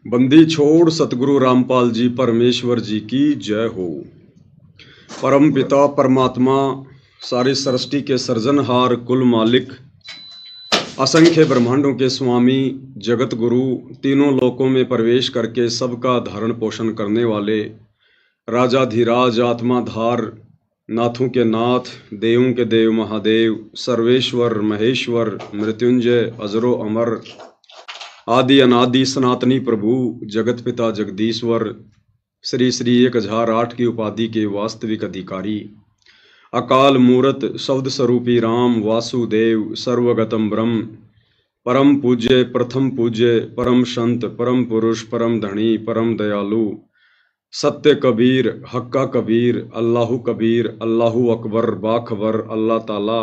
बंदी छोड़ सतगुरु रामपाल जी परमेश्वर जी की जय हो। परम पिता परमात्मा सारी सृष्टि के सृजनहार कुल मालिक असंख्य ब्रह्मांडों के स्वामी जगत गुरु तीनों लोकों में प्रवेश करके सबका धारण पोषण करने वाले राजाधिराज आत्माधार नाथों के नाथ देवों के देव महादेव सर्वेश्वर महेश्वर मृत्युंजय अजरो अमर आदि अनादि सनातनी प्रभु जगत पिता जगदीश्वर श्री श्री 1008 की उपाधि के वास्तविक अधिकारी अकाल मूरत शब्द स्वरूपी राम वासुदेव सर्वगतम ब्रह्म परम पूज्य प्रथम पूज्य परम संत परम पुरुष परम धनी परम दयालु सत्य कबीर हक्का कबीर अल्लाहु कबीर अल्लाहु अकबर बाखबर अल्लाह ताला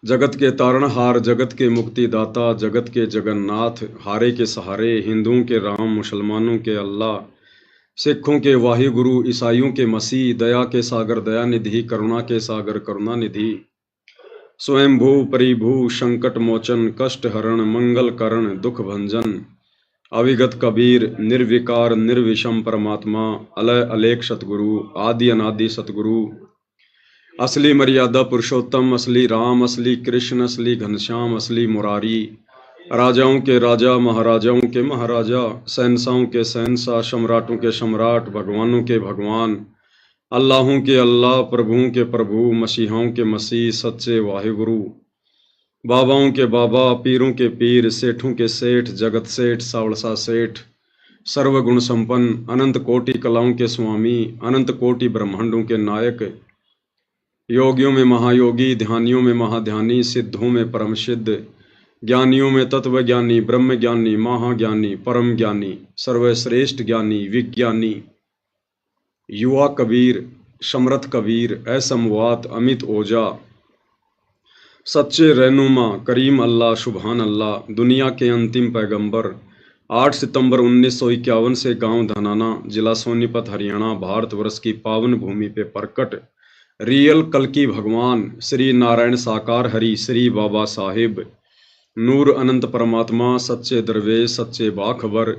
जगत के तारणहार जगत के मुक्तिदाता जगत के जगन्नाथ हारे के सहारे हिंदुओं के राम मुसलमानों के अल्लाह सिखों के वाहिगुरु ईसाइयों के मसीह दया के सागर दया निधि करुणा के सागर करुणा निधि स्वयंभू परिभू संकट मोचन कष्ट हरण मंगल करण दुख भंजन अविगत कबीर निर्विकार निर्विषम परमात्मा अलय अलेख सतगुरु आदि अनादि सतगुरु असली मर्यादा पुरुषोत्तम असली राम असली कृष्ण असली घनश्याम असली मुरारी राजाओं के राजा महाराजाओं के महाराजा शहंशाहों के शहंशाह सम्राटों के सम्राट भगवानों के भगवान अल्लाहों के अल्लाह प्रभुओं के प्रभु मसीहाओं के मसीह सच्चे वाहिगुरु बाबाओं के बाबा पीरों के पीर सेठों के सेठ जगत सेठ सावड़सा सेठ सर्वगुण संपन्न अनंत कोटि कलाओं के स्वामी अनंत कोटि ब्रह्मांडों के नायक योगियों में महायोगी ध्यानियों में महाध्यानी सिद्धों में परम सिद्ध ज्ञानियों में तत्व ज्ञानी ब्रह्म ज्ञानी महाज्ञानी परम ज्ञानी सर्वश्रेष्ठ ज्ञानी विज्ञानी युवा कबीर समर्थ कबीर असमवात अमित ओजा सच्चे रहनुमा करीम अल्लाह सुभान अल्लाह दुनिया के अंतिम पैगंबर 8 सितंबर 1951 से गांव धनाना जिला सोनीपत हरियाणा भारतवर्ष की पावन भूमि पे प्रकट रियल कल्कि भगवान श्री नारायण साकार हरि श्री बाबा साहिब नूर अनंत परमात्मा सच्चे दरवेश सच्चे बाखबर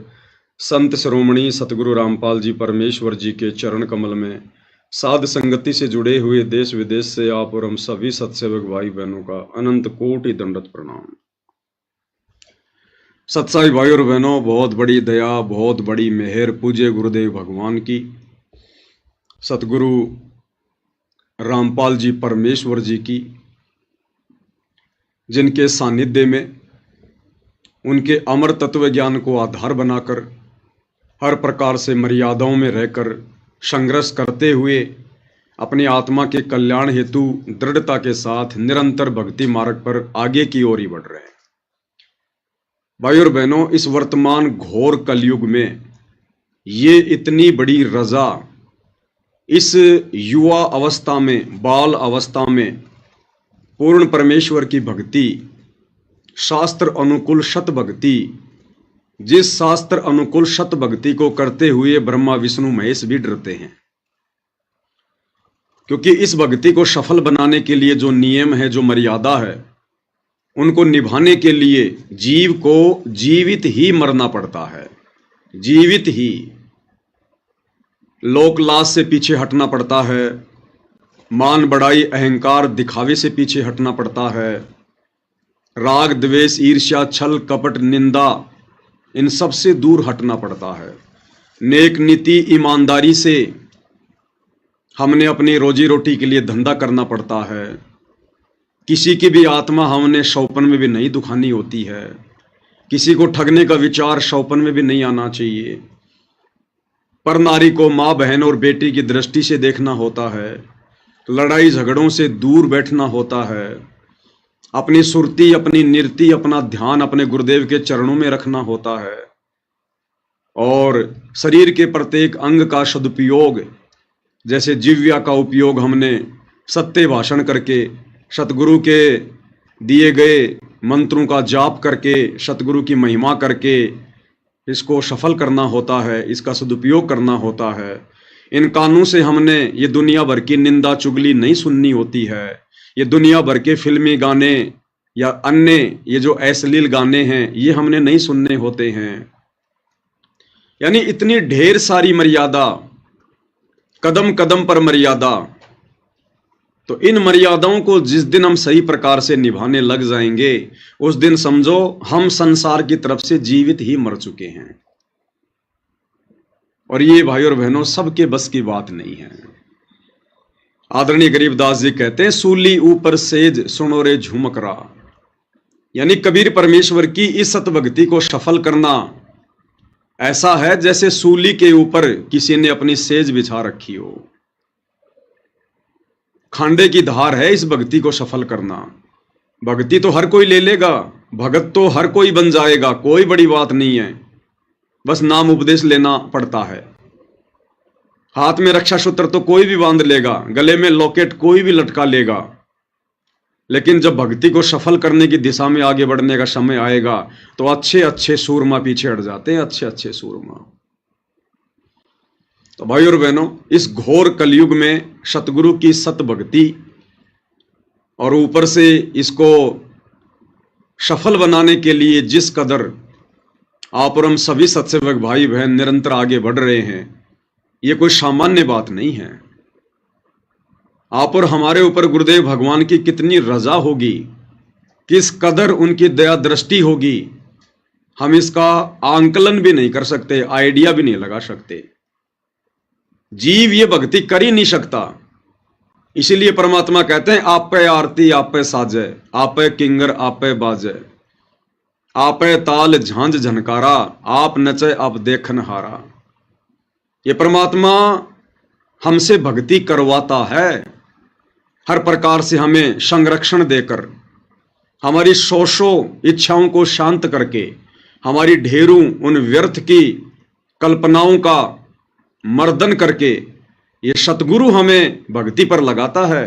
संत श्रोमणी सतगुरु रामपाल जी परमेश्वर जी के चरण कमल में साध संगति से जुड़े हुए देश विदेश से आप और हम सभी सत्सेवक भाई बहनों का अनंत कोटि दंडवत प्रणाम। सत्साई भाई और बहनों, बहुत बड़ी दया बहुत बड़ी मेहर पूज्य गुरुदेव भगवान की सतगुरु रामपाल जी परमेश्वर जी की, जिनके सानिध्य में उनके अमर तत्व ज्ञान को आधार बनाकर हर प्रकार से मर्यादाओं में रहकर संघर्ष करते हुए अपनी आत्मा के कल्याण हेतु दृढ़ता के साथ निरंतर भक्ति मार्ग पर आगे की ओर ही बढ़ रहे हैं। भाई और बहनों, इस वर्तमान घोर कलयुग में ये इतनी बड़ी रजा इस युवा अवस्था में बाल अवस्था में पूर्ण परमेश्वर की भक्ति शास्त्र अनुकूल शत भक्ति, जिस शास्त्र अनुकूल शत भक्ति को करते हुए ब्रह्मा विष्णु महेश भी डरते हैं, क्योंकि इस भक्ति को सफल बनाने के लिए जो नियम है जो मर्यादा है उनको निभाने के लिए जीव को जीवित ही मरना पड़ता है। जीवित ही लोक लाज से पीछे हटना पड़ता है, मान बड़ाई अहंकार दिखावे से पीछे हटना पड़ता है, राग द्वेष ईर्ष्या छल कपट निंदा इन सब से दूर हटना पड़ता है। नेक नीति ईमानदारी से हमने अपनी रोजी रोटी के लिए धंधा करना पड़ता है। किसी की भी आत्मा हमने शौपन में भी नहीं दुखानी होती है। किसी को ठगने का विचार शौपन में भी नहीं आना चाहिए। पर नारी को माँ बहन और बेटी की दृष्टि से देखना होता है। लड़ाई झगड़ों से दूर बैठना होता है। अपनी सुरती अपनी निरति अपना ध्यान अपने गुरुदेव के चरणों में रखना होता है और शरीर के प्रत्येक अंग का सदुपयोग, जैसे जिह्वा का उपयोग हमने सत्य भाषण करके सतगुरु के दिए गए मंत्रों का जाप करके सतगुरु की महिमा करके इसको सफल करना होता है, इसका सदुपयोग करना होता है। इन कानों से हमने ये दुनिया भर की निंदा चुगली नहीं सुननी होती है। ये दुनिया भर के फिल्मी गाने या अन्य ये जो अश्लील गाने हैं ये हमने नहीं सुनने होते हैं। यानी इतनी ढेर सारी मर्यादा, कदम कदम पर मर्यादा। तो इन मर्यादाओं को जिस दिन हम सही प्रकार से निभाने लग जाएंगे, उस दिन समझो हम संसार की तरफ से जीवित ही मर चुके हैं। और ये भाई और बहनों सबके बस की बात नहीं है। आदरणीय गरीबदास जी कहते हैं, सूली ऊपर सेज सुनो रे झुमकरा। यानी कबीर परमेश्वर की इस सतभक्ति को सफल करना ऐसा है जैसे सूली के ऊपर किसी ने अपनी सेज बिछा रखी हो। खांडे की धार है इस भक्ति को सफल करना। भक्ति तो हर कोई ले लेगा, भगत तो हर कोई बन जाएगा, कोई बड़ी बात नहीं है, बस नाम उपदेश लेना पड़ता है। हाथ में रक्षा सूत्र तो कोई भी बांध लेगा, गले में लॉकेट कोई भी लटका लेगा, लेकिन जब भक्ति को सफल करने की दिशा में आगे बढ़ने का समय आएगा तो अच्छे अच्छे सूरमा पीछे हट जाते हैं, अच्छे अच्छे सूरमा। तो भाई और बहनों, इस घोर कलयुग में सतगुरु की सत भक्ति और ऊपर से इसको सफल बनाने के लिए जिस कदर आप और हम सभी सत्सेवक भाई बहन निरंतर आगे बढ़ रहे हैं, ये कोई सामान्य बात नहीं है। आप और हमारे ऊपर गुरुदेव भगवान की कितनी रजा होगी, किस कदर उनकी दया दृष्टि होगी, हम इसका आंकलन भी नहीं कर सकते, आइडिया भी नहीं लगा सकते। जीव ये भक्ति कर ही नहीं सकता। इसीलिए परमात्मा कहते हैं, आप पे आरती आप पे साजे, आप पे किंगर आप पे बाजे, आप पे ताल झांझ झनकारा, आप नचे आप देखन हारा। ये परमात्मा हमसे भक्ति करवाता है, हर प्रकार से हमें संरक्षण देकर, हमारी शोषों इच्छाओं को शांत करके, हमारी ढेरों उन व्यर्थ की कल्पनाओं का मर्दन करके ये सतगुरु हमें भक्ति पर लगाता है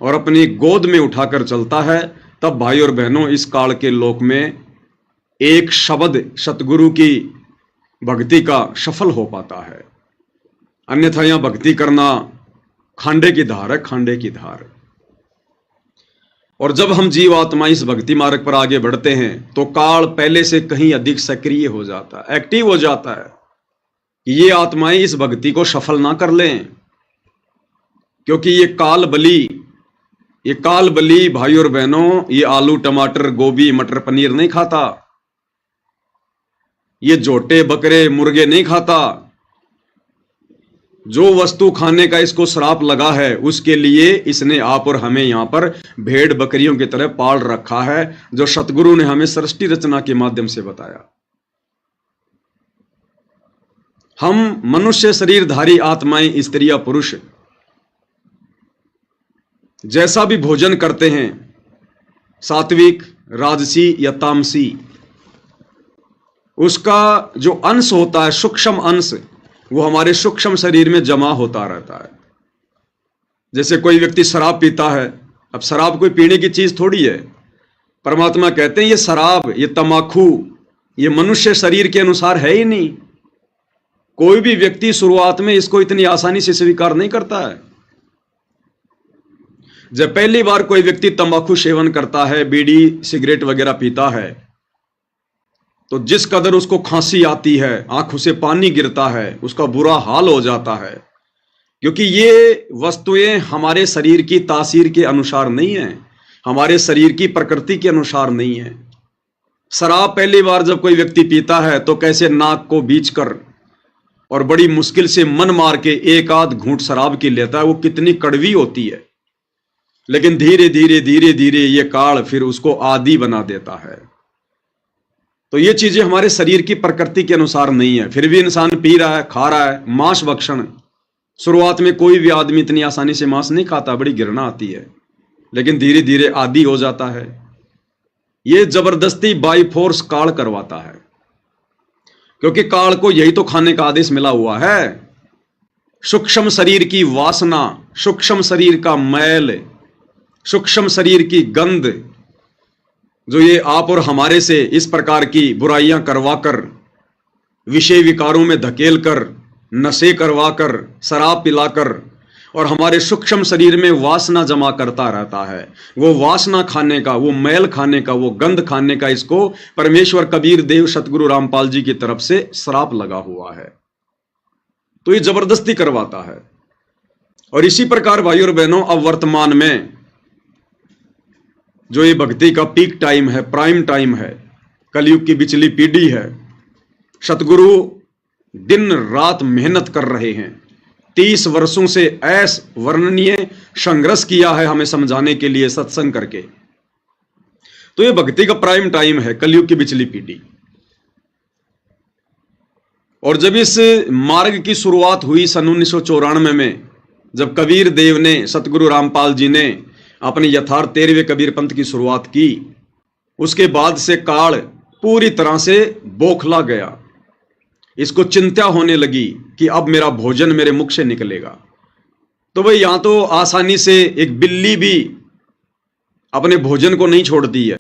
और अपनी गोद में उठाकर चलता है। तब भाई और बहनों, इस काल के लोक में एक शब्द सतगुरु की भक्ति का सफल हो पाता है। अन्यथा यहां भक्ति करना खांडे की धार है, खांडे की धार। और जब हम जीव आत्मा इस भक्ति मार्ग पर आगे बढ़ते हैं तो काल पहले से कहीं अधिक सक्रिय हो जाता है, एक्टिव हो जाता है कि ये आत्माएं इस भक्ति को सफल ना कर लें, क्योंकि ये काल बली भाई और बहनों, ये आलू टमाटर गोभी मटर पनीर नहीं खाता, ये जोटे बकरे मुर्गे नहीं खाता। जो वस्तु खाने का इसको श्राप लगा है, उसके लिए इसने आप और हमें यहां पर भेड़ बकरियों की तरह पाल रखा है, जो सतगुरु ने हमें सृष्टि रचना के माध्यम से बताया। हम मनुष्य शरीरधारी आत्माएं, स्त्रियां पुरुष, जैसा भी भोजन करते हैं, सात्विक राजसी या तामसी, उसका जो अंश होता है, सूक्ष्म अंश, वो हमारे सूक्ष्म शरीर में जमा होता रहता है। जैसे कोई व्यक्ति शराब पीता है, अब शराब कोई पीने की चीज थोड़ी है। परमात्मा कहते हैं ये शराब, ये तमाकू, ये मनुष्य शरीर के अनुसार है ही नहीं। कोई भी व्यक्ति शुरुआत में इसको इतनी आसानी से स्वीकार नहीं करता है। जब पहली बार कोई व्यक्ति तंबाकू सेवन करता है, बीड़ी सिगरेट वगैरह पीता है, तो जिस कदर उसको खांसी आती है, आंखों से पानी गिरता है, उसका बुरा हाल हो जाता है, क्योंकि ये वस्तुएं हमारे शरीर की तासीर के अनुसार नहीं है, हमारे शरीर की प्रकृति के अनुसार नहीं है। शराब पहली बार जब कोई व्यक्ति पीता है तो कैसे नाक को बीच कर और बड़ी मुश्किल से मन मार के एक आध घूंट शराब की लेता है, वो कितनी कड़वी होती है। लेकिन धीरे धीरे धीरे धीरे ये काल फिर उसको आदी बना देता है। तो ये चीजें हमारे शरीर की प्रकृति के अनुसार नहीं है, फिर भी इंसान पी रहा है, खा रहा है। मांस भक्षण, शुरुआत में कोई भी आदमी इतनी आसानी से मांस नहीं खाता, बड़ी घृणा आती है, लेकिन धीरे धीरे आदी हो जाता है। ये जबरदस्ती बाई फोर्स काल करवाता है, क्योंकि काल को यही तो खाने का आदेश मिला हुआ है। सूक्ष्म शरीर की वासना, सूक्ष्म शरीर का मैल, सूक्ष्म शरीर की गंध, जो ये आप और हमारे से इस प्रकार की बुराइयां करवाकर, विषय विकारों में धकेल कर, नशे करवाकर, शराब पिलाकर और हमारे सूक्ष्म शरीर में वासना जमा करता रहता है। वो वासना खाने का, वो मैल खाने का, वो गंध खाने का इसको परमेश्वर कबीर देव सतगुरु रामपाल जी की तरफ से श्राप लगा हुआ है। तो ये जबरदस्ती करवाता है। और इसी प्रकार भाइयों और बहनों, अब वर्तमान में जो ये भक्ति का पीक टाइम है, प्राइम टाइम है, कलयुग की बिचली पीढ़ी है, सतगुरु दिन रात मेहनत कर रहे हैं। 30 वर्षों से वर्णनीय संघर्ष किया है हमें समझाने के लिए सत्संग करके। तो ये भक्ति का प्राइम टाइम है, कलयुग की बिचली पीढ़ी। और जब इस मार्ग की शुरुआत हुई सन 1994 में, जब कबीर देव ने, सतगुरु रामपाल जी ने अपने यथार्थ 13वें कबीर पंथ की शुरुआत की, उसके बाद से काल पूरी तरह से बौखला गया। इसको चिंता होने लगी कि अब मेरा भोजन मेरे मुख से निकलेगा। तो भाई यहां तो आसानी से एक बिल्ली भी अपने भोजन को नहीं छोड़ती है,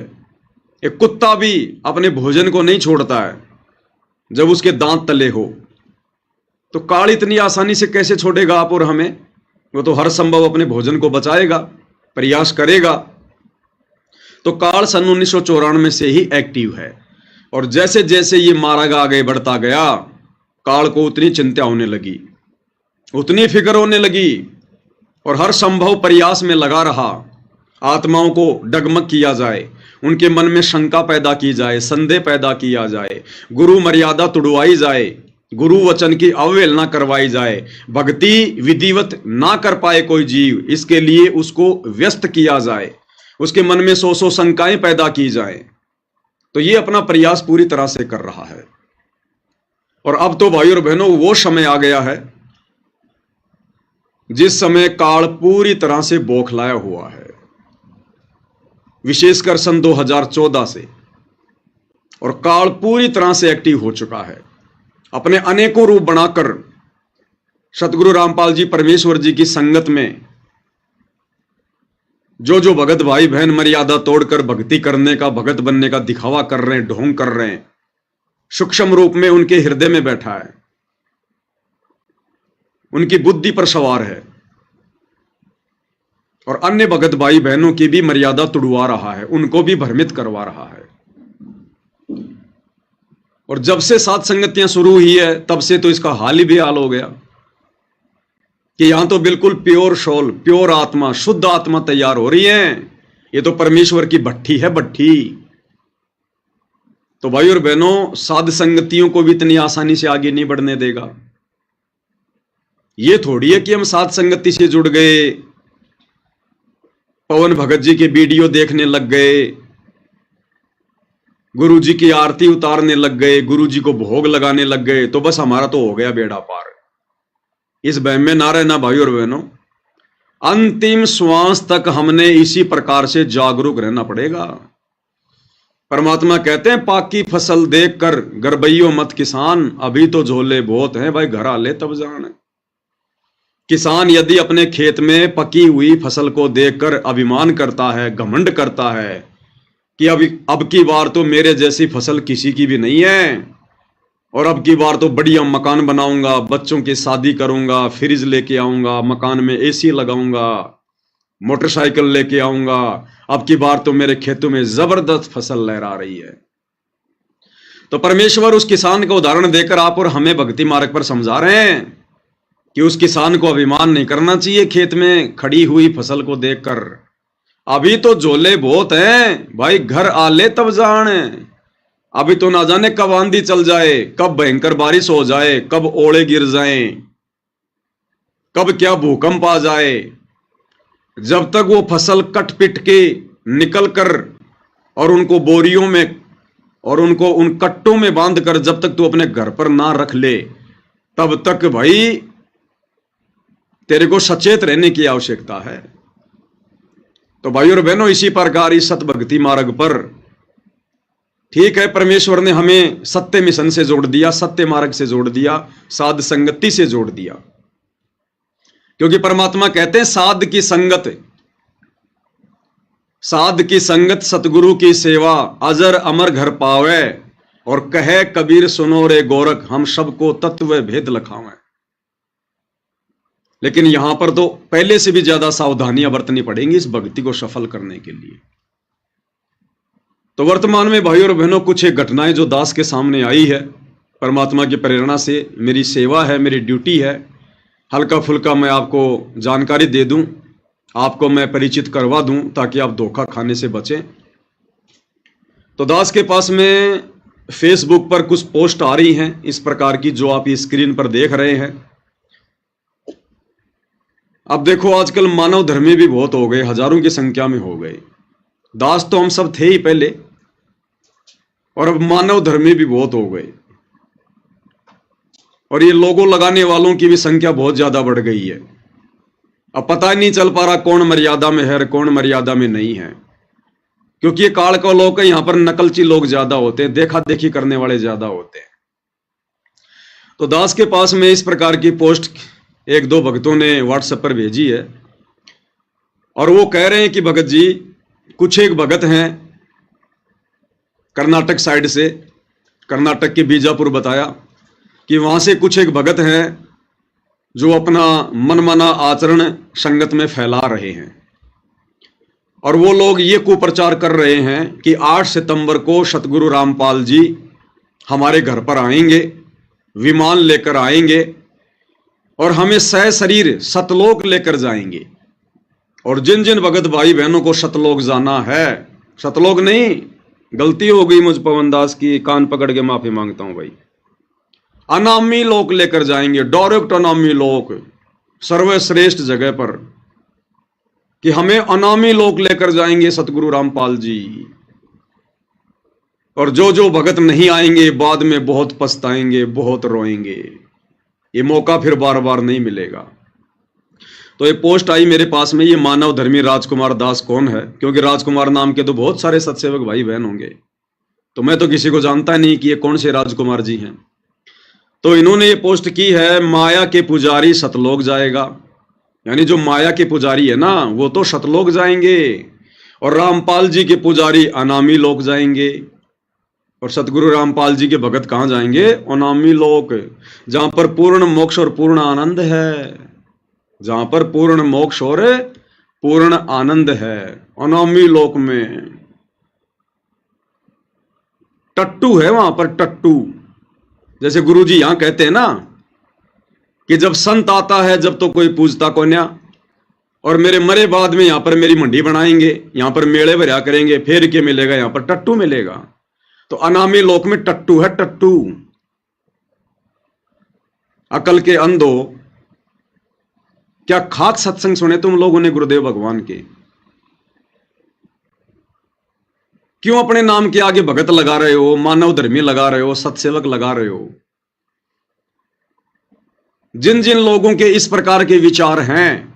एक कुत्ता भी अपने भोजन को नहीं छोड़ता है जब उसके दांत तले हो। तो काल इतनी आसानी से कैसे छोड़ेगा आप और हमें? वो तो हर संभव अपने भोजन को बचाएगा, प्रयास करेगा। तो काल सन 1994 से ही एक्टिव है। और जैसे जैसे ये मार्ग आगे बढ़ता गया, काल को उतनी चिंता होने लगी, उतनी फिक्र होने लगी, और हर संभव प्रयास में लगा रहा। आत्माओं को डगमग किया जाए, उनके मन में शंका पैदा की जाए, संदेह पैदा किया जाए, गुरु मर्यादा तुड़वाई जाए, गुरु वचन की अवहेलना करवाई जाए, भक्ति विधिवत ना कर पाए कोई जीव, इसके लिए उसको व्यस्त किया जाए, उसके मन में सौ शंकाएं पैदा की जाए। तो ये अपना प्रयास पूरी तरह से कर रहा है। और अब तो भाई और बहनों, वो समय आ गया है जिस समय काल पूरी तरह से बौखलाया हुआ है, विशेषकर सन 2014 से। और काल पूरी तरह से एक्टिव हो चुका है, अपने अनेकों रूप बनाकर सतगुरु रामपाल जी परमेश्वर जी की संगत में जो भगत भाई बहन मर्यादा तोड़कर भक्ति करने का, भगत बनने का दिखावा कर रहे हैं, ढोंग कर रहे हैं, सूक्ष्म रूप में उनके हृदय में बैठा है, उनकी बुद्धि पर सवार है, और अन्य भगत भाई बहनों की भी मर्यादा तुड़वा रहा है, उनको भी भ्रमित करवा रहा है। और जब से सात संगतियां शुरू हुई है, तब से तो इसका हाल ही बेहाल हो गया कि यहां तो बिल्कुल प्योर सोल, प्योर आत्मा, शुद्ध आत्मा तैयार हो रही है। ये तो परमेश्वर की भट्ठी है, भट्ठी। तो भाई और बहनों, साध संगतियों को भी इतनी आसानी से आगे नहीं बढ़ने देगा। ये थोड़ी है कि हम साध संगति से जुड़ गए, पवन भगत जी के वीडियो देखने लग गए, गुरु जी की आरती उतारने लग गए, गुरु जी को भोग लगाने लग गए, तो बस हमारा तो हो गया बेड़ा पार। इस वहम में ना रहना भाई और बहनों। अंतिम श्वास तक हमने इसी प्रकार से जागरूक रहना पड़ेगा। परमात्मा कहते हैं, पाकी फसल देखकर गरबैयो मत किसान, अभी तो झोले बहुत हैं भाई, घर आले तब जान। किसान यदि अपने खेत में पकी हुई फसल को देखकर अभिमान करता है, घमंड करता है कि अब की बार तो मेरे जैसी फसल किसी की भी नहीं है, और अब की बार तो बढ़िया मकान बनाऊंगा, बच्चों की शादी करूंगा, फ्रिज लेके आऊंगा, मकान में एसी लगाऊंगा, मोटरसाइकिल लेके आऊंगा, अब की बार तो मेरे खेतों में जबरदस्त फसल लहरा रही है। तो परमेश्वर उस किसान का उदाहरण देकर आप और हमें भक्ति मार्ग पर समझा रहे हैं कि उस किसान को अभिमान नहीं करना चाहिए खेत में खड़ी हुई फसल को देखकर। अभी तो झोले बहुत हैं भाई, घर आले तब जान। अभी तो ना जाने कब आंधी चल जाए, कब भयंकर बारिश हो जाए, कब ओले गिर जाएं, कब क्या भूकंप आ जाए। जब तक वो फसल कट पिट के निकल कर और उनको बोरियों में और उनको उन कट्टों में बांध कर जब तक तू अपने घर पर ना रख ले, तब तक भाई तेरे को सचेत रहने की आवश्यकता है। तो भाई और बहनों, इसी प्रकार इस सतभक्ति मार्ग पर, ठीक है, परमेश्वर ने हमें सत्य मिशन से जोड़ दिया, सत्य मार्ग से जोड़ दिया, साध संगति से जोड़ दिया, क्योंकि परमात्मा कहते हैं साध की संगत सतगुरु की सेवा, अजर अमर घर पावे, और कहे कबीर सुनो रे गोरख, हम सबको तत्व भेद लखावे। लेकिन यहां पर तो पहले से भी ज्यादा सावधानियां बरतनी पड़ेंगी इस भक्ति को सफल करने के लिए। तो वर्तमान में भाइयों और बहनों कुछ एक घटनाएं जो दास के सामने आई है, परमात्मा की प्रेरणा से मेरी सेवा है, मेरी ड्यूटी है, हल्का फुल्का मैं आपको जानकारी दे दूं, आपको मैं परिचित करवा दूं ताकि आप धोखा खाने से बचें। तो दास के पास में फेसबुक पर कुछ पोस्ट आ रही हैं इस प्रकार की जो आप इस स्क्रीन पर देख रहे हैं। अब देखो आजकल मानव धर्मी भी बहुत हो गए, हजारों की संख्या में हो गए। दास तो हम सब थे ही पहले, और अब मानव धर्मी भी बहुत हो गए, और ये लोगों लगाने वालों की भी संख्या बहुत ज्यादा बढ़ गई है। अब पता ही नहीं चल पा रहा कौन मर्यादा में है और कौन मर्यादा में नहीं है, क्योंकि ये काल का लोग है, यहां पर नकलची लोग ज्यादा होते हैं, देखा देखी करने वाले ज्यादा होते हैं। तो दास के पास में इस प्रकार की पोस्ट एक दो भक्तों ने व्हाट्सएप पर भेजी है, और वो कह रहे हैं कि भगत जी, कुछ एक भगत हैं कर्नाटक साइड से, कर्नाटक के बीजापुर बताया कि वहां से कुछ एक भगत हैं जो अपना मनमाना आचरण संगत में फैला रहे हैं, और वो लोग ये कुप्रचार कर रहे हैं कि 8 सितंबर को सतगुरु रामपाल जी हमारे घर पर आएंगे, विमान लेकर आएंगे और हमें सशरीर सतलोक लेकर जाएंगे। और जिन जिन भगत भाई बहनों को सतलोक जाना है, सतलोक नहीं, गलती हो गई मुझ पवन दास की, कान पकड़ के माफी मांगता हूं भाई, अनामी लोक लेकर जाएंगे, डायरेक्ट अनामी लोक, सर्वश्रेष्ठ जगह पर, कि हमें अनामी लोक लेकर जाएंगे सतगुरु रामपाल जी। और जो जो भगत नहीं आएंगे बाद में बहुत पछताएंगे, बहुत रोएंगे, ये मौका फिर बार बार नहीं मिलेगा। तो ये पोस्ट आई मेरे पास में, ये मानव धर्मी राजकुमार दास कौन है, क्योंकि राजकुमार नाम के तो बहुत सारे सत्सेवक भाई बहन होंगे, तो मैं तो किसी को जानता नहीं कि ये कौन से राजकुमार जी हैं। तो इन्होंने ये पोस्ट की है, माया के पुजारी सतलोक जाएगा, यानी जो माया के पुजारी है ना वो तो सतलोक जाएंगे, और रामपाल जी के पुजारी अनामी लोक जाएंगे। और सतगुरु रामपाल जी के भगत कहां जाएंगे? अनामी लोक, जहां पर पूर्ण मोक्ष और पूर्ण आनंद है, जहां पर पूर्ण मोक्ष और पूर्ण आनंद है, अनामी लोक में। टट्टू है वहां पर, टट्टू, जैसे गुरुजी यहां कहते हैं ना कि जब संत आता है जब तो कोई पूजता को न्या, और मेरे मरे बाद में यहां पर मेरी मंडी बनाएंगे, यहां पर मेले भरिया करेंगे, फेर के मिलेगा, यहां पर टट्टू मिलेगा। तो अनामी लोक में टट्टू है, टट्टू। अकल के अंधो, क्या खाक सत्संग सुने तुम लोगों ने गुरुदेव भगवान के? क्यों अपने नाम के आगे भगत लगा रहे हो, मानव धर्मी लगा रहे हो, सत्सेवक लगा रहे हो? जिन जिन लोगों के इस प्रकार के विचार हैं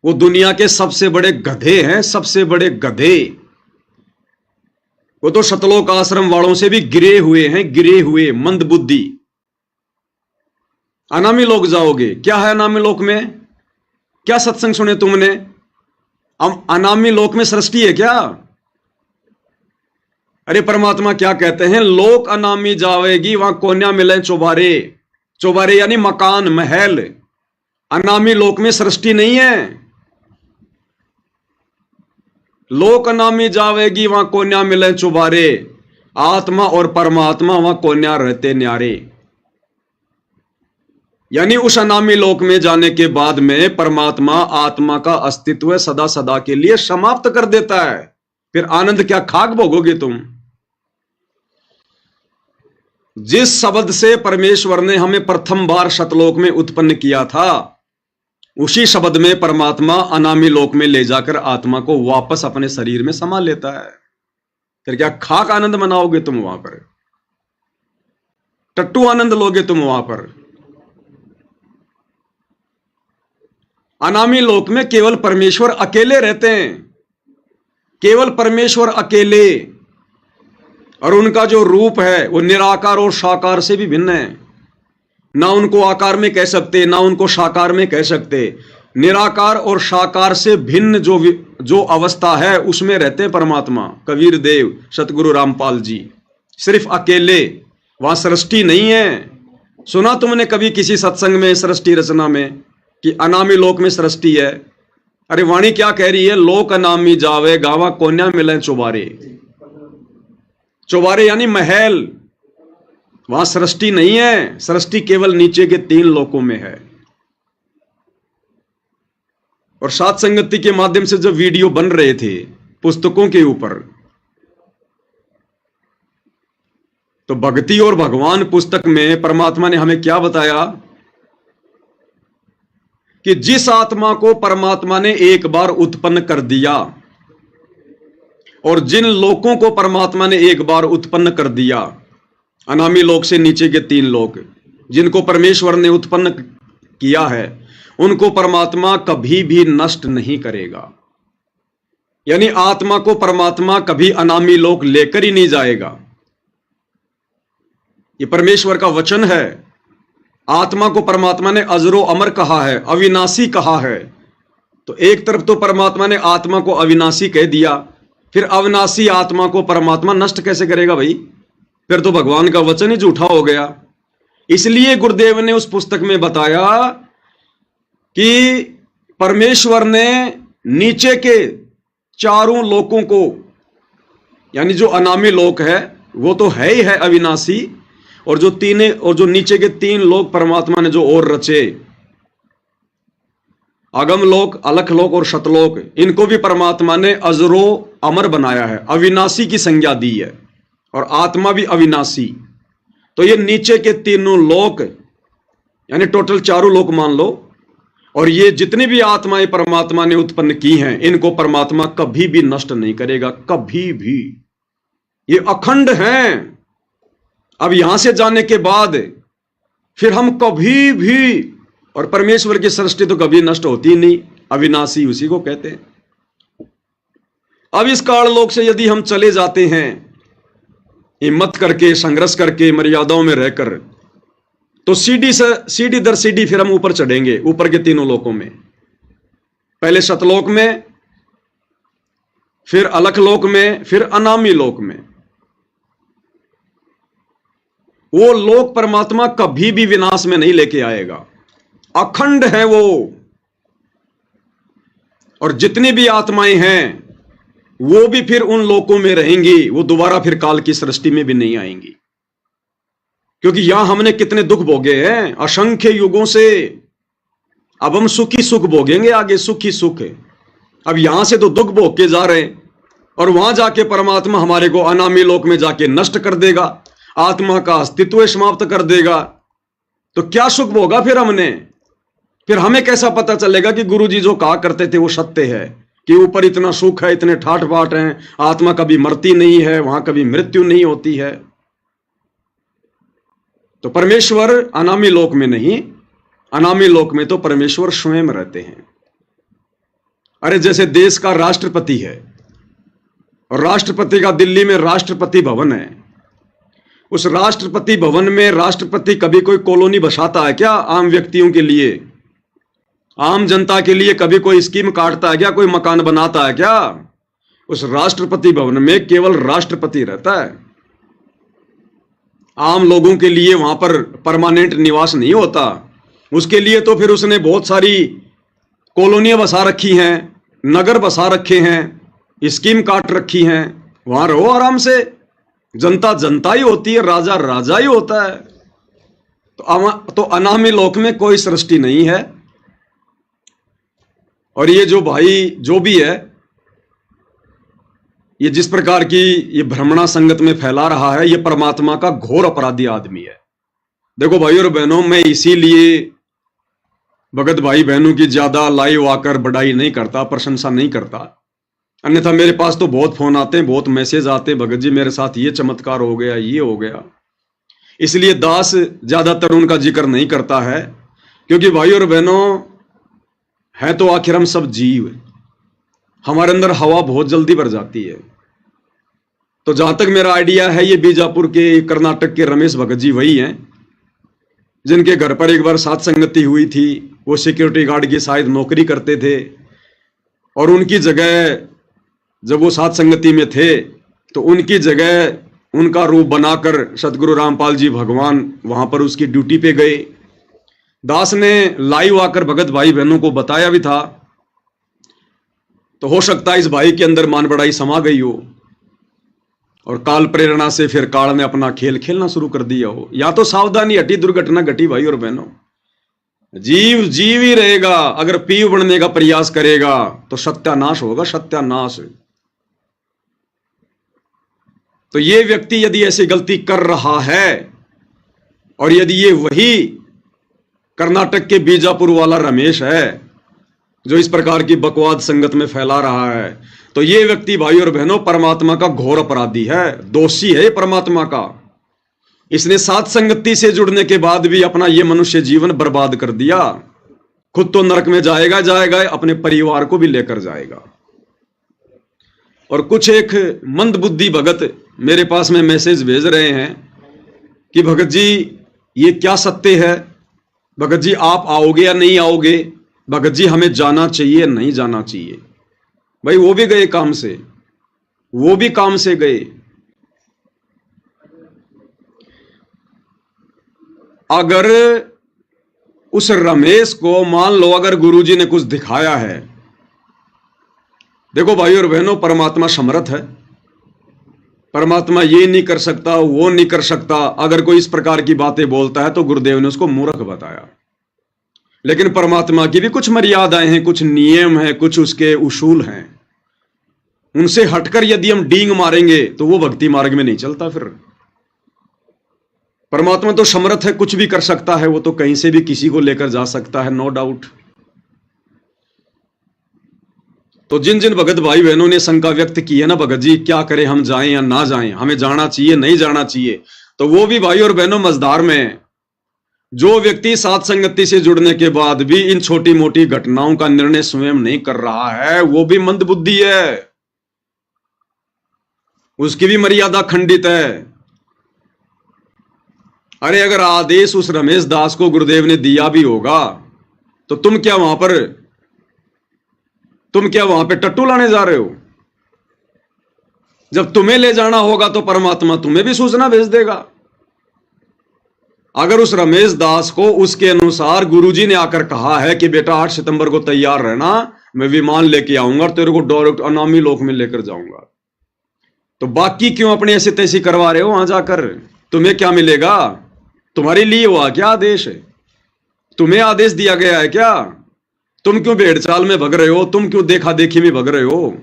वो दुनिया के सबसे बड़े गधे हैं, सबसे बड़े गधे। वो तो सतलोक आश्रम वालों से भी गिरे हुए हैं, गिरे हुए, मंद बुद्धि। अनामी लोक जाओगे, क्या है अनामी लोक में? क्या सत्संग सुने तुमने? अनामी लोक में सृष्टि है क्या? अरे परमात्मा क्या कहते हैं, लोक अनामी जावेगी वहां कोन्या मिले चौबारे, चौबारे यानी मकान, महल। अनामी लोक में सृष्टि नहीं है। लोक अनामी जावेगी वहां कोन्या मिले चौबारे, आत्मा और परमात्मा वहां कोन्या रहते न्यारे। यानी उस अनामी लोक में जाने के बाद में परमात्मा आत्मा का अस्तित्व सदा सदा के लिए समाप्त कर देता है। फिर आनंद क्या खाक भोगोगे तुम? जिस शब्द से परमेश्वर ने हमें प्रथम बार सतलोक में उत्पन्न किया था, उसी शब्द में परमात्मा अनामी लोक में ले जाकर आत्मा को वापस अपने शरीर में समा लेता है। फिर क्या खाक आनंद मनाओगे तुम वहां पर? टट्टू आनंद लोगे तुम वहां पर? अनामी लोक में केवल परमेश्वर अकेले रहते हैं, केवल परमेश्वर अकेले, और उनका जो रूप है वो निराकार और साकार से भी भिन्न है। ना उनको आकार में कह सकते, ना उनको साकार में कह सकते। निराकार और साकार से भिन्न जो अवस्था है उसमें रहते परमात्मा, कबीर देव, सतगुरु रामपाल जी, सिर्फ अकेले। वहां सृष्टि नहीं है। सुना तुमने कभी किसी सत्संग में सृष्टि रचना में कि अनामी लोक में सृष्टि है। अरे वाणी क्या कह रही है? लोक अनामी जावे गावा कोन्या मिले चौबारे। चौबारे यानी महल, वहां सृष्टि नहीं है। सृष्टि केवल नीचे के 3 लोकों में है। और सात संगति के माध्यम से जब वीडियो बन रहे थे पुस्तकों के ऊपर, तो भक्ति और भगवान पुस्तक में परमात्मा ने हमें क्या बताया कि जिस आत्मा को परमात्मा ने एक बार उत्पन्न कर दिया और जिन लोकों को परमात्मा ने एक बार उत्पन्न कर दिया, अनामी लोक से नीचे के 3 लोक जिनको परमेश्वर ने उत्पन्न किया है, उनको परमात्मा कभी भी नष्ट नहीं करेगा। यानी आत्मा को परमात्मा कभी अनामी लोक लेकर ही नहीं जाएगा। ये परमेश्वर का वचन है। आत्मा को परमात्मा ने अजरो अमर कहा है, अविनाशी कहा है। तो एक तरफ तो परमात्मा ने आत्मा को अविनाशी कह दिया, फिर अविनाशी आत्मा को परमात्मा नष्ट कैसे करेगा भाई? फिर तो भगवान का वचन ही झूठा हो गया। इसलिए गुरुदेव ने उस पुस्तक में बताया कि परमेश्वर ने नीचे के 4 लोकों को, यानी जो अनामी लोक है वो तो है ही है अविनाशी, और जो नीचे के 3 लोक परमात्मा ने जो और रचे, अगम लोक, अलख लोक और शतलोक, इनको भी परमात्मा ने अजरो अमर बनाया है, अविनाशी की संज्ञा दी है, और आत्मा भी अविनाशी। तो ये नीचे के 3 लोक यानी टोटल 4 लोक मान लो, और ये जितनी भी आत्माएं परमात्मा ने उत्पन्न की हैं, इनको परमात्मा कभी भी नष्ट नहीं करेगा, कभी भी। ये अखंड हैं। अब यहां से जाने के बाद फिर हम कभी भी, और परमेश्वर की सृष्टि तो कभी नष्ट होती नहीं, अविनाशी उसी को कहते हैं। अब इस काल लोक से यदि हम चले जाते हैं हिम्मत करके, संघर्ष करके, मर्यादाओं में रहकर, तो सीढ़ी दर सीढ़ी फिर हम ऊपर चढ़ेंगे, ऊपर के 3 लोकों में। पहले शतलोक में, फिर अलख लोक में, फिर अनामी लोक में। वो लोक परमात्मा कभी भी विनाश में नहीं लेके आएगा, अखंड है वो। और जितनी भी आत्माएं हैं वो भी फिर उन लोकों में रहेंगी, वो दोबारा फिर काल की सृष्टि में भी नहीं आएंगी। क्योंकि यहां हमने कितने दुख भोगे हैं असंख्य युगों से, अब हम सुखी सुख भोगेंगे आगे, सुखी सुख। अब यहां से तो दुख भोग के जा रहे हैं, और वहां जाके परमात्मा हमारे को अनामी लोक में जाके नष्ट कर देगा, आत्मा का अस्तित्व समाप्त कर देगा। तो क्या सुख भोगा फिर हमने? फिर हमें कैसा पता चलेगा कि गुरुजी जो कहा करते थे वो सत्य है, कि ऊपर इतना सुख है, इतने ठाठ बाट हैं, आत्मा कभी मरती नहीं है, वहां कभी मृत्यु नहीं होती है। तो परमेश्वर अनामी लोक में नहीं, अनामी लोक में तो परमेश्वर स्वयं रहते हैं। अरे जैसे देश का राष्ट्रपति है, और राष्ट्रपति का दिल्ली में राष्ट्रपति भवन है, उस राष्ट्रपति भवन में राष्ट्रपति कभी कोई कॉलोनी बसाता है क्या? आम व्यक्तियों के लिए, आम जनता के लिए कभी कोई स्कीम काटता है क्या? कोई मकान बनाता है क्या? उस राष्ट्रपति भवन में केवल राष्ट्रपति रहता है। आम लोगों के लिए वहां पर परमानेंट निवास नहीं होता। उसके लिए तो फिर उसने बहुत सारी कॉलोनियां बसा रखी हैं, नगर बसा रखे हैं, स्कीम काट रखी हैं। वहां रहो आराम से, जनता जनता ही होती है, राजा राजा ही होता है। तो अनामी लोक में कोई सृष्टि नहीं है। और ये जो भाई जो भी है, ये जिस प्रकार की ये भ्रमणा संगत में फैला रहा है, ये परमात्मा का घोर अपराधी आदमी है। देखो भाई और बहनों, मैं इसीलिए भगत भाई बहनों की ज्यादा लाइव आकर बढ़ाई नहीं करता, प्रशंसा नहीं करता। अन्यथा मेरे पास तो बहुत फोन आते हैं, बहुत मैसेज आते हैं, भगत जी मेरे साथ ये चमत्कार हो गया, ये हो गया। इसलिए दास ज्यादातर उनका जिक्र नहीं करता है, क्योंकि भाई और बहनों है तो आखिर हम सब जीव, हमारे अंदर हवा बहुत जल्दी भर जाती है। तो जहां तक मेरा आइडिया है, ये बीजापुर के, कर्नाटक के रमेश भगत जी वही हैं जिनके घर पर एक बार सात संगति हुई थी। वो सिक्योरिटी गार्ड की शायद नौकरी करते थे, और उनकी जगह जब वो सात संगति में थे तो उनकी जगह उनका रूप बनाकर सदगुरु रामपाल जी भगवान वहां पर उसकी ड्यूटी पे गए। दास ने लाइव आकर भगत भाई बहनों को बताया भी था, तो हो सकता है इस भाई के अंदर मान बड़ाई समा गई हो और काल प्रेरणा से फिर काल ने अपना खेल खेलना शुरू कर दिया हो। या तो सावधानी हटी, दुर्घटना घटी भाई और बहनों। जीव जीव ही रहेगा, अगर पीव बनने का प्रयास करेगा तो सत्यानाश होगा, सत्यानाश। तो ये व्यक्ति यदि ऐसी गलती कर रहा है और यदि ये वही कर्नाटक के बीजापुर वाला रमेश है जो इस प्रकार की बकवाद संगत में फैला रहा है, तो ये व्यक्ति भाई और बहनों परमात्मा का घोर अपराधी है, दोषी है परमात्मा का। इसने सात संगति से जुड़ने के बाद भी अपना ये मनुष्य जीवन बर्बाद कर दिया। खुद तो नरक में जाएगा जाएगा, अपने परिवार को भी लेकर जाएगा। और कुछ एक मंदबुद्धि भगत मेरे पास में मैसेज भेज रहे हैं कि भगत जी ये क्या सत्य है, भगत जी आप आओगे या नहीं आओगे, भगत जी हमें जाना चाहिए या नहीं जाना चाहिए। भाई वो भी गए काम से, वो भी काम से गए। अगर उस रमेश को मान लो अगर गुरुजी ने कुछ दिखाया है, देखो भाई और बहनों परमात्मा समर्थ है, परमात्मा ये नहीं कर सकता वो नहीं कर सकता। अगर कोई इस प्रकार की बातें बोलता है तो गुरुदेव ने उसको मूर्ख बताया। लेकिन परमात्मा की भी कुछ मर्यादाएं हैं, कुछ नियम हैं, कुछ उसके उसूल हैं। उनसे हटकर यदि हम डींग मारेंगे तो वो भक्ति मार्ग में नहीं चलता। फिर परमात्मा तो समर्थ है, कुछ भी कर सकता है, वो तो कहीं से भी किसी को लेकर जा सकता है, नो डाउट। तो जिन जिन भगत भाई बहनों ने शंका व्यक्त की है ना, भगत जी क्या करें, हम जाएं या ना जाएं, हमें जाना चाहिए नहीं जाना चाहिए, तो वो भी भाई और बहनों मझधार में। जो व्यक्ति सात संगति से जुड़ने के बाद भी इन छोटी मोटी घटनाओं का निर्णय स्वयं नहीं कर रहा है, वो भी मंदबुद्धि है, उसकी भी मर्यादा खंडित है। अरे अगर आदेश उस रमेश दास को गुरुदेव ने दिया भी होगा तो तुम क्या वहां पे टट्टू लाने जा रहे हो? जब तुम्हें ले जाना होगा तो परमात्मा तुम्हें भी सूचना भेज देगा। अगर उस रमेश दास को उसके अनुसार गुरुजी ने आकर कहा है कि बेटा 8 सितंबर को तैयार रहना, मैं विमान लेके आऊंगा और तेरे को डायरेक्ट अनामी लोक में लेकर जाऊंगा, तो बाकी क्यों अपने ऐसे तैसी करवा रहे हो? वहां जाकर तुम्हें क्या मिलेगा? तुम्हारे लिए हुआ क्या आदेश? तुम्हें आदेश दिया गया है क्या? तुम क्यों भेड़ चाल में भग रहे हो? तुम क्यों देखा देखी में भग रहे हो?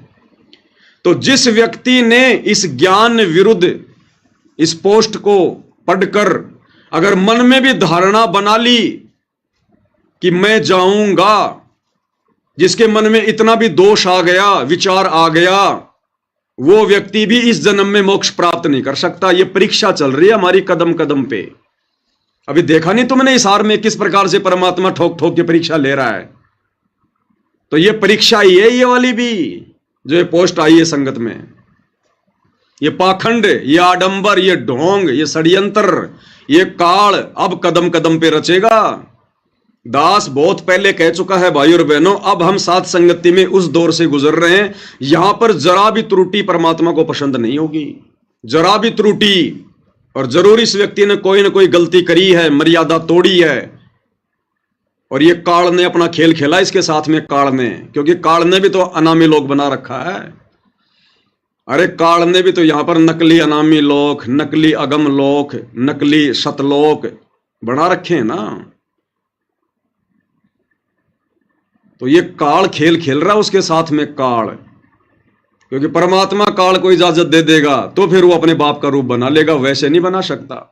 तो जिस व्यक्ति ने इस ज्ञान विरुद्ध इस पोस्ट को पढ़कर अगर मन में भी धारणा बना ली कि मैं जाऊंगा, जिसके मन में इतना भी दोष आ गया, विचार आ गया, वो व्यक्ति भी इस जन्म में मोक्ष प्राप्त नहीं कर सकता। ये परीक्षा चल रही है हमारी कदम कदम पे। अभी देखा नहीं तुमने इस हार में किस प्रकार से परमात्मा ठोक ठोक के परीक्षा ले रहा है? तो ये परीक्षा ही है ये वाली भी, जो ये पोस्ट आई है संगत में। ये पाखंड, ये आडंबर, ये ढोंग, ये षड्यंत्र, ये काल अब कदम कदम पे रचेगा। दास बहुत पहले कह चुका है भाई और बहनों, अब हम साथ संगति में उस दौर से गुजर रहे हैं, यहां पर जरा भी त्रुटि परमात्मा को पसंद नहीं होगी, जरा भी त्रुटि। और जरूर इस व्यक्ति ने कोई ना कोई गलती करी है, मर्यादा तोड़ी है, और ये काल ने अपना खेल खेला इसके साथ में, काल ने, क्योंकि काल ने भी तो अनामी लोक बना रखा है। अरे काल ने भी तो यहां पर नकली अनामी लोक, नकली अगम लोक, नकली सतलोक बना रखे हैं ना। तो ये काल खेल खेल रहा है उसके साथ में काल, क्योंकि परमात्मा काल को इजाजत दे देगा तो फिर वो अपने बाप का रूप बना लेगा, वैसे नहीं बना सकता।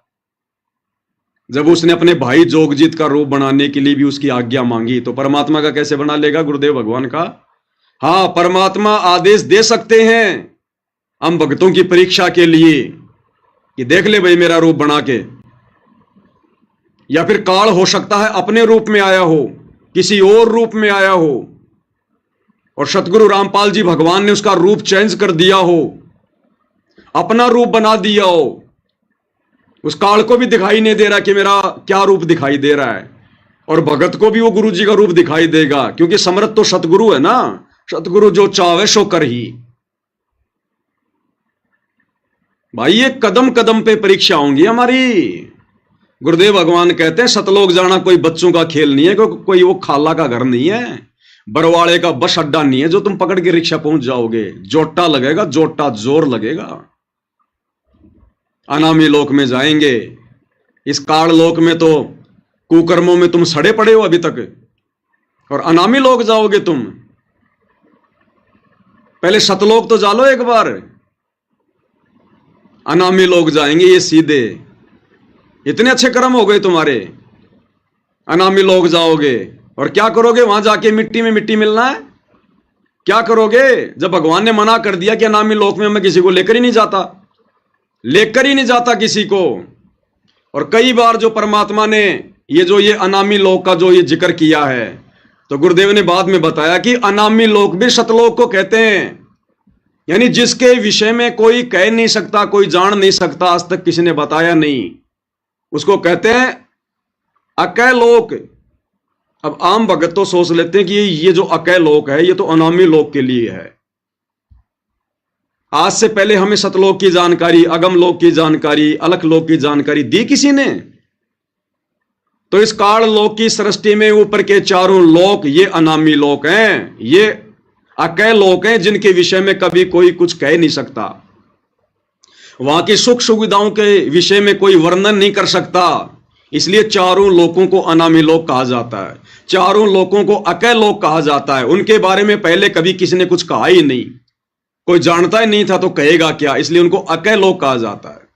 जब उसने अपने भाई जोगजीत का रूप बनाने के लिए भी उसकी आज्ञा मांगी, तो परमात्मा का कैसे बना लेगा? गुरुदेव भगवान का। हाँ, परमात्मा आदेश दे सकते हैं हम भक्तों की परीक्षा के लिए कि देख ले भाई मेरा रूप बना के, या फिर काल हो सकता है अपने रूप में आया हो, किसी और रूप में आया हो, और सतगुरु रामपाल जी भगवान ने उसका रूप चेंज कर दिया हो, अपना रूप बना दिया हो। उस काल को भी दिखाई नहीं दे रहा कि मेरा क्या रूप दिखाई दे रहा है, और भगत को भी वो गुरु जी का रूप दिखाई देगा, क्योंकि समर्थ तो सतगुरु है ना। सतगुरु जो चाहे सो कर ही। भाई ये कदम कदम पे परीक्षा होंगी हमारी, गुरुदेव भगवान कहते हैं सतलोक जाना कोई बच्चों का खेल नहीं है, कोई वो खाला का घर नहीं है, बरवाड़े का बस अड्डा नहीं है जो तुम पकड़ के रिक्शा पहुंच जाओगे। जोटा लगेगा, जोटा जोर लगेगा। अनामी लोक में जाएंगे। इस काल लोक में तो कुकर्मों में तुम सड़े पड़े हो अभी तक, और अनामी लोक जाओगे तुम। पहले सतलोक तो जा लो एक बार, अनामी लोग जाएंगे ये सीधे। इतने अच्छे कर्म हो गए तुम्हारे, अनामी लोग जाओगे और क्या करोगे? वहां जाके मिट्टी में मिट्टी मिलना है? क्या करोगे? जब भगवान ने मना कर दिया कि अनामी लोक में मैं किसी को लेकर ही नहीं जाता, लेकर ही नहीं जाता किसी को। और कई बार जो परमात्मा ने ये अनामी लोक का जो ये जिक्र किया है, तो गुरुदेव ने बाद में बताया कि अनामी लोक भी सतलोक को कहते हैं। यानी जिसके विषय में कोई कह नहीं सकता, कोई जान नहीं सकता, आज तक किसी ने बताया नहीं, उसको कहते हैं अकय लोक। अब आम भगत तो सोच लेते हैं कि ये जो अकय लोक है ये तो अनामी लोक के लिए है। आज से पहले हमें सतलोक की जानकारी, अगम लोक की जानकारी, अलख लोक की जानकारी दी किसी ने? तो इस काल लोक की सृष्टि में ऊपर के चारों लोक ये अनामी लोक हैं, ये अकय लोक हैं जिनके विषय में कभी कोई कुछ कह नहीं सकता। वहां की सुख सुविधाओं के विषय में कोई वर्णन नहीं कर सकता, इसलिए चारों लोकों को अनामी लोक कहा जाता है, चारों लोकों को अकय लोक कहा जाता है। उनके बारे में पहले कभी किसी ने कुछ कहा ही नहीं, कोई जानता ही नहीं था तो कहेगा क्या, इसलिए उनको अकय लोक कहा जाता है।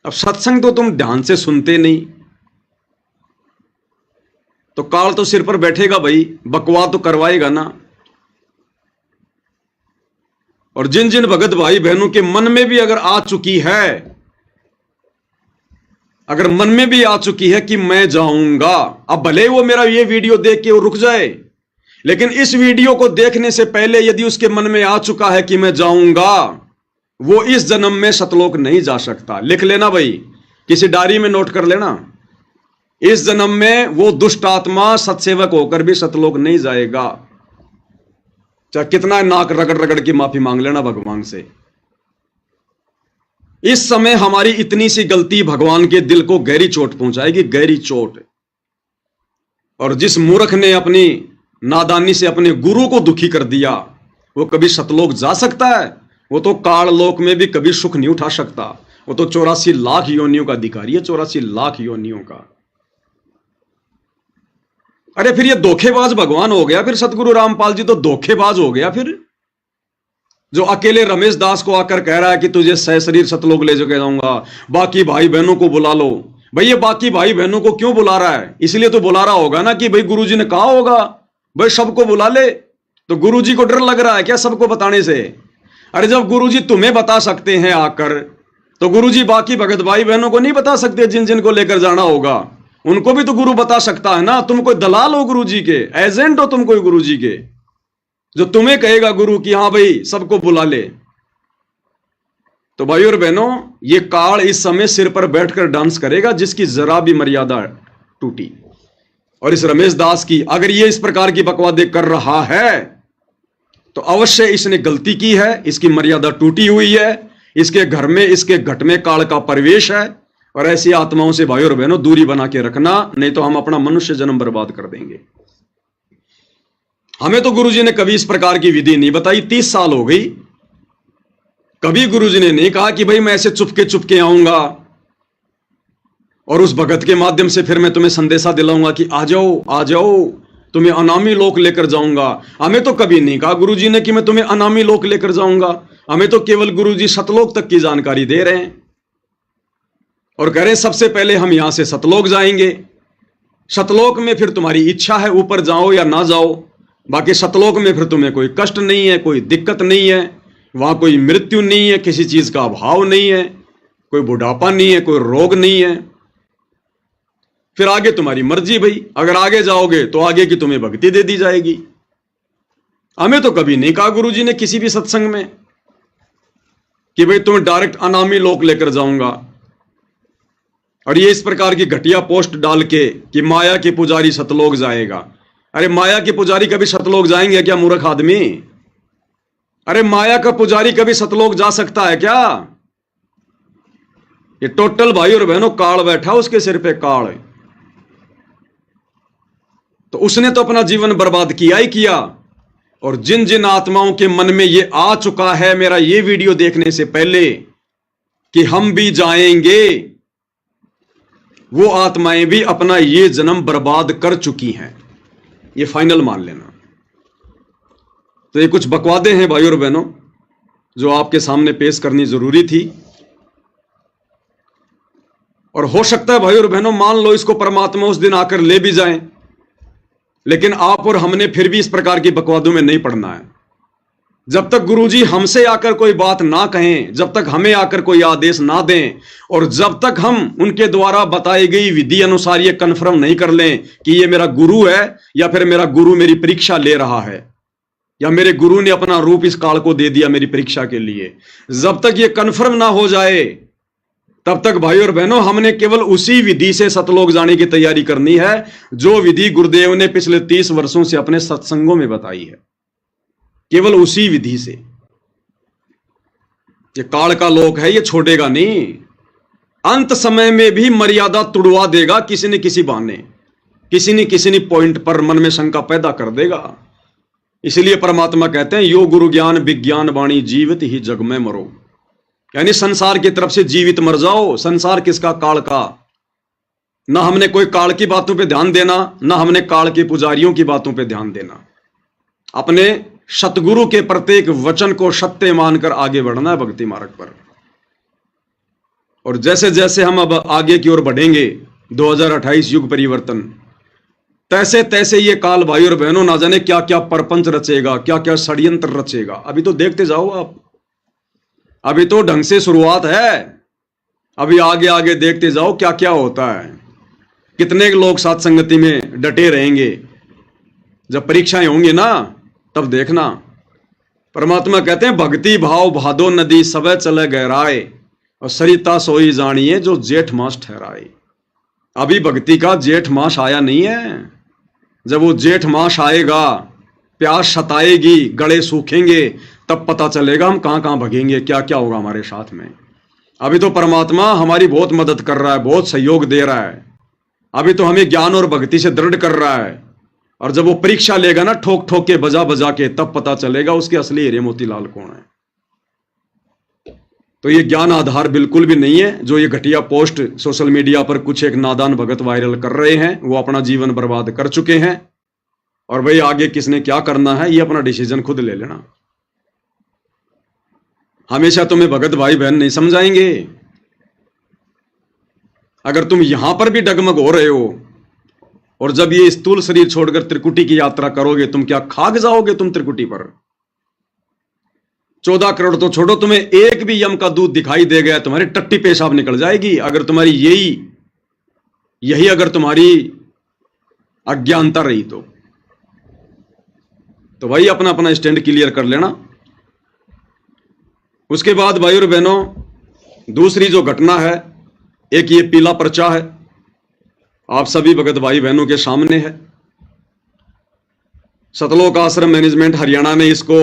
अब सत्संग तो तुम ध्यान से सुनते नहीं, तो काल तो सिर पर बैठेगा भाई, बकवास तो करवाएगा ना। और जिन जिन भगत भाई बहनों के मन में भी अगर आ चुकी है, अगर मन में भी आ चुकी है कि मैं जाऊंगा, अब भले वो मेरा ये वीडियो देख के वो रुक जाए, लेकिन इस वीडियो को देखने से पहले यदि उसके मन में आ चुका है कि मैं जाऊंगा, वो इस जन्म में सतलोक नहीं जा सकता। लिख लेना भाई, किसी डायरी में नोट कर लेना, इस जन्म में वो दुष्ट आत्मा सत्सेवक होकर भी सतलोक नहीं जाएगा। चाहे कितना नाक रगड़ रगड़ की माफी मांग लेना भगवान से। इस समय हमारी इतनी सी गलती भगवान के दिल को गहरी चोट पहुंचाएगी, गहरी चोट। और जिस मूर्ख ने अपनी नादानी से अपने गुरु को दुखी कर दिया, वो कभी सतलोक जा सकता है? वो तो काल लोक में भी कभी सुख नहीं उठा सकता। वो तो 84 लाख योनियों का अधिकारी है, 84 लाख योनियों का। अरे फिर ये धोखेबाज भगवान हो गया, फिर सतगुरु रामपाल जी तो धोखेबाज हो गया। फिर जो अकेले रमेश दास को आकर कह रहा है कि तुझे सह शरीर सतलोक ले जाऊंगा, बाकी भाई बहनों को बुला लो। भाई ये बाकी भाई बहनों को क्यों बुला रहा है? इसलिए तो बुला रहा होगा ना कि भाई गुरुजी ने कहा होगा भाई सबको बुला ले। तो गुरुजी को डर लग रहा है क्या सबको बताने से? अरे जब गुरुजी तुम्हें बता सकते हैं आकर, तो गुरुजी बाकी भगत भाई बहनों को नहीं बता सकते? जिन जिन को लेकर जाना होगा उनको भी तो गुरु बता सकता है ना। तुम कोई दलाल हो गुरुजी के, एजेंट हो तुम कोई गुरुजी के, जो तुम्हें कहेगा गुरु कि हाँ भाई सबको बुला ले। तो भाई और बहनों, ये काल इस समय सिर पर बैठकर डांस करेगा जिसकी जरा भी मर्यादा टूटी। और इस रमेश दास की अगर ये इस प्रकार की बकवादें कर रहा है तो अवश्य इसने गलती की है, इसकी मर्यादा टूटी हुई है, इसके घर में, इसके घट में काल का प्रवेश है। और ऐसी आत्माओं से भाई और बहनों दूरी बना के रखना, नहीं तो हम अपना मनुष्य जन्म बर्बाद कर देंगे। हमें तो गुरुजी ने कभी इस प्रकार की विधि नहीं बताई, 30 साल हो गई, कभी गुरुजी ने नहीं कहा कि भाई मैं ऐसे चुपके चुपके आऊंगा और उस भगत के माध्यम से फिर मैं तुम्हें संदेशा दिलाऊंगा कि आ जाओ आ जाओ, तुम्हें अनामी लोक लेकर जाऊंगा। हमें तो कभी नहीं कहा गुरुजी ने कि मैं तुम्हें अनामी लोक लेकर जाऊंगा। हमें तो केवल गुरुजी सतलोक तक की जानकारी दे रहे हैं और कह रहे हैं सबसे पहले हम यहां से सतलोक जाएंगे। सतलोक में फिर तुम्हारी इच्छा है ऊपर जाओ या ना जाओ, बाकी सतलोक में फिर तुम्हें कोई कष्ट नहीं है, कोई दिक्कत नहीं है, वहां कोई मृत्यु नहीं है, किसी चीज का अभाव नहीं है, कोई बुढ़ापा नहीं है, कोई रोग नहीं है। फिर आगे तुम्हारी मर्जी भाई, अगर आगे जाओगे तो आगे की तुम्हें भक्ति दे दी जाएगी। हमें तो कभी नहीं कहा गुरुजी ने किसी भी सत्संग में कि भाई तुम्हें डायरेक्ट अनामी लोक लेकर जाऊंगा। और ये इस प्रकार की घटिया पोस्ट डाल के कि माया के पुजारी सतलोक जाएगा। अरे माया के पुजारी कभी सतलोक जाएंगे क्या मूर्ख आदमी? अरे माया का पुजारी कभी सतलोक जा सकता है क्या? ये टोटल भाई और बहनों काल बैठा उसके सिर पे काल। तो उसने तो अपना जीवन बर्बाद किया ही किया। और जिन जिन आत्माओं के मन में ये आ चुका है मेरा ये वीडियो देखने से पहले कि हम भी जाएंगे, वो आत्माएं भी अपना ये जन्म बर्बाद कर चुकी हैं, ये फाइनल मान लेना। तो ये कुछ बकवादे हैं भाई और बहनों जो आपके सामने पेश करनी जरूरी थी। और हो सकता है भाई और बहनों मान लो इसको परमात्मा उस दिन आकर ले भी जाएं, लेकिन आप और हमने फिर भी इस प्रकार की बकवादों में नहीं पड़ना है। जब तक गुरुजी हमसे आकर कोई बात ना कहें, जब तक हमें आकर कोई आदेश ना दें, और जब तक हम उनके द्वारा बताई गई विधि अनुसार ये कन्फर्म नहीं कर लें कि ये मेरा गुरु है या फिर मेरा गुरु मेरी परीक्षा ले रहा है या मेरे गुरु ने अपना रूप इस काल को दे दिया मेरी परीक्षा के लिए, जब तक ये कन्फर्म ना हो जाए तब तक भाई और बहनों हमने केवल उसी विधि से सतलोक जाने की तैयारी करनी है जो विधि गुरुदेव ने पिछले 30 वर्षों से अपने सत्संगों में बताई है। केवल उसी विधि से। ये काल का लोक है, ये छोड़ेगा नहीं। अंत समय में भी मर्यादा तुड़वा देगा किसी न किसी बहाने, किसी न पॉइंट पर मन में शंका पैदा कर देगा। इसलिए परमात्मा कहते हैं यो गुरु ज्ञान विज्ञान वाणी जीवित ही जग में मरो, यानी संसार की तरफ से जीवित मर जाओ। संसार किसका? काल का। ना हमने कोई काल की बातों पे ध्यान देना, ना हमने काल के पुजारियों की बातों पे ध्यान देना। अपने सतगुरु के प्रत्येक वचन को सत्य मानकर आगे बढ़ना है भक्ति मार्ग पर। और जैसे जैसे हम अब आगे की ओर बढ़ेंगे 2028 युग परिवर्तन, तैसे तैसे ये काल भाई और बहनों ना जाने क्या क्या परपंच रचेगा, क्या क्या षड्यंत्र रचेगा। अभी तो देखते जाओ आप, अभी तो ढंग से शुरुआत है। अभी आगे आगे देखते जाओ क्या क्या होता है। कितने लोग साथ संगति में डटे रहेंगे। जब परीक्षाएं होंगी ना तब देखना। परमात्मा कहते हैं भक्ति भाव भादो नदी सबे चले गहराए और सरिता सोई जानिए जो जेठ मास ठहराए। अभी भक्ति का जेठ मास आया नहीं है। जब वो जेठ मास आएगा, प्यास सताएगी, गले सूखेंगे, तब पता चलेगा हम कहां कहां भगेंगे, क्या क्या होगा हमारे साथ में। अभी तो परमात्मा हमारी बहुत मदद कर रहा है, बहुत सहयोग दे रहा है। अभी तो हमें ज्ञान और भक्ति से दृढ़ कर रहा है। और जब वो परीक्षा लेगा ना ठोक ठोक के बजा बजा के, तब पता चलेगा उसके असली हीरे मोतीलाल कौन है। तो ये ज्ञान आधार बिल्कुल भी नहीं है। जो ये घटिया पोस्ट सोशल मीडिया पर कुछ एक नादान भगत वायरल कर रहे हैं, वो अपना जीवन बर्बाद कर चुके हैं। और भाई आगे किसने क्या करना है ये अपना डिसीजन खुद ले लेना। हमेशा तुम्हें भगत भाई बहन नहीं समझाएंगे। अगर तुम यहां पर भी डगमग हो रहे हो और जब ये स्थूल शरीर छोड़कर त्रिकुटी की यात्रा करोगे, तुम क्या खाक जाओगे तुम त्रिकुटी पर? 14 करोड़ तो छोड़ो, तुम्हें एक भी यम का दूध दिखाई दे गया तुम्हारी टट्टी पेशाब निकल जाएगी। अगर तुम्हारी यही अगर तुम्हारी अज्ञानता रही तो भाई अपना अपना स्टैंड क्लियर कर लेना। उसके बाद भाई और बहनों दूसरी जो घटना है, एक ये पीला पर्चा है, आप सभी भगत भाई बहनों के सामने है। सतलोक आश्रम मैनेजमेंट हरियाणा ने इसको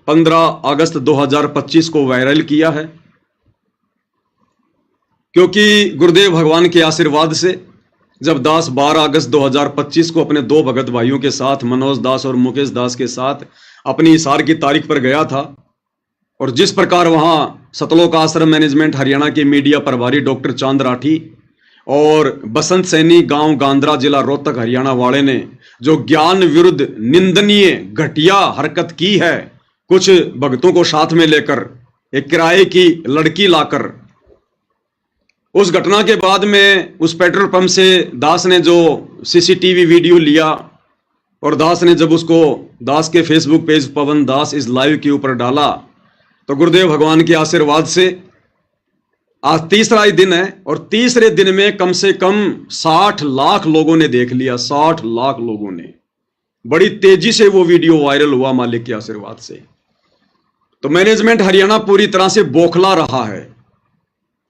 15 अगस्त 2025 को वायरल किया है, क्योंकि गुरुदेव भगवान के आशीर्वाद से जब दास 12 अगस्त 2025 को अपने 2 भगत भाइयों के साथ, मनोज दास और मुकेश दास के साथ अपनी हिसार की तारीख पर गया था, और जिस प्रकार वहां सतलोक आश्रम मैनेजमेंट हरियाणा के मीडिया प्रभारी डॉक्टर चांद राठी और बसंत सैनी गांव गांद्रा जिला रोहतक हरियाणा वाले ने जो ज्ञान विरुद्ध निंदनीय घटिया हरकत की है, कुछ भक्तों को साथ में लेकर एक किराए की लड़की लाकर, उस घटना के बाद में उस पेट्रोल पंप से दास ने जो सीसीटीवी वीडियो लिया और दास ने जब उसको दास के Facebook page Pawan Das is live के ऊपर डाला, तो गुरुदेव भगवान के आशीर्वाद से आज तीसरा ही दिन है और तीसरे दिन में कम से कम 60 लाख लोगों ने देख लिया। 60 लाख लोगों ने, बड़ी तेजी से वो वीडियो वायरल हुआ मालिक के आशीर्वाद से। तो मैनेजमेंट हरियाणा पूरी तरह से बौखला रहा है।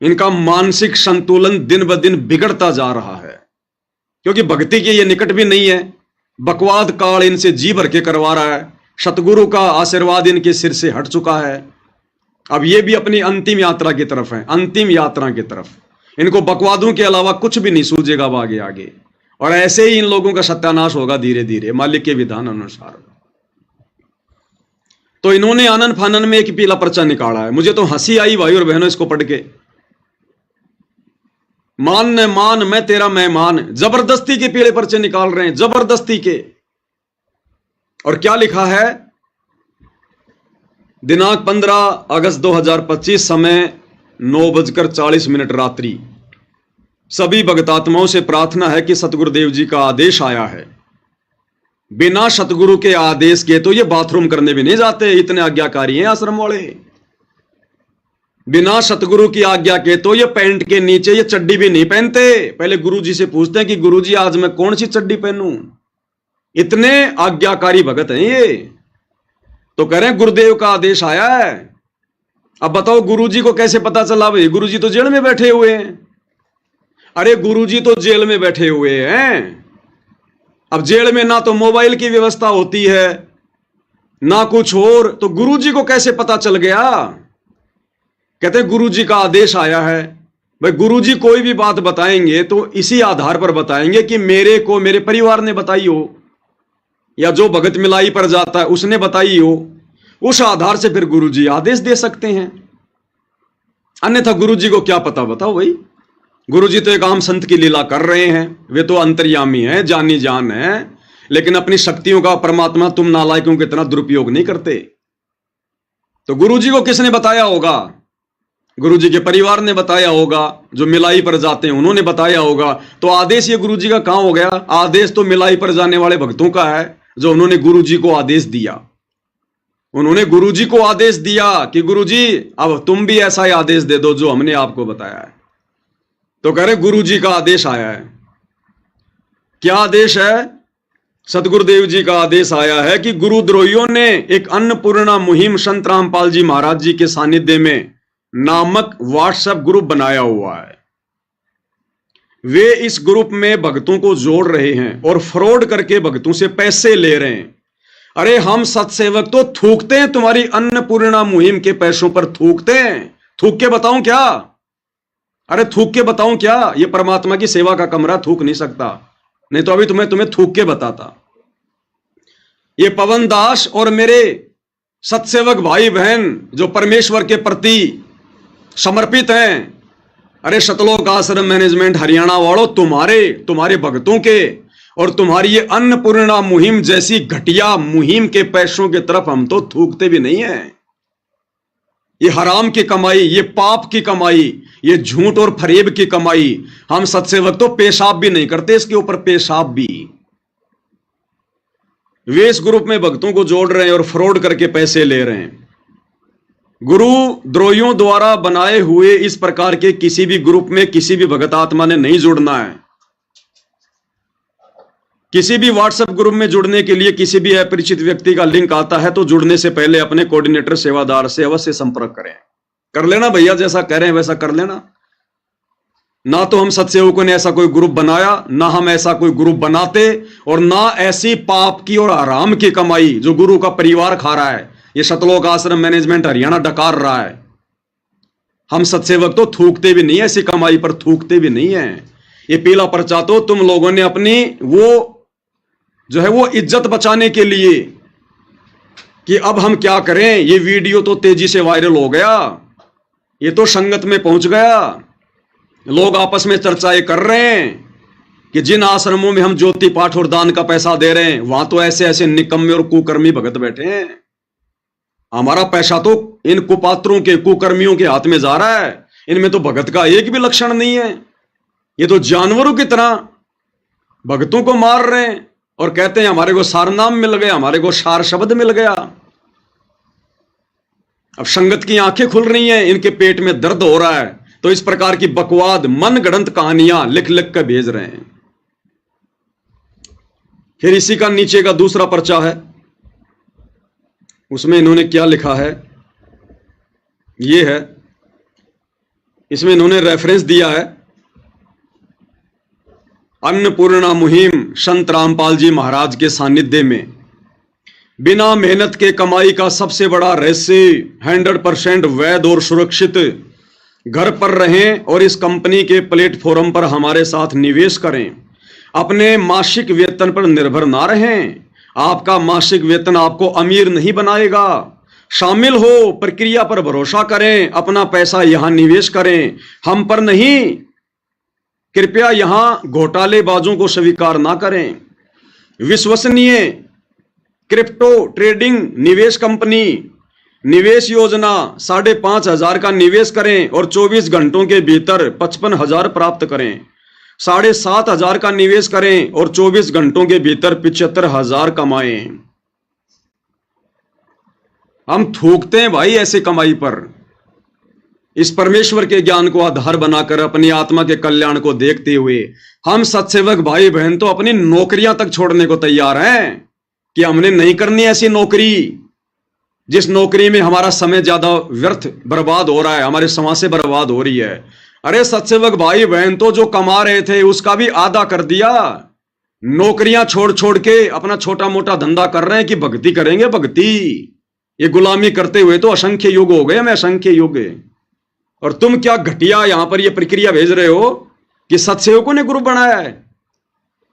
इनका मानसिक संतुलन दिन ब दिन बिगड़ता जा रहा है, क्योंकि भक्ति के ये निकट भी नहीं है। बकवाद काल इनसे जी भर के करवा रहा है। सतगुरु का आशीर्वाद इनके सिर से हट चुका है। अब ये भी अपनी अंतिम यात्रा की तरफ है, अंतिम यात्रा की तरफ। इनको बकवादों के अलावा कुछ भी नहीं सूझेगा अब आगे आगे, और ऐसे ही इन लोगों का सत्यानाश होगा धीरे धीरे मालिक के विधान अनुसार। तो इन्होंने आनन फानन में एक पीला पर्चा निकाला है। मुझे तो हंसी आई भाई और बहनों इसको पढ़ के। मान न मान मैं तेरा मेहमान, जबरदस्ती के पीले पर्चे निकाल रहे हैं, जबरदस्ती के। और क्या लिखा है, दिनांक 15 अगस्त 2025, समय 9:40 रात्रि। सभी भगतात्माओं से प्रार्थना है कि सतगुरुदेव जी का आदेश आया है। बिना सतगुरु के आदेश के तो ये बाथरूम करने भी नहीं जाते, इतने आज्ञाकारी हैं आश्रम वाले। बिना सतगुरु की आज्ञा के तो ये पैंट के नीचे ये चड्डी भी नहीं पहनते। पहले गुरुजी से पूछते हैं कि गुरुजी आज मैं कौन सी चड्डी पहनूं। इतने आज्ञाकारी भगत हैं ये। तो कह रहे हैं गुरुदेव का आदेश आया है। अब बताओ गुरुजी को कैसे पता चला भाई? गुरुजी तो जेल में बैठे हुए हैं। अरे गुरुजी तो जेल में बैठे हुए हैं। अब जेल में ना तो मोबाइल की व्यवस्था होती है ना कुछ और, तो गुरुजी को कैसे पता चल गया? कहते हैं गुरुजी का आदेश आया है। भाई गुरुजी कोई भी बात बताएंगे तो इसी आधार पर बताएंगे कि मेरे को मेरे परिवार ने बताई हो, या जो भगत मिलाई पर जाता है उसने बताई हो। उस आधार से फिर गुरुजी आदेश दे सकते हैं, अन्यथा गुरुजी को क्या पता? बताओ भाई। गुरुजी तो एक आम संत की लीला कर रहे हैं, वे तो अंतर्यामी हैं, जानी जान है, लेकिन अपनी शक्तियों का परमात्मा तुम नालायकों की तरह दुरुपयोग नहीं करते। तो गुरुजी को किसने बताया होगा? गुरुजी के परिवार ने बताया होगा, जो मिलाई पर जाते हैं उन्होंने बताया होगा। तो आदेश ये गुरुजी का कहां हो गया? आदेश तो मिलाई पर जाने वाले भक्तों का है, जो उन्होंने गुरुजी को आदेश दिया। उन्होंने गुरुजी को आदेश दिया कि गुरुजी अब तुम भी ऐसा ही आदेश दे दो जो हमने आपको बताया है। तो कह रहे गुरुजी का आदेश आया है। क्या आदेश है? सतगुरुदेव जी का आदेश आया है कि गुरुद्रोहियों ने एक अन्नपूर्णा मुहिम संत रामपाल जी महाराज जी के सानिध्य में नामक व्हाट्सएप ग्रुप बनाया हुआ है। वे इस ग्रुप में भक्तों को जोड़ रहे हैं और फ्रॉड करके भक्तों से पैसे ले रहे हैं। अरे हम सत्सेवक तो थूकते हैं तुम्हारी अन्नपूर्णा मुहिम के पैसों पर, थूकते हैं। थूक के बताऊं क्या? अरे थूक के बताऊं क्या? ये परमात्मा की सेवा का कमरा, थूक नहीं सकता, नहीं तो अभी तुम्हें थूक के बताता। ये पवन दास और मेरे सत्सेवक भाई बहन जो परमेश्वर के प्रति समर्पित हैं, अरे सतलोक आश्रम मैनेजमेंट हरियाणा वालों, तुम्हारे भक्तों के और तुम्हारी ये अन्नपूर्णा मुहिम जैसी घटिया मुहिम के पैसों की तरफ हम तो थूकते भी नहीं है। ये हराम की कमाई, ये पाप की कमाई, ये झूठ और फरेब की कमाई, हम सत्सेवक तो पेशाब भी नहीं करते इसके ऊपर, पेशाब भी। वे इस ग्रुप में भक्तों को जोड़ रहे हैं और फ्रॉड करके पैसे ले रहे हैं। गुरु द्रोहियों द्वारा बनाए हुए इस प्रकार के किसी भी ग्रुप में किसी भी भगत आत्मा ने नहीं जुड़ना है। किसी भी व्हाट्सएप ग्रुप में जुड़ने के लिए किसी भी अपरिचित व्यक्ति का लिंक आता है तो जुड़ने से पहले अपने कोऑर्डिनेटर सेवादार से अवश्य संपर्क करें। कर लेना भैया, जैसा कह रहे हैं वैसा कर लेना। ना तो हम सत्सेवकों ने ऐसा कोई ग्रुप बनाया, ना हम ऐसा कोई ग्रुप बनाते, और ना ऐसी पाप की और हराम की कमाई जो गुरु का परिवार खा रहा है, ये सतलोक आश्रम मैनेजमेंट हरियाणा डकार रहा है। हम सत्सेवक तो थूकते भी नहीं है, ऐसी कमाई पर थूकते भी नहीं है। ये पीला पर्चा तो तुम लोगों ने अपनी वो जो है वो इज्जत बचाने के लिए कि अब हम क्या करें, ये वीडियो तो तेजी से वायरल हो गया, ये तो संगत में पहुंच गया, लोग आपस में चर्चाएं कर रहे हैं कि जिन आश्रमों में हम ज्योति पाठ और दान का पैसा दे रहे हैं वहां तो ऐसे ऐसे निकम्मे और कुकर्मी भगत बैठे हैं। हमारा पैसा तो इन कुपात्रों के, कुकर्मियों के हाथ में जा रहा है, इनमें तो भगत का एक भी लक्षण नहीं है। ये तो जानवरों की तरह भगतों को मार रहे हैं और कहते हैं हमारे को सारनाम मिल गया, हमारे को सार शब्द मिल गया। अब संगत की आंखें खुल रही हैं, इनके पेट में दर्द हो रहा है, तो इस प्रकार की बकवाद मनगढ़ंत कहानियां लिख लिख कर भेज रहे हैं। फिर इसी का नीचे का दूसरा पर्चा है, उसमें इन्होंने क्या लिखा है, ये है, इसमें इन्होंने रेफरेंस दिया है अन्नपूर्णा मुहिम संत रामपाल जी महाराज के सानिध्य में बिना मेहनत के कमाई का सबसे बड़ा रहस्य 100% वैध और सुरक्षित घर पर रहें और इस कंपनी के प्लेटफॉर्म पर हमारे साथ निवेश करें। अपने मासिक वेतन पर निर्भर ना रहें। आपका मासिक वेतन आपको अमीर नहीं बनाएगा। शामिल हो, प्रक्रिया पर भरोसा करें, अपना पैसा यहां निवेश करें, हम पर नहीं। कृपया यहां घोटालेबाजों को स्वीकार ना करें। विश्वसनीय क्रिप्टो ट्रेडिंग निवेश कंपनी, निवेश योजना 5,500 का निवेश करें और 24 घंटों के भीतर 55,000 प्राप्त करें। 7,500 का निवेश करें और 24 घंटों के भीतर 75,000 कमाएं। हम थूकते हैं भाई ऐसे कमाई पर। इस परमेश्वर के ज्ञान को आधार बनाकर अपनी आत्मा के कल्याण को देखते हुए हम सत्सेवक भाई बहन तो अपनी नौकरियां तक छोड़ने को तैयार हैं कि हमने नहीं करनी ऐसी नौकरी जिस नौकरी में हमारा समय ज्यादा व्यर्थ बर्बाद हो रहा है, हमारे समाज से बर्बाद हो रही है। अरे सत्सेवक भाई बहन तो जो कमा रहे थे उसका भी आधा कर दिया। नौकरियां छोड़ छोड़ के अपना छोटा मोटा धंधा कर रहे हैं कि भक्ति करेंगे भक्ति। ये गुलामी करते हुए तो असंख्य युग हो गए, हमें असंख्य युग। और तुम क्या घटिया यहां पर ये प्रक्रिया भेज रहे हो कि सत्सेवकों ने ग्रुप बनाया है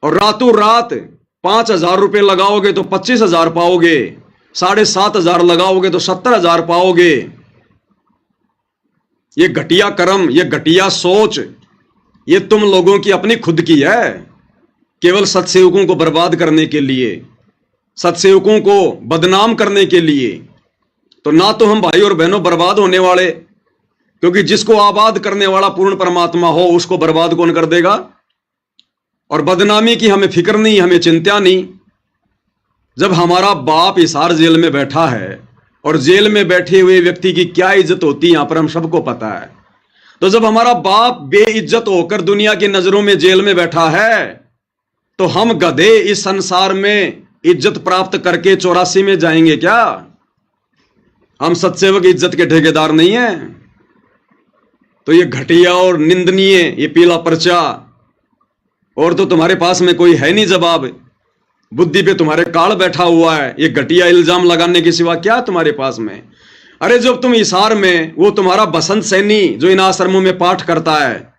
और रातों रात 5,000 रुपए लगाओगे तो 25,000 पाओगे, 7,500 लगाओगे तो 70,000 पाओगे। ये घटिया कर्म, ये घटिया सोच, ये तुम लोगों की अपनी खुद की है, केवल सत्सेवकों को बर्बाद करने के लिए, सत्सेवकों को बदनाम करने के लिए। तो ना तो हम भाई और बहनों बर्बाद होने वाले, क्योंकि जिसको आबाद करने वाला पूर्ण परमात्मा हो उसको बर्बाद कौन कर देगा। और बदनामी की हमें फिक्र नहीं, हमें चिंता नहीं। जब हमारा बाप हिसार जेल में बैठा है और जेल में बैठे हुए व्यक्ति की क्या इज्जत होती है यहां पर हम सबको पता है। तो जब हमारा बाप बेइज्जत होकर दुनिया की नजरों में जेल में बैठा है तो हम गधे इस संसार में इज्जत प्राप्त करके 84 में जाएंगे क्या? हम सत्सेवक इज्जत के ठेकेदार नहीं हैं। तो ये घटिया और निंदनीय ये पीला पर्चा, और तो तुम्हारे पास में कोई है नहीं जवाब। बुद्धि पे तुम्हारे काल बैठा हुआ है। ये घटिया इल्जाम लगाने के सिवा क्या तुम्हारे पास में? अरे जब तुम हिसार में, वो तुम्हारा बसंत सैनी जो इन आश्रमों में पाठ करता है,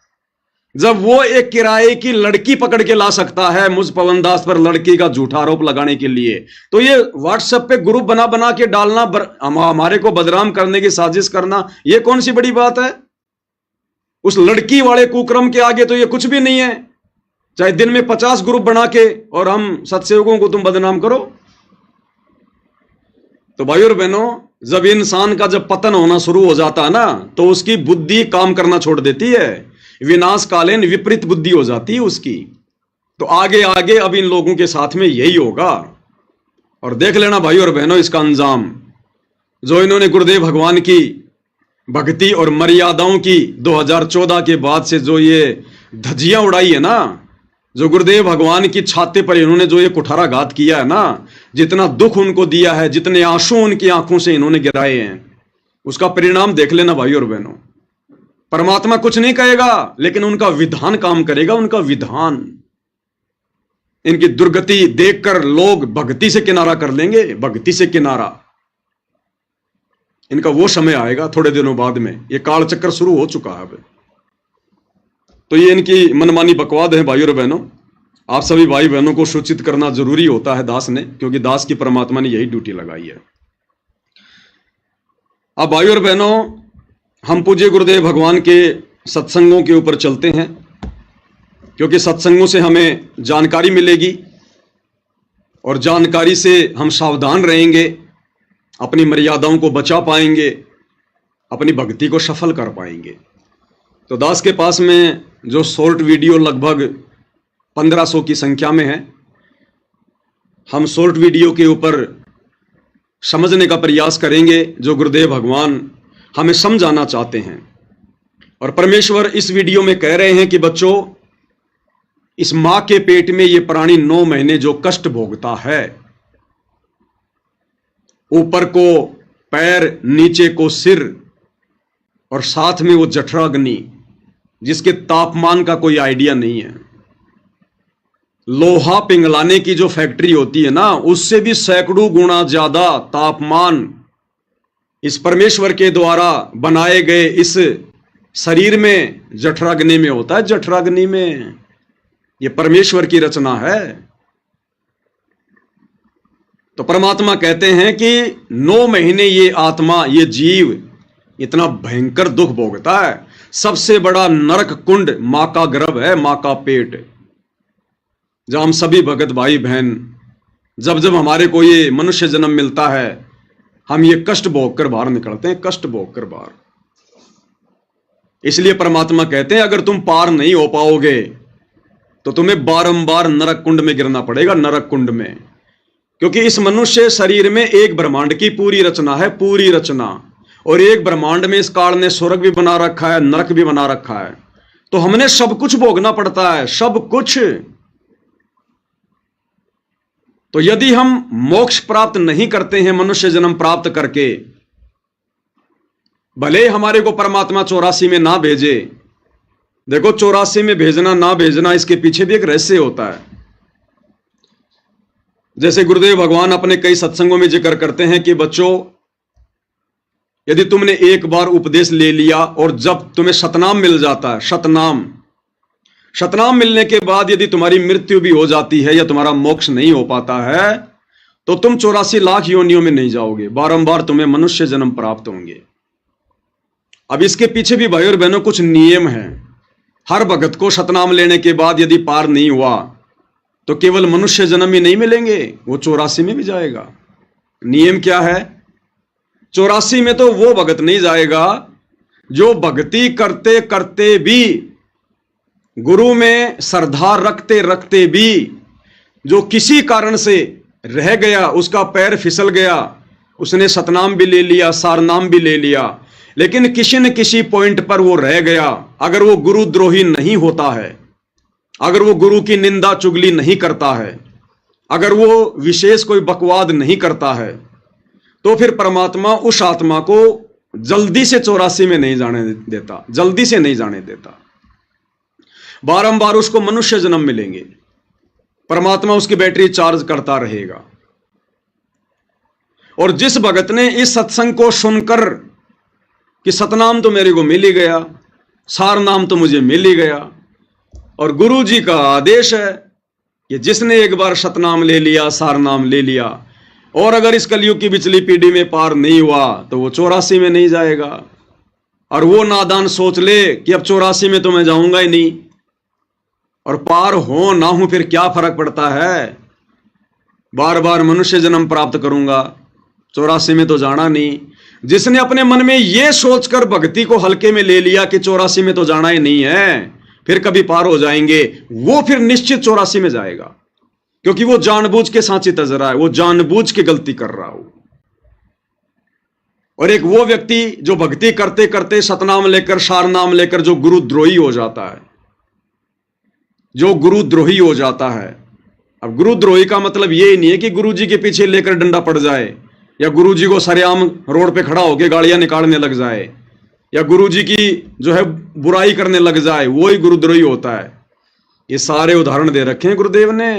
जब वो एक किराए की लड़की पकड़ के ला सकता है मुझ पवन दास पर लड़की का झूठा आरोप लगाने के लिए, तो ये व्हाट्सएप पे ग्रुप बना बना के डालना, हमारे को बदनाम करने की साजिश करना, ये कौन सी बड़ी बात है? उस लड़की वाले कुक्रम के आगे तो ये कुछ भी नहीं है। चाहे दिन में 50 ग्रुप बना के और हम सत्सेवकों को तुम बदनाम करो। तो भाई और बहनों, जब इंसान का जब पतन होना शुरू हो जाता है ना, तो उसकी बुद्धि काम करना छोड़ देती है। विनाशकालीन विपरीत बुद्धि हो जाती है उसकी। तो आगे आगे अब इन लोगों के साथ में यही होगा। और देख लेना भाई और बहनों इसका अंजाम। जो इन्होंने गुरुदेव भगवान की भक्ति और मर्यादाओं की 2014 के बाद से जो ये धज्जियां उड़ाई है ना, जो गुरुदेव भगवान की छाती पर इन्होंने जो ये कुठाराघात किया है ना, जितना दुख उनको दिया है, जितने आंसू उनकी आंखों से इन्होंने गिराए हैं, उसका परिणाम देख लेना भाई और बहनों। परमात्मा कुछ नहीं कहेगा, लेकिन उनका विधान काम करेगा, उनका विधान। इनकी दुर्गति देखकर लोग भक्ति से किनारा कर लेंगे, भक्ति से किनारा। इनका वो समय आएगा थोड़े दिनों बाद में। ये काल चक्कर शुरू हो चुका है अब। तो ये इनकी मनमानी बकवाद है भाई और बहनों। आप सभी भाई बहनों को सूचित करना जरूरी होता है दास ने, क्योंकि दास की परमात्मा ने यही ड्यूटी लगाई है। अब भाई और बहनों, हम पूज्य गुरुदेव भगवान के सत्संगों के ऊपर चलते हैं, क्योंकि सत्संगों से हमें जानकारी मिलेगी और जानकारी से हम सावधान रहेंगे, अपनी मर्यादाओं को बचा पाएंगे, अपनी भक्ति को सफल कर पाएंगे। तो दास के पास में जो शॉर्ट वीडियो लगभग 1500 की संख्या में है, हम शॉर्ट वीडियो के ऊपर समझने का प्रयास करेंगे जो गुरुदेव भगवान हमें समझाना चाहते हैं। और परमेश्वर इस वीडियो में कह रहे हैं कि बच्चों, इस मां के पेट में ये प्राणी 9 महीने जो कष्ट भोगता है, ऊपर को पैर, नीचे को सिर और साथ में वो जठराग्नि, जिसके तापमान का कोई आइडिया नहीं है। लोहा पिघलाने की जो फैक्ट्री होती है ना, उससे भी सैकड़ों गुना ज्यादा तापमान इस परमेश्वर के द्वारा बनाए गए इस शरीर में जठराग्नि में होता है, जठराग्नि में। ये परमेश्वर की रचना है। तो परमात्मा कहते हैं कि 9 महीने ये आत्मा, ये जीव इतना भयंकर दुख भोगता है। सबसे बड़ा नरक कुंड मां का गर्भ है, मां का पेट, जहां हम सभी भगत भाई बहन, जब जब हमारे को ये मनुष्य जन्म मिलता है, हम ये कष्ट भोग कर बाहर निकलते हैं, कष्ट भोग कर बाहर। इसलिए परमात्मा कहते हैं अगर तुम पार नहीं हो पाओगे तो तुम्हें बारंबार नरक कुंड में गिरना पड़ेगा, नरक कुंड में। क्योंकि इस मनुष्य शरीर में एक ब्रह्मांड की पूरी रचना है, पूरी रचना। और एक ब्रह्मांड में इस काल ने स्वर्ग भी बना रखा है, नरक भी बना रखा है। तो हमने सब कुछ भोगना पड़ता है, सब कुछ। तो यदि हम मोक्ष प्राप्त नहीं करते हैं मनुष्य जन्म प्राप्त करके, भले हमारे को परमात्मा 84 में ना भेजे। देखो 84 में भेजना ना भेजना, इसके पीछे भी एक रहस्य होता है। जैसे गुरुदेव भगवान अपने कई सत्संगों में जिक्र करते हैं कि बच्चों, यदि तुमने एक बार उपदेश ले लिया और जब तुम्हें सतनाम मिल जाता है, सतनाम मिलने के बाद यदि तुम्हारी मृत्यु भी हो जाती है या तुम्हारा मोक्ष नहीं हो पाता है, तो तुम 84 लाख योनियों में नहीं जाओगे, बारंबार तुम्हें मनुष्य जन्म प्राप्त होंगे। अब इसके पीछे भी भाई और बहनों कुछ नियम हैं। हर भगत को सतनाम लेने के बाद यदि पार नहीं हुआ तो केवल मनुष्य जन्म ही नहीं मिलेंगे, वो 84 में भी जाएगा। नियम क्या है? 84 में तो वो भगत नहीं जाएगा जो भक्ति करते करते भी, गुरु में श्रद्धा रखते रखते भी, जो किसी कारण से रह गया, उसका पैर फिसल गया, उसने सतनाम भी ले लिया, सारनाम भी ले लिया, लेकिन किसी न किसी पॉइंट पर वो रह गया। अगर वो गुरुद्रोही नहीं होता है, अगर वो गुरु की निंदा चुगली नहीं करता है, अगर वो विशेष कोई बकवाद नहीं करता है, तो फिर परमात्मा उस आत्मा को जल्दी से 84 में नहीं जाने देता, जल्दी से नहीं जाने देता। बारंबार उसको मनुष्य जन्म मिलेंगे, परमात्मा उसकी बैटरी चार्ज करता रहेगा। और जिस भगत ने इस सत्संग को सुनकर कि सतनाम तो मेरे को मिल ही गया, सार नाम तो मुझे मिल ही गया, और गुरु जी का आदेश है कि जिसने एक बार सतनाम ले लिया, सार नाम ले लिया, और अगर इस कलयुग की पिछली पीढ़ी में पार नहीं हुआ तो वो 84 में नहीं जाएगा। और वो नादान सोच ले कि अब 84 में तो मैं जाऊंगा ही नहीं, और पार हो ना हो फिर क्या फर्क पड़ता है, बार बार मनुष्य जन्म प्राप्त करूंगा, 84 में तो जाना नहीं। जिसने अपने मन में यह सोचकर भक्ति को हल्के में ले लिया कि 84 में तो जाना ही नहीं है, फिर कभी पार हो जाएंगे, वो फिर निश्चित 84 में जाएगा। क्योंकि वो जानबूझ के सांची तज रहा है, वो जानबूझ के गलती कर रहा हो। और एक वो व्यक्ति जो भक्ति करते करते सतनाम लेकर, सारनाम लेकर जो गुरुद्रोही हो जाता है, जो गुरुद्रोही हो जाता है। अब गुरुद्रोही का मतलब ये नहीं है कि गुरु जी के पीछे लेकर डंडा पड़ जाए, या गुरु जी को सरेआम रोड पे खड़ा होकर गालियां निकालने लग जाए, या गुरु जी की जो है बुराई करने लग जाए, वो ही गुरुद्रोही होता है। ये सारे उदाहरण दे रखे हैं गुरुदेव ने।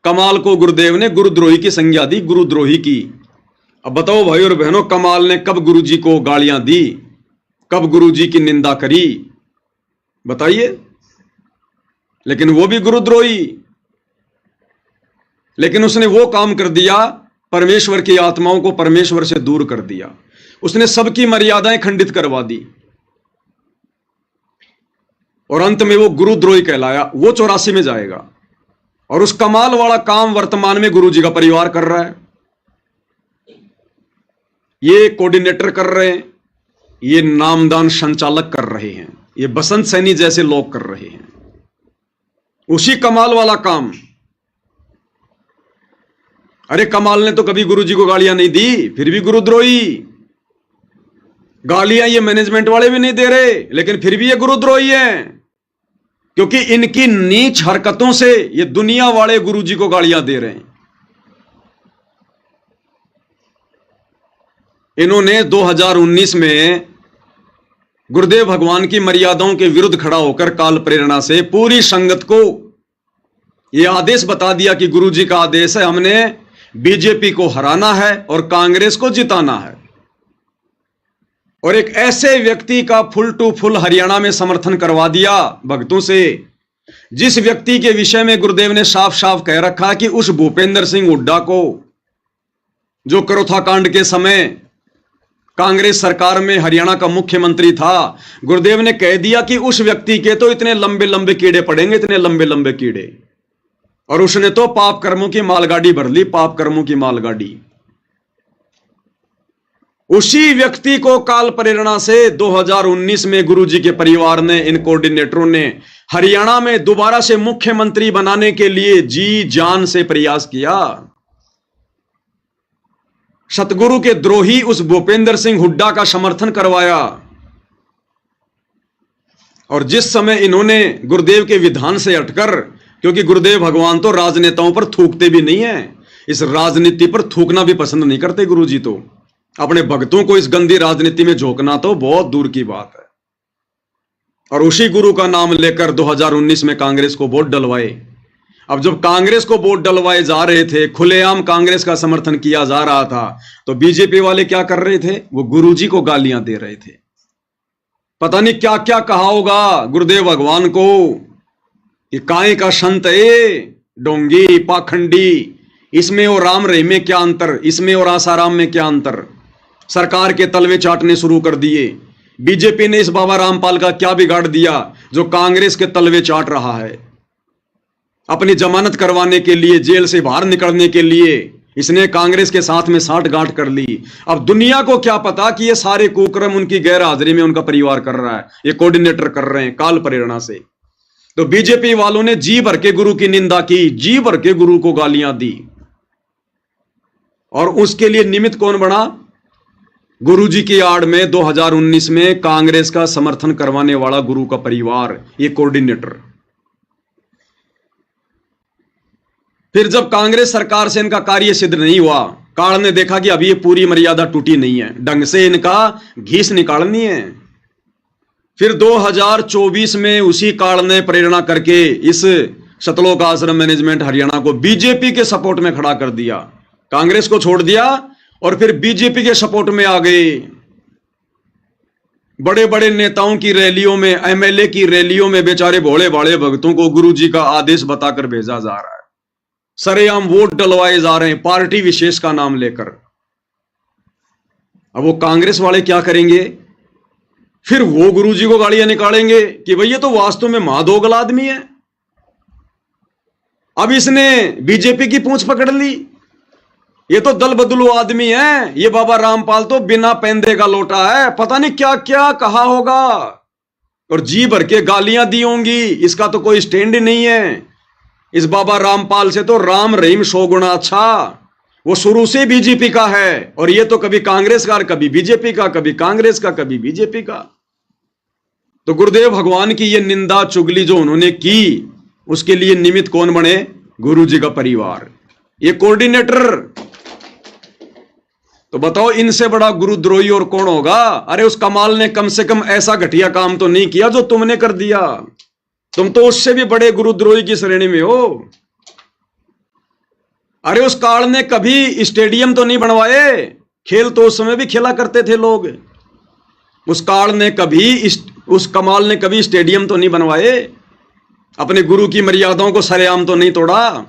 कमाल को गुरुदेव ने गुरुद्रोही की संज्ञा दी, गुरुद्रोही की। अब बताओ भाई और बहनों, कमाल ने कब गुरु जी को गालियां दी, कब गुरु जी की निंदा करी, बताइए? लेकिन वो भी गुरुद्रोही, लेकिन उसने वो काम कर दिया, परमेश्वर की आत्माओं को परमेश्वर से दूर कर दिया, उसने सबकी मर्यादाएं खंडित करवा दी, और अंत में वो गुरुद्रोही कहलाया। वो 84 में जाएगा। और उस कमाल वाला काम वर्तमान में गुरु जी का परिवार कर रहा है, ये कोऑर्डिनेटर कर रहे हैं, ये नामदान संचालक कर रहे हैं, ये बसंत सैनी जैसे लोग कर रहे हैं उसी कमाल वाला काम। अरे कमाल ने तो कभी गुरु जी को गालियां नहीं दी, फिर भी गुरुद्रोही। गालियां ये मैनेजमेंट वाले भी नहीं दे रहे, लेकिन फिर भी ये गुरुद्रोही हैं, क्योंकि इनकी नीच हरकतों से ये दुनिया वाले गुरु जी को गालियां दे रहे हैं। इन्होंने 2019 में गुरुदेव भगवान की मर्यादाओं के विरुद्ध खड़ा होकर काल प्रेरणा से पूरी संगत को यह आदेश बता दिया कि गुरु जी का आदेश है, हमने बीजेपी को हराना है और कांग्रेस को जिताना है। और एक ऐसे व्यक्ति का फुल टू फुल हरियाणा में समर्थन करवा दिया भक्तों से, जिस व्यक्ति के विषय में गुरुदेव ने साफ साफ कह रखा कि उस भूपेंद्र सिंह हुड्डा को, जो करोथा कांड के समय कांग्रेस सरकार में हरियाणा का मुख्यमंत्री था, गुरुदेव ने कह दिया कि उस व्यक्ति के तो इतने लंबे लंबे कीड़े पड़ेंगे, इतने लंबे लंबे कीड़े। और उसने तो पाप कर्मों की मालगाड़ी भर ली, पाप कर्मों की मालगाड़ी। उसी व्यक्ति को काल प्रेरणा से 2019 में गुरुजी के परिवार ने, इन कोऑर्डिनेटरों ने हरियाणा में दोबारा से मुख्यमंत्री बनाने के लिए जी जान से प्रयास किया। सतगुरु के द्रोही उस भूपेंद्र सिंह हुड्डा का समर्थन करवाया। और जिस समय इन्होंने गुरुदेव के विधान से हटकर, क्योंकि गुरुदेव भगवान तो राजनेताओं पर थूकते भी नहीं है, इस राजनीति पर थूकना भी पसंद नहीं करते गुरुजी, तो अपने भक्तों को इस गंदी राजनीति में झोंकना तो बहुत दूर की बात है। और उसी गुरु का नाम लेकर 2019 में कांग्रेस को वोट डलवाए। अब जब कांग्रेस को वोट डलवाए जा रहे थे, खुलेआम कांग्रेस का समर्थन किया जा रहा था, तो बीजेपी वाले क्या कर रहे थे? वो गुरुजी को गालियां दे रहे थे। पता नहीं क्या क्या कहा होगा गुरुदेव भगवान को, कि काय का संत है, डोंगी पाखंडी, इसमें और राम रहीम में क्या अंतर, इसमें और आसाराम में क्या अंतर। सरकार के तलवे चाटने शुरू कर दिए। बीजेपी ने इस बाबा रामपाल का क्या बिगाड़ दिया जो कांग्रेस के तलवे चाट रहा है। अपनी जमानत करवाने के लिए, जेल से बाहर निकलने के लिए इसने कांग्रेस के साथ में साठगांठ कर ली। अब दुनिया को क्या पता कि ये सारे कुकर्म उनकी गैर हाजिरी में उनका परिवार कर रहा है, ये कोऑर्डिनेटर कर रहे हैं काल प्रेरणा से। तो बीजेपी वालों ने जी भर के गुरु की निंदा की, जी भर के गुरु को गालियां दी। और उसके लिए निमित्त कौन बना? गुरुजी की आड़ में 2019 में कांग्रेस का समर्थन करवाने वाला गुरु का परिवार, ये कोऑर्डिनेटर। फिर जब कांग्रेस सरकार से इनका कार्य सिद्ध नहीं हुआ, काल ने देखा कि अभी ये पूरी मर्यादा टूटी नहीं है, ढंग से इनका घीस निकालनी है। फिर 2024 में उसी काल ने प्रेरणा करके इस सतलोक आश्रम मैनेजमेंट हरियाणा को बीजेपी के सपोर्ट में खड़ा कर दिया। कांग्रेस को छोड़ दिया और फिर बीजेपी के सपोर्ट में आ गए। बड़े बड़े नेताओं की रैलियों में, एमएलए की रैलियों में बेचारे भोले भाले भक्तों को गुरुजी का आदेश बताकर भेजा जा रहा है। सरेआम वोट डलवाए जा रहे हैं पार्टी विशेष का नाम लेकर। अब वो कांग्रेस वाले क्या करेंगे? फिर वो गुरुजी को गालियां निकालेंगे कि भैया तो वास्तव में महादोगल आदमी है। अब इसने बीजेपी की पूंछ पकड़ ली, ये तो दल बदलू आदमी है, ये बाबा रामपाल तो बिना पैंदे का लोटा है, पता नहीं क्या क्या कहा होगा और जी भर के गालियां दी होंगी। इसका तो कोई स्टैंड ही नहीं है। इस बाबा रामपाल से तो राम रहीम 100 गुना अच्छा। वो शुरू से बीजेपी का है और ये तो कभी कांग्रेस का, कभी बीजेपी का, कभी कांग्रेस का, कभी बीजेपी का। तो गुरुदेव भगवान की ये निंदा चुगली जो उन्होंने की, उसके लिए निमित्त कौन बने? गुरुजी का परिवार, ये कोऑर्डिनेटर। तो बताओ इनसे बड़ा गुरुद्रोही और कौन होगा? अरे उस कमाल ने कम से कम ऐसा घटिया काम तो नहीं किया जो तुमने कर दिया। तुम तो उससे भी बड़े गुरुद्रोही की श्रेणी में हो। अरे उस काल ने कभी स्टेडियम तो नहीं बनवाए, खेल तो उस समय भी खेला करते थे लोग। उस काल ने कभी, उस कमाल ने कभी स्टेडियम तो नहीं बनवाए, अपने गुरु की मर्यादाओं को सरेआम तो नहीं तोड़ा।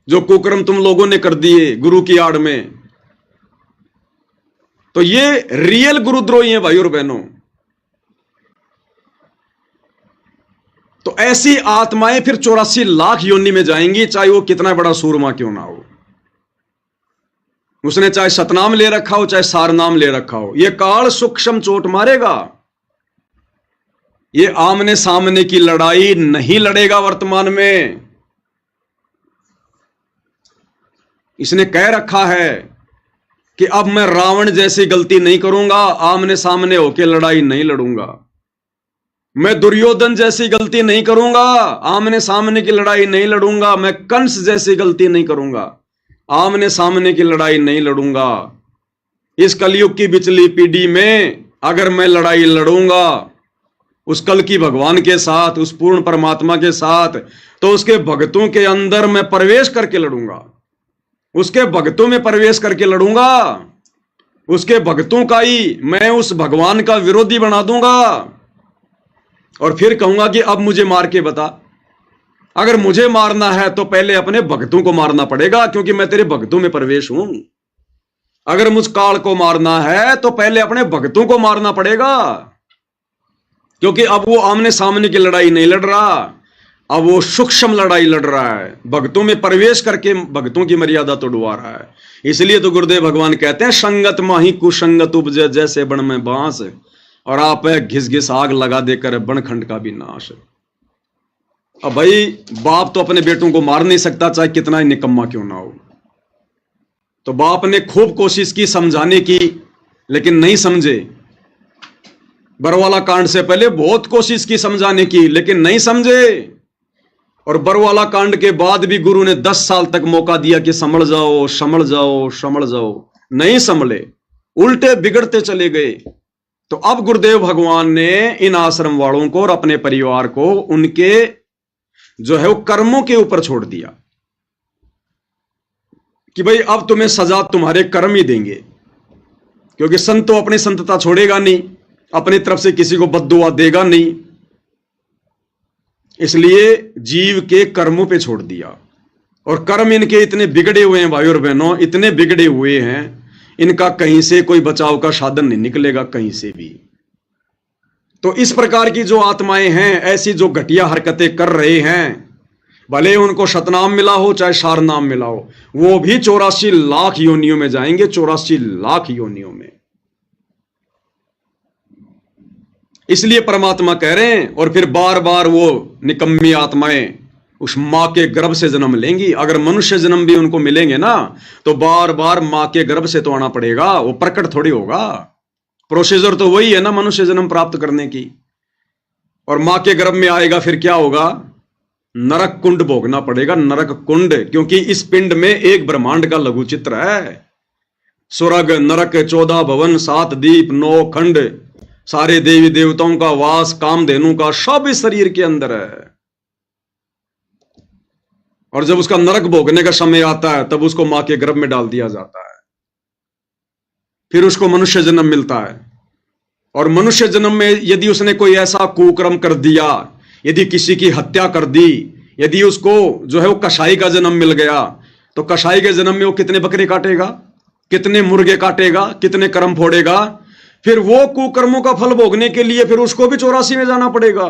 जो कुकर्म तुम लोगों ने कर दिए गुरु की आड़ में, तो ये रियल गुरुद्रोही हैं भाई और बहनों। तो ऐसी आत्माएं फिर 84 लाख योनि में जाएंगी, चाहे वो कितना बड़ा सूरमा क्यों ना हो। उसने चाहे सतनाम ले रखा हो, चाहे सारनाम ले रखा हो, ये काल सूक्ष्म चोट मारेगा। ये आमने सामने की लड़ाई नहीं लड़ेगा वर्तमान में। इसने कह रखा है कि अब मैं रावण जैसी गलती नहीं करूंगा, आमने सामने होकर लड़ाई नहीं लड़ूंगा। मैं दुर्योधन जैसी गलती नहीं करूंगा, आमने सामने की लड़ाई नहीं लड़ूंगा। मैं कंस जैसी गलती नहीं करूंगा, आमने सामने की लड़ाई नहीं लड़ूंगा। इस कलयुग की बिचली पीढ़ी में अगर मैं लड़ाई लड़ूंगा उस कल की भगवान के साथ, उस पूर्ण परमात्मा के साथ, तो उसके भक्तों के अंदर मैं प्रवेश करके लड़ूंगा, उसके भक्तों में प्रवेश करके लड़ूंगा। उसके भक्तों का ही मैं उस भगवान का विरोधी बना दूंगा और फिर कहूंगा कि अब मुझे मार के बता। अगर मुझे मारना है तो पहले अपने भक्तों को मारना पड़ेगा, क्योंकि मैं तेरे भक्तों में प्रवेश हूं। अगर मुझ काल को मारना है तो पहले अपने भक्तों को मारना पड़ेगा, क्योंकि अब वो आमने सामने की लड़ाई नहीं लड़ रहा, अब वो सूक्ष्म लड़ाई लड़ रहा है, भक्तों में प्रवेश करके भक्तों की मर्यादा तोड़वा रहा है। इसलिए तो गुरुदेव भगवान कहते हैं, संगत माही कुसंगत उपजे जैसे बन में बांस, और आप घिस घिस आग लगा देकर बनखंड का भी नाश। अब भाई बाप तो अपने बेटों को मार नहीं सकता, चाहे कितना ही निकम्मा क्यों ना हो। तो बाप ने खूब कोशिश की समझाने की, लेकिन नहीं समझे। बरवाला कांड से पहले बहुत कोशिश की समझाने की, लेकिन नहीं समझे। और बरवाला कांड के बाद भी गुरु ने 10 साल तक मौका दिया कि संभल जाओ संभल जाओ संभल जाओ, नहीं संभले, उल्टे बिगड़ते चले गए। तो अब गुरुदेव भगवान ने इन आश्रम वालों को और अपने परिवार को उनके जो है वो कर्मों के ऊपर छोड़ दिया कि भाई अब तुम्हें सजा तुम्हारे कर्म ही देंगे, क्योंकि संत तो अपनी संतता छोड़ेगा नहीं, अपनी तरफ से किसी को बद्दुआ देगा नहीं, इसलिए जीव के कर्मों पे छोड़ दिया। और कर्म इनके इतने बिगड़े हुए हैं भाई और बहनों, इतने बिगड़े हुए हैं, इनका कहीं से कोई बचाव का साधन नहीं निकलेगा कहीं से भी। तो इस प्रकार की जो आत्माएं हैं, ऐसी जो घटिया हरकतें कर रहे हैं, भले उनको शतनाम मिला हो चाहे सारनाम मिला हो, वो भी 84 लाख योनियों में जाएंगे, 84 लाख योनियों में। इसलिए परमात्मा कह रहे हैं, और फिर बार बार वो निकम्मी आत्माएं उस मां के गर्भ से जन्म लेंगी। अगर मनुष्य जन्म भी उनको मिलेंगे ना, तो बार बार मां के गर्भ से तो आना पड़ेगा, वो प्रकट थोड़ी होगा। प्रोसीजर तो वही है ना मनुष्य जन्म प्राप्त करने की। और मां के गर्भ में आएगा, फिर क्या होगा? नरक कुंड भोगना पड़ेगा, नरक कुंड, क्योंकि इस पिंड में एक ब्रह्मांड का लघु चित्र है। स्वर्ग नरक 14 भवन 7 दीप 9 खंड, सारे देवी देवताओं का वास, कामधेनु का, सब इस शरीर के अंदर है। और जब उसका नरक भोगने का समय आता है, तब उसको मां के गर्भ में डाल दिया जाता है। फिर उसको मनुष्य जन्म मिलता है। और मनुष्य जन्म में यदि उसने कोई ऐसा कुकर्म कर दिया, यदि किसी की हत्या कर दी, यदि उसको जो है वो कसाई का जन्म मिल गया, तो कसाई के जन्म में वो कितने बकरे काटेगा, कितने मुर्गे काटेगा, कितने कर्म फोड़ेगा। फिर वो कुकर्मों का फल भोगने के लिए फिर उसको भी 84 में जाना पड़ेगा।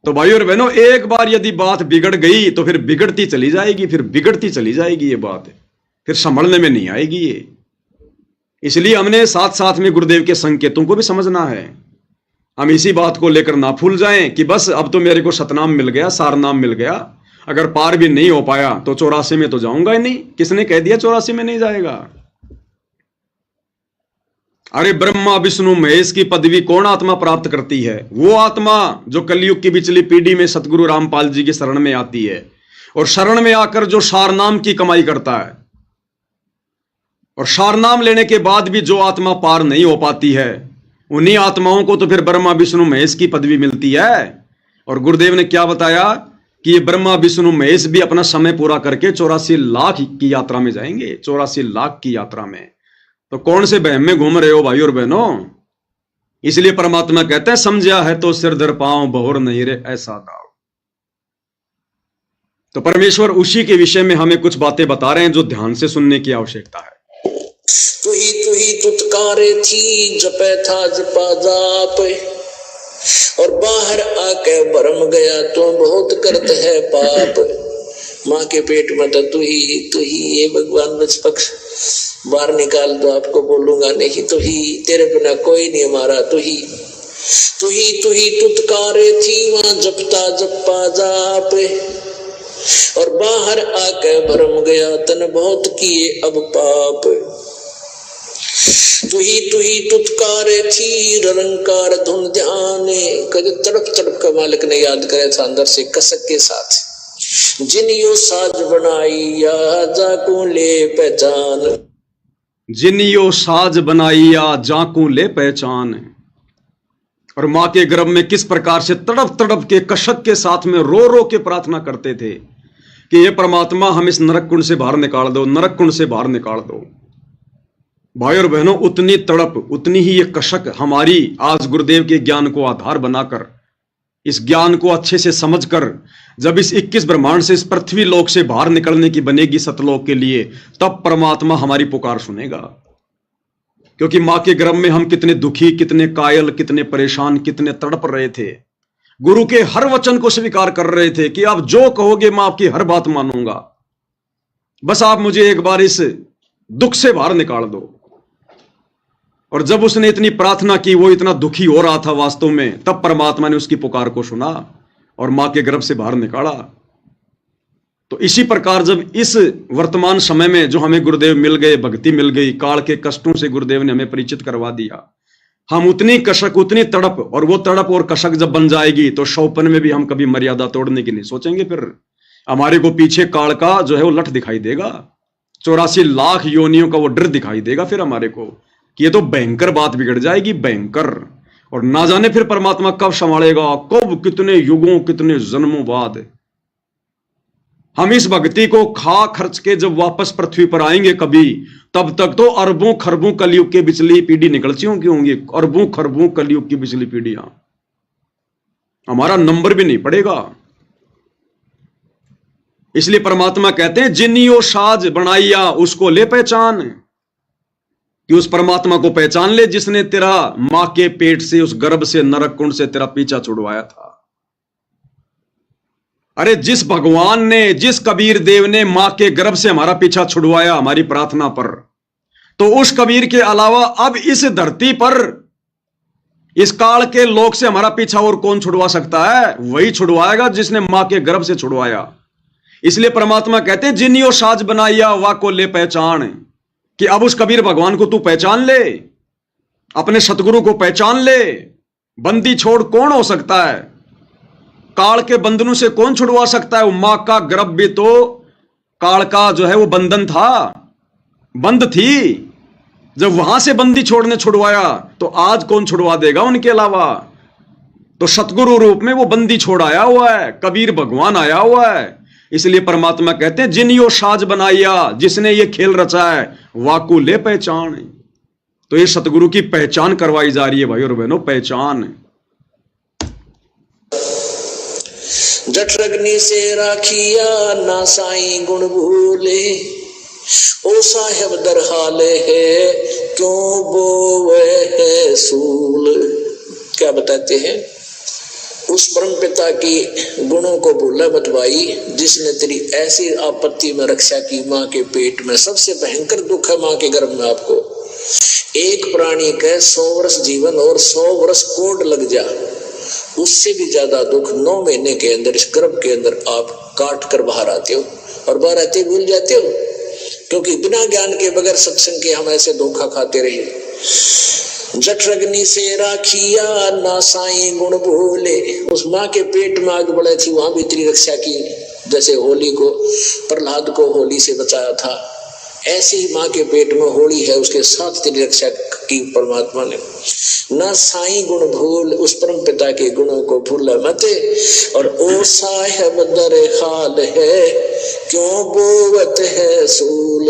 तो भाई और बहनों, एक बार यदि बात बिगड़ गई तो फिर बिगड़ती चली जाएगी, फिर बिगड़ती चली जाएगी ये बात, फिर संभलने में नहीं आएगी ये। इसलिए हमने साथ साथ में गुरुदेव के संकेतों को भी समझना है। हम इसी बात को लेकर ना भूल जाएं कि बस अब तो मेरे को सतनाम मिल गया, सारनाम मिल गया, अगर पार भी नहीं हो पाया तो 84 में तो जाऊंगा ही नहीं। किसने कह दिया 84 में नहीं जाएगा? अरे ब्रह्मा विष्णु महेश की पदवी कौन आत्मा प्राप्त करती है? वो आत्मा जो कलयुग की पिछली पीढ़ी में सतगुरु रामपाल जी की शरण में आती है, और शरण में आकर जो सारनाम की कमाई करता है। और सारनाम लेने के बाद भी जो आत्मा पार नहीं हो पाती है, उन्हीं आत्माओं को तो फिर ब्रह्मा विष्णु महेश की पदवी मिलती है। और गुरुदेव ने क्या बताया कि ये ब्रह्मा विष्णु महेश भी अपना समय पूरा करके 84 लाख की यात्रा में जाएंगे, 84 लाख की यात्रा में। तो कौन से बहम में घूम रहे हो भाई और बहनों? इसलिए परमात्मा कहते हैं, समझा है तो सिर धर पांव, बहुर नहीं रे ऐसा दाव। तो परमेश्वर उसी के विषय में हमें कुछ बातें बता रहे हैं जो ध्यान से सुनने की आवश्यकता है। तू ही तुतकारे थी, जपे था जपा जाप, और बाहर आके भरम गया तो बहुत करते है पाप। माँ के पेट में तो तू ही ये भगवान निष्पक्ष, बाहर निकाल दो आपको बोलूंगा नहीं, तू ही, तेरे बिना कोई नहीं हमारा, तू ही तुतकारे थी, वहां जपता जपा जाप, और बाहर आके भरम गया तन बहुत किए अब पाप। तू ही तुतकारे थी, रंकार धुन ध्यान, कद तड़प तड़प का मालिक ने याद करे था अंदर से कसक के साथ। जिन यो साज बनाई या जाकू ले पहचान, जिन यो साज बनाइया जाकू ले पहचान। और मां के गर्भ में किस प्रकार से तड़प तड़प के कशक के साथ में रो रो के प्रार्थना करते थे कि ये परमात्मा हम इस नरक कुंड से बाहर निकाल दो, नरक कुंड से बाहर निकाल दो। भाई और बहनों, उतनी तड़प, उतनी ही ये कशक हमारी आज गुरुदेव के ज्ञान को आधार बनाकर, इस ज्ञान को अच्छे से समझकर जब इस 21 ब्रह्मांड से, इस पृथ्वी लोक से बाहर निकलने की बनेगी सतलोक के लिए, तब परमात्मा हमारी पुकार सुनेगा। क्योंकि मां के गर्भ में हम कितने दुखी, कितने कायल, कितने परेशान, कितने तड़प रहे थे। गुरु के हर वचन को स्वीकार कर रहे थे कि आप जो कहोगे मैं आपकी हर बात मानूंगा, बस आप मुझे एक बार इस दुख से बाहर निकाल दो। और जब उसने इतनी प्रार्थना की, वो इतना दुखी हो रहा था वास्तव में, तब परमात्मा ने उसकी पुकार को सुना और मां के गर्भ से बाहर निकाला। तो इसी प्रकार जब इस वर्तमान समय में जो हमें गुरुदेव मिल गए, भक्ति मिल गई, काल के कष्टों से गुरुदेव ने हमें परिचित करवा दिया, हम उतनी कशक, उतनी तड़प, और वो तड़प और कशक जब बन जाएगी तो शौपन में भी हम कभी मर्यादा तोड़ने की नहीं सोचेंगे। फिर हमारे को पीछे काल का जो है वो लठ दिखाई देगा, 84 लाख योनियों का वो डर दिखाई देगा फिर हमारे को कि ये तो भयंकर बात बिगड़ जाएगी, भयंकर। और ना जाने फिर परमात्मा कब संभालेगा, कब, कितने युगों, कितने जन्मों बाद हम इस भक्ति को खा खर्च के जब वापस पृथ्वी पर आएंगे कभी, तब तक तो अरबों खरबों कलयुग के बिचली पीढ़ी निकल चुकी होंगी, अरबों खरबों कलयुग की बिचली पीढ़ियां, हमारा नंबर भी नहीं पड़ेगा। इसलिए परमात्मा कहते हैं जिनियो साज बनाइया उसको ले पहचान, कि उस परमात्मा को पहचान ले जिसने तेरा मां के पेट से, उस गर्भ से, नरक कुंड से तेरा पीछा छुड़वाया था। अरे जिस भगवान ने, जिस कबीर देव ने मां के गर्भ से हमारा पीछा छुड़वाया हमारी प्रार्थना पर, तो उस कबीर के अलावा अब इस धरती पर, इस काल के लोक से हमारा पीछा और कौन छुड़वा सकता है? वही छुड़वाएगा जिसने मां के गर्भ से छुड़वाया। इसलिए परमात्मा कहते हैं जिनियो साज बनाइया वा को ले पहचान, कि अब उस कबीर भगवान को तू पहचान ले, अपने सतगुरु को पहचान ले। बंदी छोड़ कौन हो सकता है? काल के बंधनों से कौन छुड़वा सकता है? मां का गर्भ भी तो काल का जो है वो बंधन था, बंद थी। जब वहां से बंदी छोड़ने छुड़वाया तो आज कौन छुड़वा देगा उनके अलावा? तो सतगुरु रूप में वो बंदी छोड़ आया हुआ है, कबीर भगवान आया हुआ है। इसलिए परमात्मा कहते हैं जिनियो साज बनाइया, जिसने ये खेल रचा है वाकू ले पहचान। तो ये सतगुरु की पहचान करवाई जा रही है भाई और बहनों, पहचान। जठरग्नि से राखिया ना साई गुण भूले, ओ साहेब दर हाले है क्यों बोवे है सूल। क्या बताते हैं? उस परम पिता की गुणों को भूला मत भाई, जिसने तेरी ऐसी आपत्ति में रक्षा की। मां के पेट में सबसे भयंकर दुख है मां के गर्भ में। आपको एक प्राणी का 100 वर्ष जीवन और 100 वर्ष कोड लग जा, उससे भी ज्यादा दुख 9 महीने के अंदर इस गर्भ के अंदर आप काट कर बाहर आते हो, और बाहर आते भूल जाते हो, क्योंकि बिना ज्ञान के, बगैर सत्संग के हम ऐसे धोखा खाते रहे। जठरग्नि से राखिया ना साई गुण भूले, उस माँ के पेट में आग बढ़े थी, वहां भी तेरी रक्षा की। जैसे होली को, प्रहलाद को होली से बचाया था, ऐसे ही माँ के पेट में होली है, उसके साथ तेरी रक्षा की परमात्मा ने। ना साई गुण भूल, उस परम पिता के गुणों को भूला मत। और ओ साहेब दर हाल है क्यों बोवत है सूल,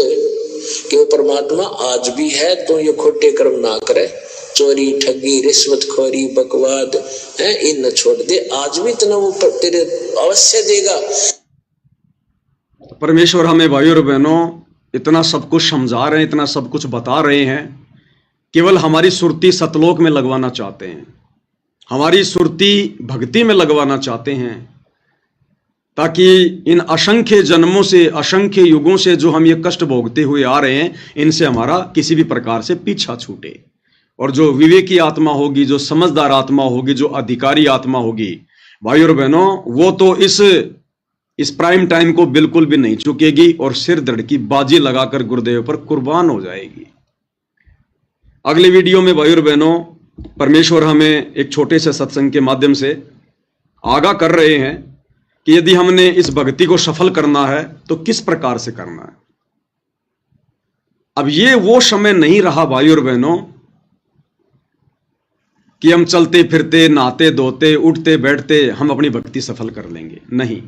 क्यों परमात्मा आज भी है, तो ये खोटे कर्म ना करे, चोरी ठगी रिश्वत खोरी बकवाद है, इन न छोड़ दे, आज भी इतना वो तेरे अवश्य देगा। परमेश्वर हमें भाई और बहनों इतना सब कुछ समझा रहे हैं, इतना सब कुछ बता रहे हैं, केवल हमारी सुरती सतलोक में लगवाना चाहते हैं, हमारी सुरती भक्ति में लगवाना चाहते हैं, ताकि इन असंख्य जन्मों से, असंख्य युगों से जो हम ये कष्ट भोगते हुए आ रहे हैं, इनसे हमारा किसी भी प्रकार से पीछा छूटे। और जो विवेकी आत्मा होगी, जो समझदार आत्मा होगी, जो अधिकारी आत्मा होगी भाई और बहनों, वो तो इस प्राइम टाइम को बिल्कुल भी नहीं चुकेगी और सिर धड़ की बाजी लगाकर गुरुदेव पर कुर्बान हो जाएगी। अगले वीडियो में भाई और बहनों परमेश्वर हमें एक छोटे से सत्संग के माध्यम से आगाह कर रहे हैं कि यदि हमने इस भक्ति को सफल करना है तो किस प्रकार से करना है। अब ये वो समय नहीं रहा भाई और बहनों कि हम चलते फिरते, नहाते धोते, उठते बैठते हम अपनी भक्ति सफल कर लेंगे। नहीं,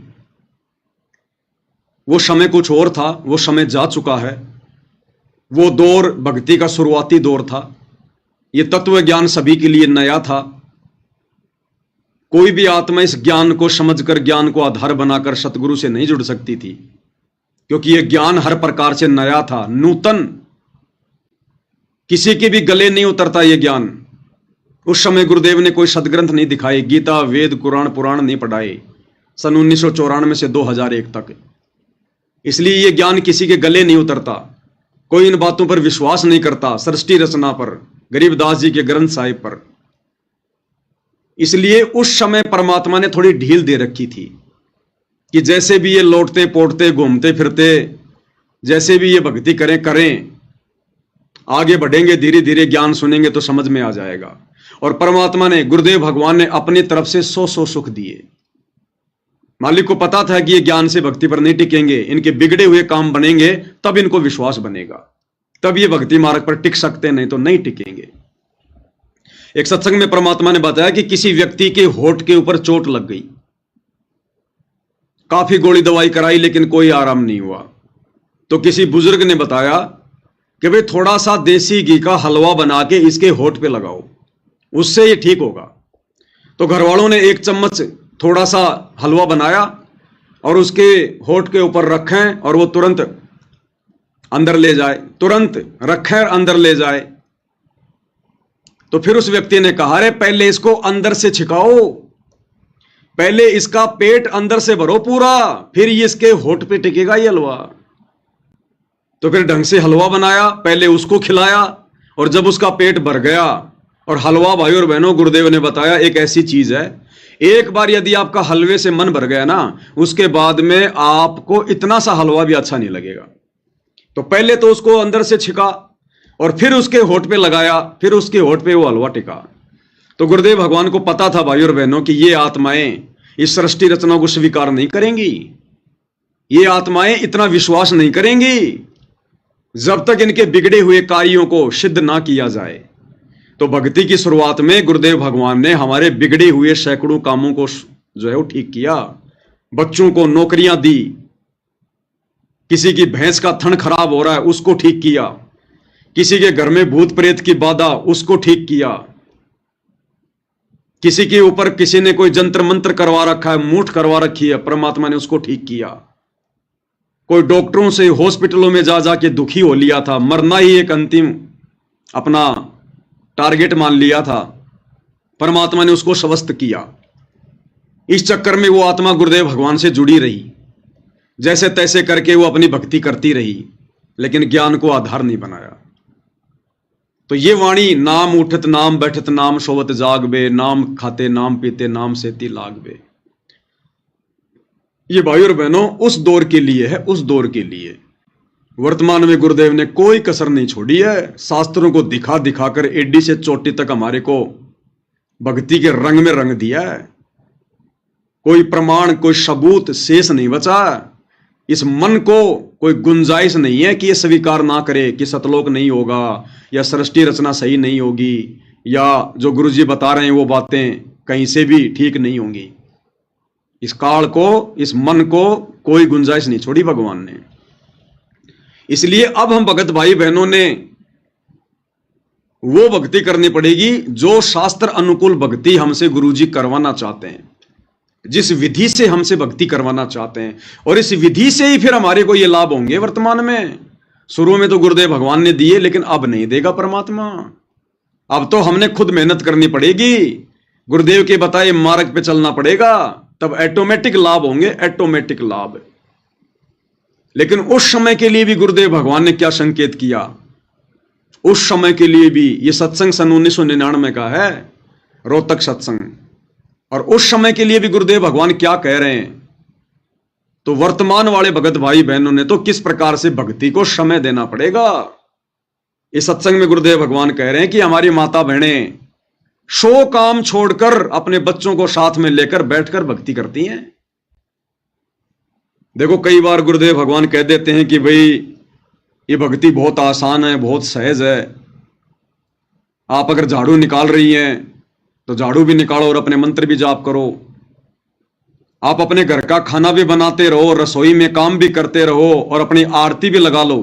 वो समय कुछ और था, वो समय जा चुका है। वो दौर भक्ति का शुरुआती दौर था। ये तत्व ज्ञान सभी के लिए नया था। कोई भी आत्मा इस ज्ञान को समझकर, ज्ञान को आधार बनाकर सतगुरु से नहीं जुड़ सकती थी, क्योंकि यह ज्ञान हर प्रकार से नया था, नूतन। किसी के भी गले नहीं उतरता यह ज्ञान। उस समय गुरुदेव ने कोई सदग्रंथ नहीं दिखाए, गीता, वेद, कुरान, पुराण नहीं पढ़ाए, सन 1994 से 2001 तक। इसलिए यह ज्ञान किसी के गले नहीं उतरता। कोई इन बातों पर विश्वास नहीं करता, सृष्टि रचना पर, गरीबदास जी के ग्रंथ साहिब पर। इसलिए उस समय परमात्मा ने थोड़ी ढील दे रखी थी कि जैसे भी ये लौटते पोटते घूमते फिरते, जैसे भी ये भक्ति करें, आगे बढ़ेंगे, धीरे धीरे ज्ञान सुनेंगे तो समझ में आ जाएगा। और परमात्मा ने, गुरुदेव भगवान ने अपनी तरफ से 100 सुख दिए। मालिक को पता था कि ये ज्ञान से भक्ति पर नहीं टिकेंगे, इनके बिगड़े हुए काम बनेंगे, तब इनको विश्वास बनेगा, तब ये भक्ति मार्ग पर टिक सकते, नहीं तो नहीं टिकेंगे। एक सत्संग में परमात्मा ने बताया कि किसी व्यक्ति के होठ के ऊपर चोट लग गई, काफी गोली दवाई कराई लेकिन कोई आराम नहीं हुआ। तो किसी बुजुर्ग ने बताया कि भाई थोड़ा सा देसी घी का हलवा बना के इसके होठ पे लगाओ, उससे ये ठीक होगा। तो घर वालों ने 1 चम्मच थोड़ा सा हलवा बनाया और उसके होठ के ऊपर रखें और वो तुरंत अंदर ले जाए, तुरंत रखें और अंदर ले जाए। तो फिर उस व्यक्ति ने कहा, अरे पहले इसको अंदर से छिकाओ, पहले इसका पेट अंदर से भरो पूरा, फिर ये इसके होठ पे टिकेगा ये हलवा। तो फिर ढंग से हलवा बनाया, पहले उसको खिलाया, और जब उसका पेट भर गया, और हलवा भाई और बहनों गुरुदेव ने बताया एक ऐसी चीज है, एक बार यदि आपका हलवे से मन भर गया ना, उसके बाद में आपको इतना सा हलवा भी अच्छा नहीं लगेगा। तो पहले तो उसको अंदर से छिका और फिर उसके होठ पे लगाया, फिर उसके होठ पे वो हलवा टिका। तो गुरुदेव भगवान को पता था भाई और बहनों कि ये आत्माएं इस सृष्टि रचना को स्वीकार नहीं करेंगी, ये आत्माएं इतना विश्वास नहीं करेंगी जब तक इनके बिगड़े हुए कार्यों को सिद्ध ना किया जाए। तो भक्ति की शुरुआत में गुरुदेव भगवान ने हमारे बिगड़े हुए सैकड़ों कामों को जो है वो ठीक किया। बच्चों को नौकरियां दी, किसी की भैंस का थन खराब हो रहा है उसको ठीक किया, किसी के घर में भूत प्रेत की बाधा उसको ठीक किया, किसी के ऊपर किसी ने कोई जंत्र मंत्र करवा रखा है, मूठ करवा रखी है, परमात्मा ने उसको ठीक किया। कोई डॉक्टरों से हॉस्पिटलों में जा जाके दुखी हो लिया था, मरना ही एक अंतिम अपना टारगेट मान लिया था, परमात्मा ने उसको स्वस्थ किया। इस चक्कर में वो आत्मा गुरुदेव भगवान से जुड़ी रही, जैसे तैसे करके वो अपनी भक्ति करती रही, लेकिन ज्ञान को आधार नहीं बनाया। तो ये वाणी, नाम उठत नाम बैठत नाम सोवत जागबे, नाम खाते नाम पीते नाम सेती लागबे, ये भाई और बहनों उस दौर के लिए है, उस दौर के लिए। वर्तमान में गुरुदेव ने कोई कसर नहीं छोड़ी है, शास्त्रों को दिखा दिखाकर एडी से चोटी तक हमारे को भक्ति के रंग में रंग दिया है। कोई प्रमाण, कोई सबूत शेष नहीं बचा। इस मन को कोई गुंजाइश नहीं है कि ये स्वीकार ना करे कि सतलोक नहीं होगा, या सृष्टि रचना सही नहीं होगी, या जो गुरुजी बता रहे हैं वो बातें कहीं से भी ठीक नहीं होंगी। इस काल को, इस मन को कोई गुंजाइश नहीं छोड़ी भगवान ने। इसलिए अब हम भगत भाई बहनों ने वो भक्ति करनी पड़ेगी जो शास्त्र अनुकूल भक्ति हमसे गुरुजी करवाना चाहते हैं, जिस विधि से हमसे भक्ति करवाना चाहते हैं, और इस विधि से ही फिर हमारे को ये लाभ होंगे वर्तमान में। शुरू में तो गुरुदेव भगवान ने दिए, लेकिन अब नहीं देगा परमात्मा। अब तो हमने खुद मेहनत करनी पड़ेगी, गुरुदेव के बताए मार्ग पे चलना पड़ेगा, तब ऑटोमेटिक लाभ होंगे, ऑटोमेटिक लाभ। लेकिन उस समय के लिए भी गुरुदेव भगवान ने क्या संकेत किया, उस समय के लिए भी, ये सत्संग सन 1999 का है, रोहतक सत्संग, और उस समय के लिए भी गुरुदेव भगवान क्या कह रहे हैं। तो वर्तमान वाले भगत भाई बहनों ने तो किस प्रकार से भक्ति को समय देना पड़ेगा। इस सत्संग में गुरुदेव भगवान कह रहे हैं कि हमारी माता बहनें 100 काम छोड़कर अपने बच्चों को साथ में लेकर बैठकर भक्ति करती हैं। देखो कई बार गुरुदेव भगवान कह देते हैं कि भाई ये भक्ति बहुत आसान है, बहुत सहज है। आप अगर झाड़ू निकाल रही हैं तो झाड़ू भी निकालो और अपने मंत्र भी जाप करो। आप अपने घर का खाना भी बनाते रहो, रसोई में काम भी करते रहो और अपनी आरती भी लगा लो।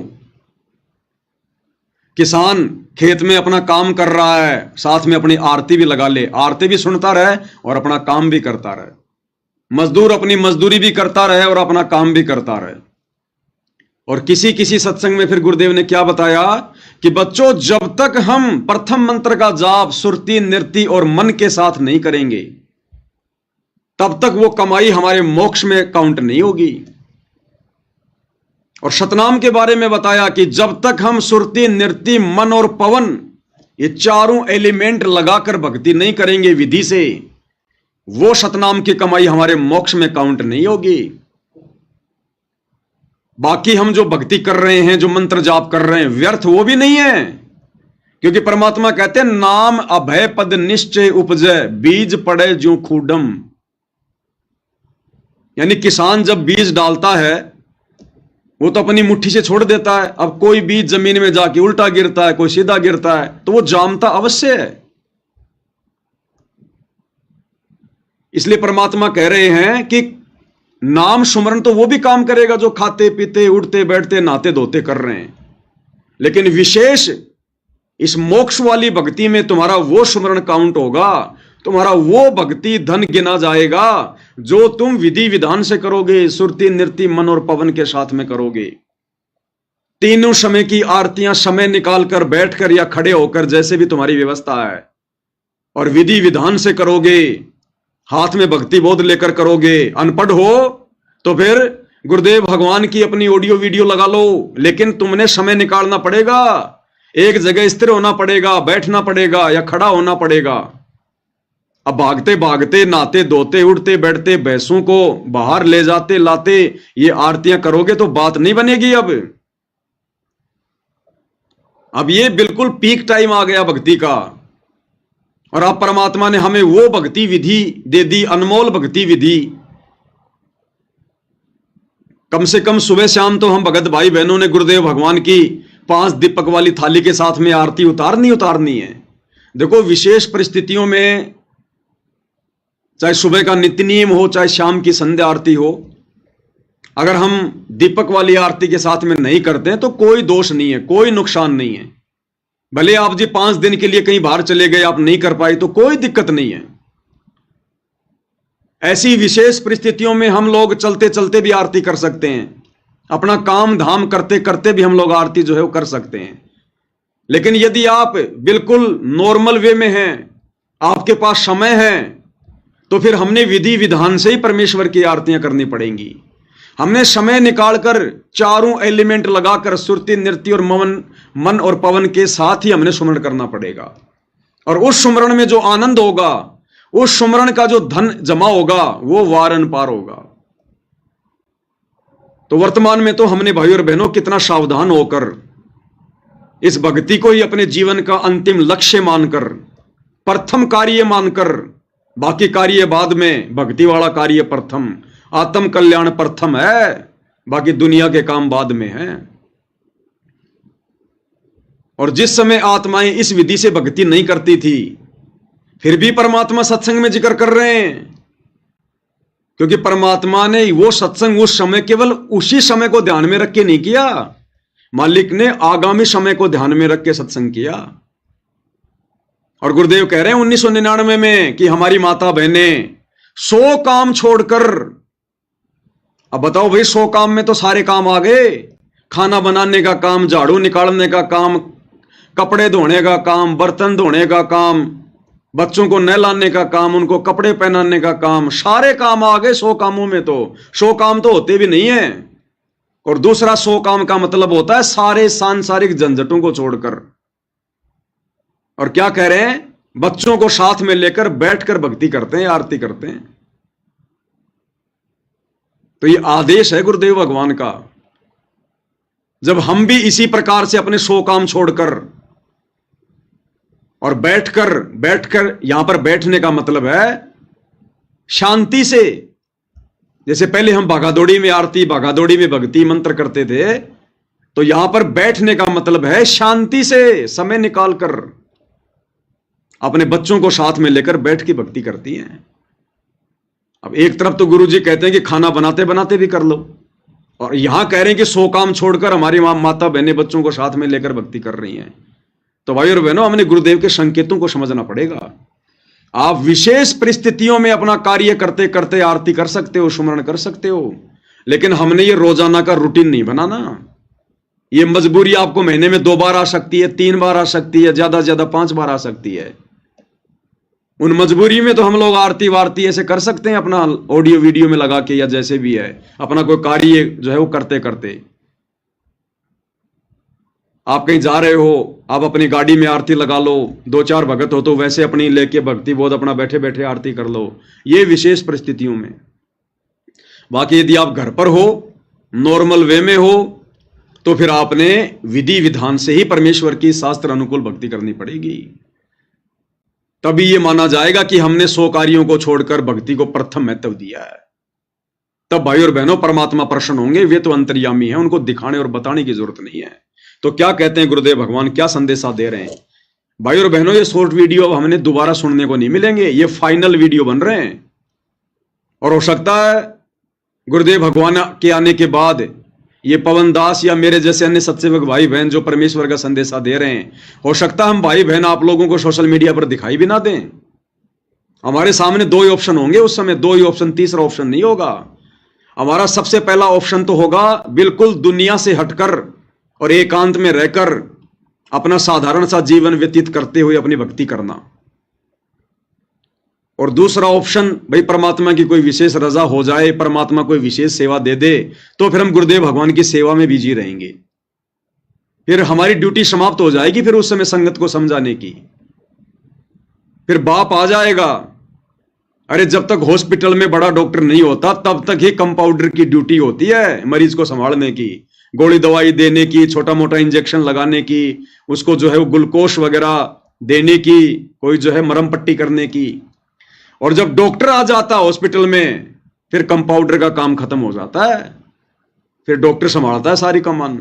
किसान खेत में अपना काम कर रहा है, साथ में अपनी आरती भी लगा ले, आरती भी सुनता रहे और अपना काम भी करता रहे। मजदूर अपनी मजदूरी भी करता रहे और अपना काम भी करता रहे। और किसी किसी सत्संग में फिर गुरुदेव ने क्या बताया कि बच्चों, जब तक हम प्रथम मंत्र का जाप सुरती नृत्य और मन के साथ नहीं करेंगे, तब तक वो कमाई हमारे मोक्ष में काउंट नहीं होगी। और सतनाम के बारे में बताया कि जब तक हम सुरती नृत्य मन और पवन ये चारों एलिमेंट लगाकर भक्ति नहीं करेंगे विधि से, वो सतनाम की कमाई हमारे मोक्ष में काउंट नहीं होगी। बाकी हम जो भक्ति कर रहे हैं, जो मंत्र जाप कर रहे हैं, व्यर्थ वो भी नहीं है, क्योंकि परमात्मा कहते हैं नाम अभय पद निश्चय उपजय बीज पड़े ज्यों खूडम। यानी किसान जब बीज डालता है वो तो अपनी मुट्ठी से छोड़ देता है। अब कोई बीज जमीन में जाके उल्टा गिरता है, कोई सीधा गिरता है, तो वो जामता अवश्य है। इसलिए परमात्मा कह रहे हैं कि नाम सुमरण तो वो भी काम करेगा जो खाते पीते उठते बैठते नहाते धोते कर रहे हैं, लेकिन विशेष इस मोक्ष वाली भक्ति में तुम्हारा वो सुमरण काउंट होगा, तुम्हारा वो भक्ति धन गिना जाएगा जो तुम विधि विधान से करोगे, सुरती नृत्य मन और पवन के साथ में करोगे। तीनों समय की आरतियां समय निकालकर बैठकर या खड़े होकर, जैसे भी तुम्हारी व्यवस्था है, और विधि विधान से करोगे, हाथ में भक्ति बोध लेकर करोगे। अनपढ़ हो तो फिर गुरुदेव भगवान की अपनी ऑडियो वीडियो लगा लो, लेकिन तुमने समय निकालना पड़ेगा, एक जगह स्थिर होना पड़ेगा, बैठना पड़ेगा या खड़ा होना पड़ेगा। अब भागते भागते नहाते धोते उठते बैठते भैंसों को बाहर ले जाते लाते ये आरतियां करोगे तो बात नहीं बनेगी। अब ये बिल्कुल पीक टाइम आ गया भक्ति का, और अब परमात्मा ने हमें वो भक्ति विधि दे दी, अनमोल भक्ति विधि। कम से कम सुबह शाम तो हम भगत भाई बहनों ने गुरुदेव भगवान की 5 दीपक वाली थाली के साथ में आरती उतारनी है। देखो, विशेष परिस्थितियों में चाहे सुबह का नित्य नियम हो, चाहे शाम की संध्या आरती हो, अगर हम दीपक वाली आरती के साथ में नहीं करते हैं तो कोई दोष नहीं है, कोई नुकसान नहीं है। भले आप जी 5 दिन के लिए कहीं बाहर चले गए, आप नहीं कर पाए तो कोई दिक्कत नहीं है। ऐसी विशेष परिस्थितियों में हम लोग चलते चलते भी आरती कर सकते हैं, अपना काम धाम करते करते भी हम लोग आरती जो है वो कर सकते हैं। लेकिन यदि आप बिल्कुल नॉर्मल वे में हैं, आपके पास समय है, तो फिर हमने विधि विधान से ही परमेश्वर की आरतियां करनी पड़ेंगी। हमने समय निकालकर चारों एलिमेंट लगाकर सुरती नृत्य और मन और पवन के साथ ही हमने सुमरण करना पड़ेगा। और उस सुमरण में जो आनंद होगा, उस सुमरण का जो धन जमा होगा, वो वारन पार होगा। तो वर्तमान में तो हमने भाई और बहनों कितना सावधान होकर इस भक्ति को ही अपने जीवन का अंतिम लक्ष्य मानकर, प्रथम कार्य मानकर, बाकी कार्य बाद में, भक्ति वाला कार्य प्रथम, आत्म कल्याण प्रथम है, बाकी दुनिया के काम बाद में है। और जिस समय आत्माएं इस विधि से भक्ति नहीं करती थी, फिर भी परमात्मा सत्संग में जिक्र कर रहे हैं, क्योंकि परमात्मा ने वो सत्संग उस समय केवल उसी समय को ध्यान में रख के नहीं किया, मालिक ने आगामी समय को ध्यान में रख के सत्संग किया। और गुरुदेव कह रहे हैं 1999 में कि हमारी माता बहनें 100 काम छोड़कर, अब बताओ भाई 100 काम में तो सारे काम आ गए, खाना बनाने का काम, झाड़ू निकालने का काम, कपड़े धोने का काम, बर्तन धोने का काम, बच्चों को नहलाने का काम, उनको कपड़े पहनाने का काम, सारे काम आ गए 100 कामों में। तो 100 काम तो होते भी नहीं है। और दूसरा 100 काम का मतलब होता है सारे सांसारिक झंझटों को छोड़कर। और क्या कह रहे हैं, बच्चों को साथ में लेकर बैठकर भक्ति करते हैं, आरती करते हैं। तो ये आदेश है गुरुदेव भगवान का। जब हम भी इसी प्रकार से अपने 100 काम छोड़कर और बैठकर यहां पर बैठने का मतलब है शांति से, जैसे पहले हम भागादौड़ी में आरती, भागादौड़ी में भक्ति मंत्र करते थे, तो यहां पर बैठने का मतलब है शांति से समय निकालकर अपने बच्चों को साथ में लेकर बैठ के भक्ति करती हैं। अब एक तरफ तो गुरुजी कहते हैं कि खाना बनाते बनाते भी कर लो, और यहां कह रहे हैं कि 100 काम छोड़कर हमारी माता बहनें बच्चों को साथ में लेकर भक्ति कर रही हैं। तो भाई और बहनों, हमने गुरुदेव के संकेतों को समझना पड़ेगा। आप विशेष परिस्थितियों में अपना कार्य करते करते आरती कर सकते हो, सुमरण कर सकते हो, लेकिन हमने ये रोजाना का रूटीन नहीं बनाना। ये मजबूरी आपको महीने में 2 बार आ सकती है, 3 बार आ सकती है, ज्यादा से ज्यादा 5 बार आ सकती है। उन मजबूरी में तो हम लोग आरती वारती ऐसे कर सकते हैं, अपना ऑडियो वीडियो में लगा के या जैसे भी है, अपना कोई कार्य जो है वो करते करते। आप कहीं जा रहे हो, आप अपनी गाड़ी में आरती लगा लो, 2-4 भगत हो तो वैसे अपनी लेके भक्ति बोध अपना बैठे बैठे आरती कर लो, ये विशेष परिस्थितियों में। बाकी यदि आप घर पर हो, नॉर्मल वे में हो, तो फिर आपने विधि विधान से ही परमेश्वर की शास्त्र अनुकूल भक्ति करनी पड़ेगी। तभी ये माना जाएगा कि हमने 100 कार्यों को छोड़कर भक्ति को प्रथम महत्व दिया है। तब भाई और बहनों परमात्मा प्रसन्न होंगे। वे तो अंतर्यामी हैं, उनको दिखाने और बताने की जरूरत नहीं है। तो क्या कहते हैं गुरुदेव भगवान, क्या संदेशा दे रहे हैं? भाई और बहनों, ये शॉर्ट वीडियो अब हमने दोबारा सुनने को नहीं मिलेंगे, ये फाइनल वीडियो बन रहे हैं। और हो सकता है गुरुदेव भगवान के आने के बाद ये पवन दास या मेरे जैसे अन्य सत्सेवक भाई बहन जो परमेश्वर का संदेशा दे रहे हैं, हो सकता है हम भाई बहन आप लोगों को सोशल मीडिया पर दिखाई भी ना दें। हमारे सामने 2 ही ऑप्शन होंगे उस समय, 2 ही ऑप्शन, तीसरा ऑप्शन नहीं होगा। हमारा सबसे पहला ऑप्शन तो होगा बिल्कुल दुनिया से हटकर और एकांत में रहकर अपना साधारण सा जीवन व्यतीत करते हुए अपनी भक्ति करना। और दूसरा ऑप्शन, भाई परमात्मा की कोई विशेष रजा हो जाए, परमात्मा कोई विशेष सेवा दे दे, तो फिर हम गुरुदेव भगवान की सेवा में बिजी रहेंगे। फिर हमारी ड्यूटी समाप्त हो जाएगी, फिर उस समय संगत को समझाने की। फिर बाप आ जाएगा। अरे जब तक हॉस्पिटल में बड़ा डॉक्टर नहीं होता तब तक ही कंपाउंडर की ड्यूटी होती है मरीज को संभालने की, गोली दवाई देने की, छोटा मोटा इंजेक्शन लगाने की, उसको जो है वो ग्लूकोज वगैरह देने की, कोई जो है मरहम पट्टी करने की। और जब डॉक्टर आ जाता है हॉस्पिटल में, फिर कंपाउंडर का काम खत्म हो जाता है, फिर डॉक्टर संभालता है सारी कमान।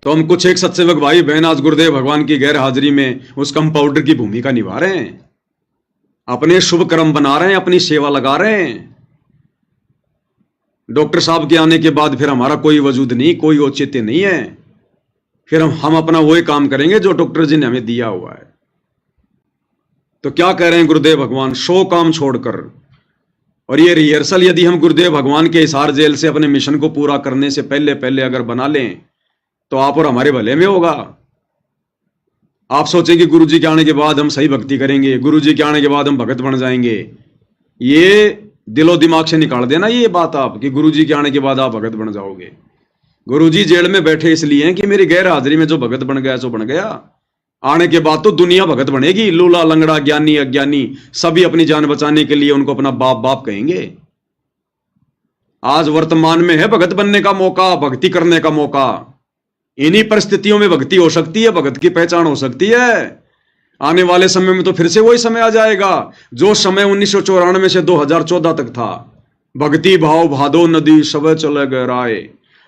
तो हम कुछ एक सत्सेवक भाई बहन आज गुरुदेव भगवान की गैर हाजिरी में उस कंपाउंडर की भूमिका निभा रहे हैं, अपने शुभ कर्म बना रहे हैं, अपनी सेवा लगा रहे हैं। डॉक्टर साहब के आने के बाद फिर हमारा कोई वजूद नहीं, कोई औचित्य नहीं है। फिर हम अपना वही काम करेंगे जो डॉक्टर जी ने हमें दिया हुआ है। तो क्या कह रहे हैं गुरुदेव भगवान, 100 काम छोड़कर। और ये रिहर्सल यदि हम गुरुदेव भगवान के हिसार जेल से अपने मिशन को पूरा करने से पहले पहले अगर बना लें तो आप और हमारे भले में होगा। आप सोचेंगे गुरुजी के आने के बाद हम सही भक्ति करेंगे, गुरुजी के आने के बाद हम भगत बन जाएंगे। ये दिलो दिमाग से निकाल देना ये बात आप कि गुरुजी के आने के बाद आप भगत बन जाओगे। गुरुजी जेल में बैठे इसलिए हैं कि मेरी गैर हाजिरी में जो भगत बन गया सो बन गया। आने के बाद तो दुनिया भगत बनेगी। लूला लंगड़ा ज्ञानी अज्ञानी सभी अपनी जान बचाने के लिए उनको अपना बाप बाप कहेंगे। आज वर्तमान में है भगत बनने का मौका, भक्ति करने का मौका। इन्हीं परिस्थितियों में भक्ति हो सकती है, भगत की पहचान हो सकती है। आने वाले समय में तो फिर से वही समय आ जाएगा जो समय 1994 से 2014 तक था। भक्ति भाव भादो नदी सब चले गहराए।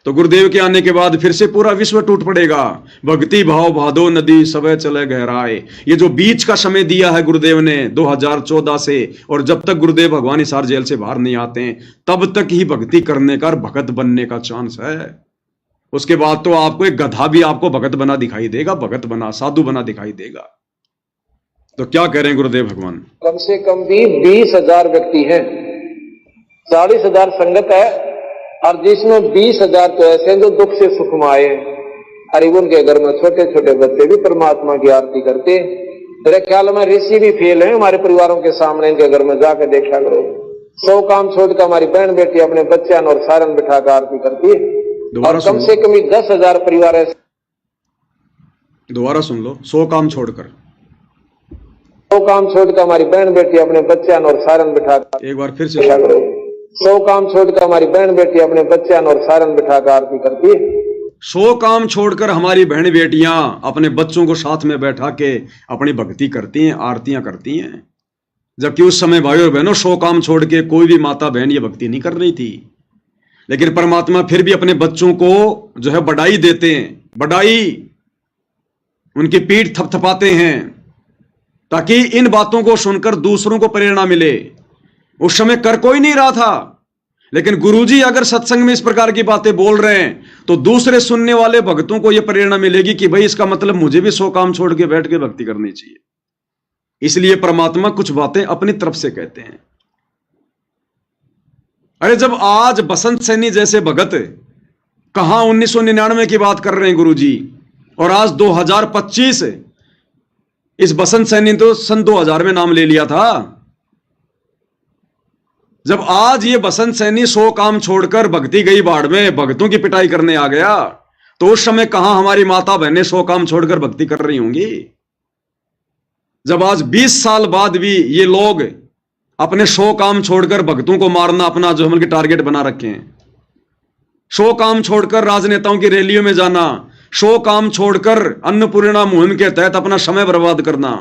तो गुरुदेव के आने के बाद फिर से पूरा विश्व टूट पड़ेगा। भक्ति भाव भादो नदी सब चले गहराए। ये जो बीच का समय दिया है गुरुदेव ने 2014 से, और जब तक गुरुदेव भगवान हिसार जेल से बाहर नहीं आते हैं तब तक ही भक्ति करने का, भगत बनने का चांस है। उसके बाद तो आपको एक गधा भी आपको भगत बना दिखाई देगा, भगत बना, साधु बना दिखाई देगा। तो क्या कह रहे हैं गुरुदेव भगवान? कम से कम भी 20,000 व्यक्ति हैं, 40,000 संगत है, और जिसमें 20,000 तो ऐसे हैं जो दुख से सुख में आए। अरे उनके घर में छोटे छोटे बच्चे भी परमात्मा की आरती करते। मेरे ख्याल में ऋषि भी फेल है हमारे परिवारों के सामने, इनके घर में जाकर देखा करो। 100 काम छोड़कर हमारी बहन बेटी अपने बच्चों और सारन बिठाकर आरती करती है। और कम से कम 10,000 परिवार ऐसे। दोबारा सुन लो, 100 काम छोड़कर, 100 काम छोड़कर हमारी बहन बेटी अपने बच्चों और सारन बिठाकर, एक बार फिर से, देखा करो। 100 काम छोड़कर हमारी बहन बेटी अपने बच्चों और सारन बिठाकर आरती करती है। 100 काम छोड़कर हमारी बहन बेटियां अपने बच्चों को साथ में बैठा के अपनी भक्ति करती हैं, आरतियां करती हैं। जबकि उस समय भाइयों और बहनों 100 काम छोड़ के कोई भी माता बहन ये भक्ति नहीं कर रही थी। लेकिन परमात्मा फिर भी अपने बच्चों को जो है बढ़ाई देते हैं, बढ़ाई, उनकी पीठ थपथपाते हैं ताकि इन बातों को सुनकर दूसरों को प्रेरणा मिले। उस समय कर कोई नहीं रहा था, लेकिन गुरुजी अगर सत्संग में इस प्रकार की बातें बोल रहे हैं तो दूसरे सुनने वाले भक्तों को यह प्रेरणा मिलेगी कि भाई इसका मतलब मुझे भी 100 काम छोड़ के बैठ के भक्ति करनी चाहिए। इसलिए परमात्मा कुछ बातें अपनी तरफ से कहते हैं। अरे जब आज बसंत सैनी जैसे भगत कहां 1999 की बात कर रहे हैं गुरुजी, और आज 2025, इस बसंत सैनी तो सन 2000 में नाम ले लिया था। जब आज ये बसंत सैनी 100 काम छोड़कर भक्ति गई बाढ़ में भक्तों की पिटाई करने आ गया, तो उस समय कहां हमारी माता बहनें 100 काम छोड़कर भक्ति कर रही होंगी। जब आज 20 साल बाद भी ये लोग अपने 100 काम छोड़कर भक्तों को मारना अपना जो हम टारगेट बना रखे हैं, 100 काम छोड़कर राजनेताओं की रैलियों में जाना, 100 काम छोड़कर अन्नपूर्णा मुहिम के तहत अपना समय बर्बाद करना,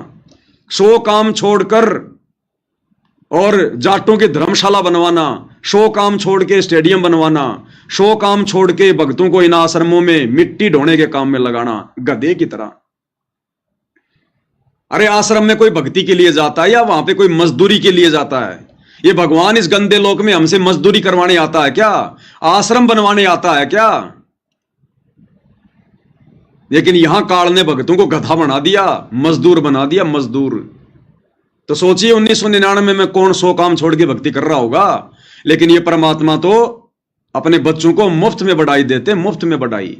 100 काम छोड़कर और जाटों की धर्मशाला बनवाना, 100 काम छोड़ के स्टेडियम बनवाना, 100 काम छोड़ के भक्तों को इन आश्रमों में मिट्टी ढोने के काम में लगाना गधे की तरह। अरे आश्रम में कोई भक्ति के लिए जाता है या वहां पे कोई मजदूरी के लिए जाता है? ये भगवान इस गंदे लोक में हमसे मजदूरी करवाने आता है क्या? आश्रम बनवाने आता है क्या? लेकिन यहां काल ने भक्तों को गधा बना दिया, मजदूर बना दिया, मजदूर। तो सोचिए 1999 में कौन 100 काम छोड़ के भक्ति कर रहा होगा। लेकिन ये परमात्मा तो अपने बच्चों को मुफ्त में बढ़ाई देते, मुफ्त में बढ़ाई।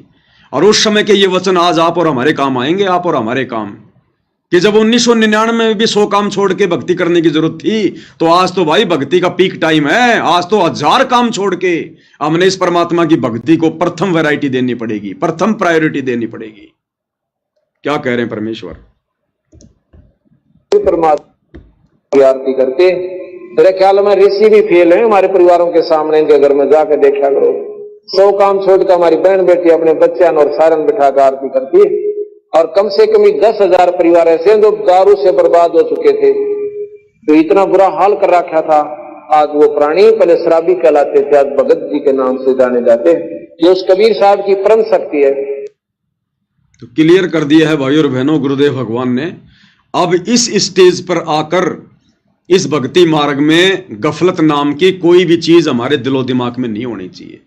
और उस समय के ये वचन आज आप और हमारे काम आएंगे, आप और हमारे काम, कि जब 1999 में भी 100 काम छोड़ के भक्ति करने की जरूरत थी, तो आज तो भाई भक्ति का पीक टाइम है। आज तो 1000 काम छोड़ के हमने इस परमात्मा की भक्ति को प्रथम वैरायटी देनी पड़ेगी, प्रथम प्रायोरिटी देनी पड़ेगी। क्या कह रहे हैं परमेश्वर? परमात्मा की आरती करते, मेरे ख्याल में ऋषि भी फेल है हमारे परिवारों के सामने। इनके घर में जाकर देखा करो, 100 काम छोड़कर हमारी बहन बेटी अपने बच्चों और सारन बिठाकर आरती करती है। और कम से कम 10,000 परिवार ऐसे हैं जो दारू से बर्बाद हो चुके थे, तो इतना बुरा हाल कर रखा था। आज वो प्राणी पहले शराबी कहलाते थे, आज भगत जी के नाम से जाने जाते हैं। ये उस कबीर साहब की परम शक्ति है। तो क्लियर कर दिया है भाई और बहनों गुरुदेव भगवान ने। अब इस स्टेज पर आकर इस भक्ति मार्ग में गफलत नाम की कोई भी चीज हमारे दिलो दिमाग में नहीं होनी चाहिए।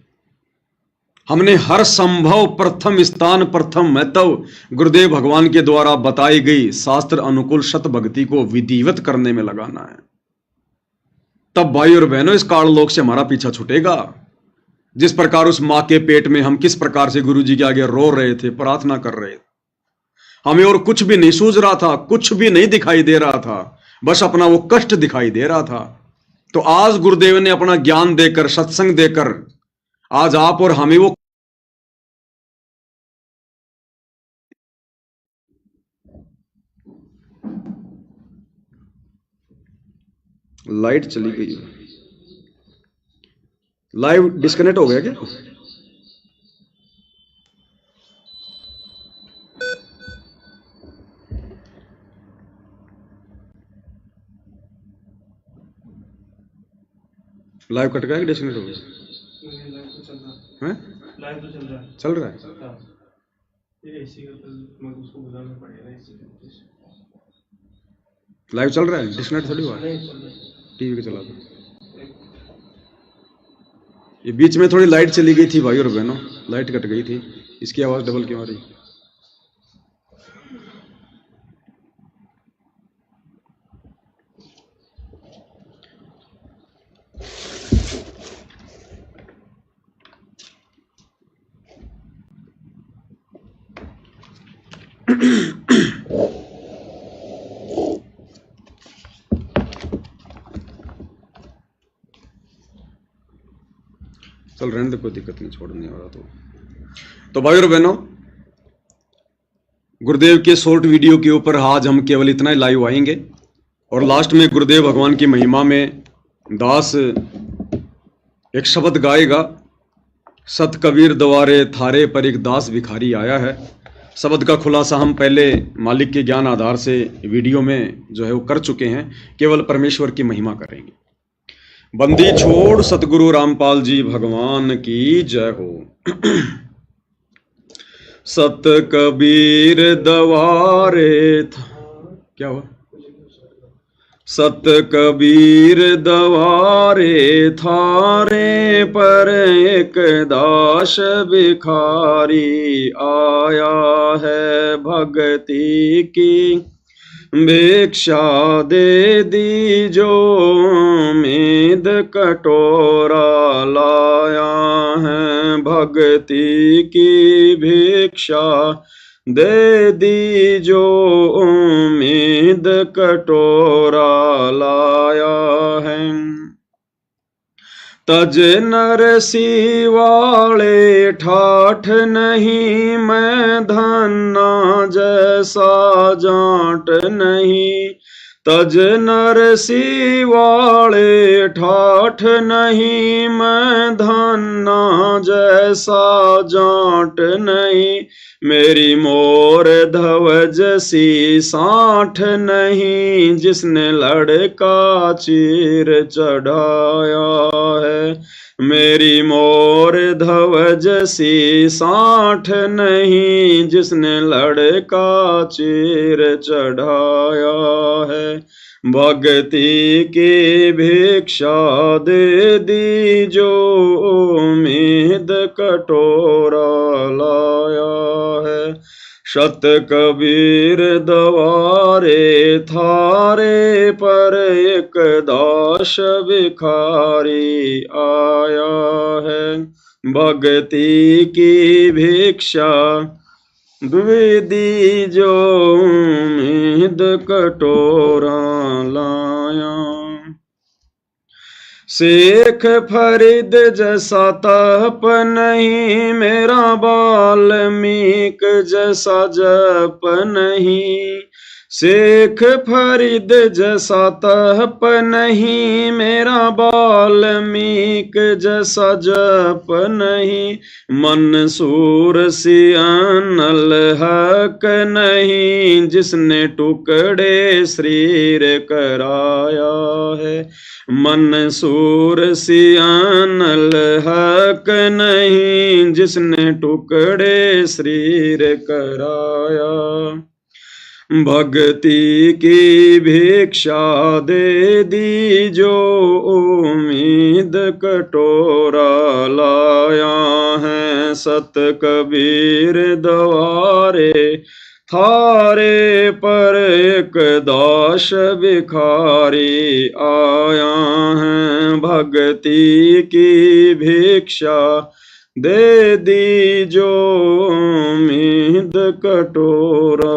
हमने हर संभव प्रथम स्थान, प्रथम महत्व गुरुदेव भगवान के द्वारा बताई गई शास्त्र अनुकूल सत भक्ति को विधिवत करने में लगाना है। तब भाई और बहनों इस काल लोक से हमारा पीछा छूटेगा। जिस प्रकार उस मां के पेट में हम किस प्रकार से गुरु जी के आगे रो रहे थे, प्रार्थना कर रहे थे, हमें और कुछ भी नहीं सूझ रहा था, कुछ भी नहीं दिखाई दे रहा था, बस अपना वो कष्ट दिखाई दे रहा था। तो आज गुरुदेव ने अपना ज्ञान देकर, सत्संग देकर आज आप और हमें वो लाइट चली गई, लाइव डिस्कनेक्ट हो गया क्या? लाइव कट गया कि डिस्कनेक्ट हो गया? लाइव तो चल रहा है। चल रहा है। लाइव चल रहा है, डिस्कनेक्ट थोड़ी हुआ है। टीवी के चला दो। ये बीच में थोड़ी लाइट चली गई थी भाई और बहनों, लाइट कट गई थी, इसकी आवाज डबल क्यों आ रही? चल रहने दे, कोई दिक्कत नहीं, छोड़ नहीं हो रहा तो भाई और बहनों, गुरुदेव के शॉर्ट वीडियो के ऊपर आज हम केवल इतना ही लाइव आएंगे। और लास्ट में गुरुदेव भगवान की महिमा में दास एक शब्द गाएगा, सत कबीर द्वारे थारे पर एक दास भिखारी आया है। शब्द का खुलासा हम पहले मालिक के ज्ञान आधार से वीडियो में जो है वो कर चुके हैं, केवल परमेश्वर की महिमा करेंगे। बंदी छोड़ सतगुरु रामपाल जी भगवान की जय हो। सत कबीर द्वारे क्या हुआ? सत कबीर दवारे थारे पर एक दास भिखारी आया है भगति की भिक्षा दे दीजो मेद कटोरा लाया है भगति की भिक्षा दे दीजो उम्मीद कटोरा लाया है। तज नरसी वाले ठाठ नहीं मैं धन्ना जैसा जाट नहीं। तज नरसी वाले ठाठ नहीं मैं धन्ना जैसा जाट नहीं। मेरी मोर धवज सी साठ नहीं जिसने लड़का चीर चढ़ाया है। मेरी मोर धवज सी साठ नहीं जिसने लड़का चीर चढ़ाया है। भक्ति की भिक्षा दे दीजो उम्मीद कटोरा लाया है। शत कबीर दवारे थारे पर एक दास भिखारी आया है। भक्ति की भिक्षा दे दीजो उम्मीद कटोरा लाया। शेख फरीद जैसा तप नहीं मेरा वाल्मीक जैसा जप नहीं। शेख फरीद जैसा तप नहीं मेरा वाल्मीक जैसा जप नहीं। मंसूर सियानल हक नहीं जिसने टुकड़े शरीर कराया है। मंसूर सियानल हक नहीं जिसने टुकड़े शरीर कराया। भक्ति की भिक्षा दे दीजो उम्मीद कटोरा लाया है। सत कबीर दवारे थारे पर एक दास भिखारी आया है। भक्ति की भिक्षा दे दीजो उम्मीद कटोरा।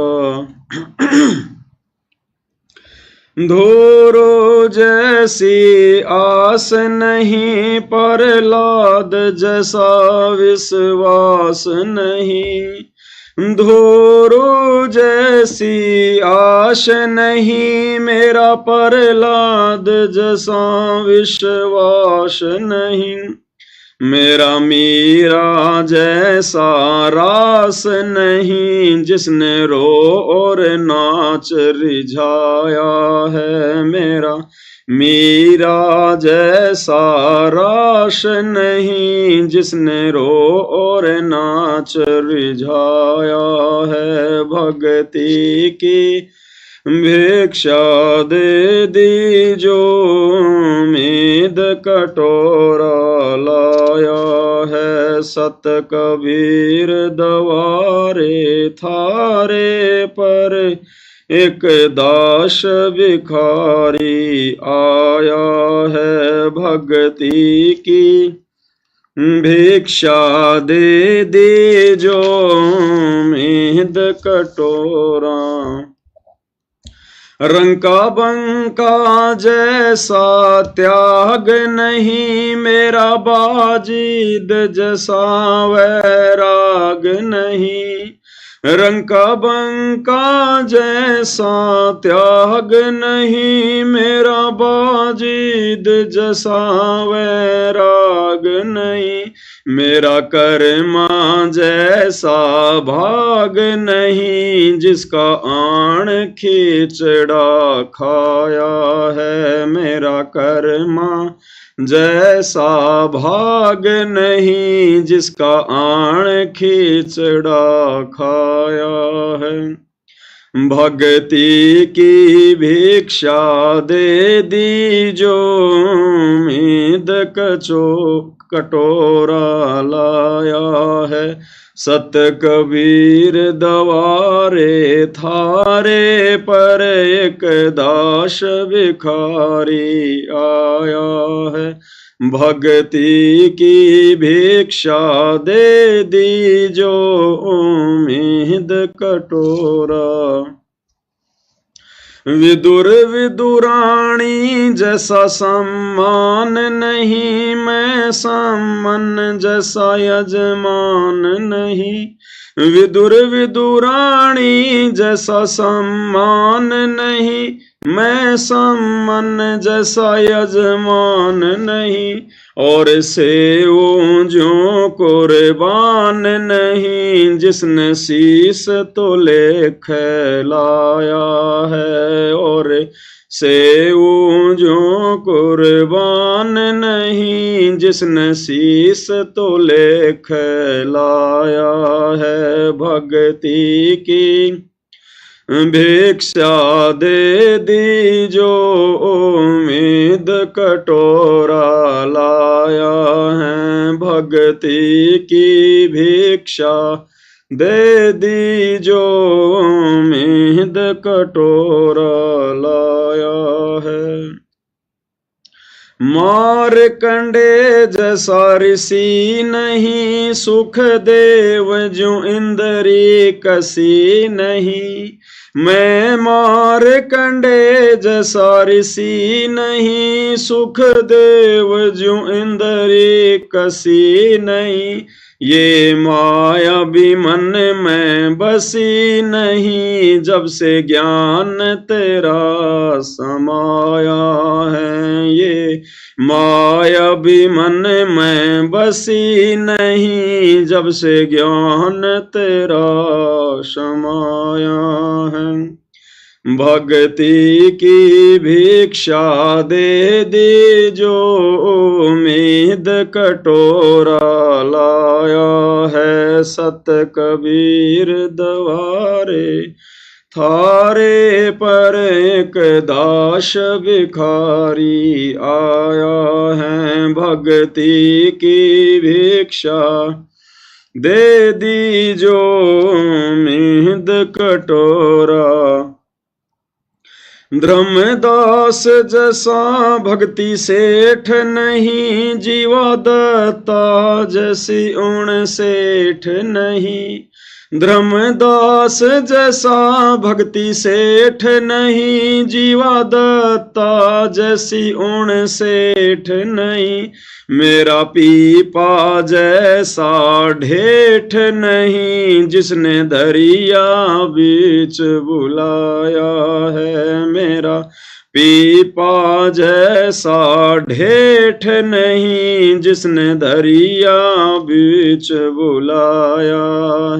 धोरो जैसी आस नहीं प्रहलाद जैसा विश्वास नहीं। धोरो जैसी आश नहीं मेरा प्रहलाद जैसा विश्वास नहीं। मेरा मीरा जैसा रास नहीं जिसने रो और नाच रिझाया है। मेरा मीरा जैसा रास नहीं जिसने रो और नाच रिझाया है। भक्ति की भिक्षा दे दीजो उम्मीद कटोरा लाया है। सत कबीर दवारे थारे पर एक दास भिखारी आया है। भक्ति की भिक्षा दे दीजो उम्मीद कटोरा। रंका बंका जैसा त्याग नहीं मेरा बाजीद जैसा वैराग नहीं। रंका बंका जैसा त्याग नहीं मेरा बाजीद जैसा वैराग नहीं। मेरा कर्मा जैसा भाग नहीं जिसका आण खींचड़ा खाया है। मेरा कर्मा जैसा भाग नहीं जिसका आण खींचड़ा खाया है। भक्ति की भिक्षा दे दीजो, उम्मीद कटोरा लाया है। सत कबीर दवारे थारे पर, एक दास भिखारी आया है। भक्ति की भिक्षा दे दीजो, उम्मीद कटोरा। विदुर विदुराणी जैसा सम्मान नहीं, मैं सम्मान जैसा यजमान नहीं। विदुर विदुराणी जैसा सम्मान नहीं, मैं सम्मान जैसा यजमान नहीं। और सेवों जो कुर्बान नहीं, जिसने शीस तोले खिलाया है। और सेवों जो कुर्बान नहीं, जिसने शीस तोले खिलाया है। भक्ति की भिक्षा दे दीजो, उम्मीद कटोरा लाया है। भक्ति की भिक्षा दे दीजो, उम्मीद कटोरा लाया है। मारकंडे जैसा ऋषि नहीं, सुख देव जो इंद्री कसी नहीं। मैं मारकंडे जैसा ऋषि नहीं, सुख देव जो इंद्री कसी नहीं। ये माया भी मन में बसी नहीं, जब से ज्ञान तेरा समाया है। ये माया भी मन में बसी नहीं, जब से ज्ञान तेरा समाया है। भक्ति की भिक्षा दे दीजो, उम्मीद कटोरा लाया है। सत कबीर दवारे थारे पर, एक दास भिखारी आया है। भक्ति की भिक्षा दे दीजो, उम्मीद कटोरा। धर्मदास जैसा भक्ति सेठ नहीं, जीवा दत्ता जैसी उण सेठ नहीं। धर्मदास जैसा भक्ति सेठ नहीं, जीवा दत्ता जैसी उण सेठ नहीं। मेरा पीपा जैसा ढेठ नहीं, जिसने दरिया बीच बुलाया है। मेरा पीपा जैसा ढेठ नहीं, जिसने दरिया बीच बुलाया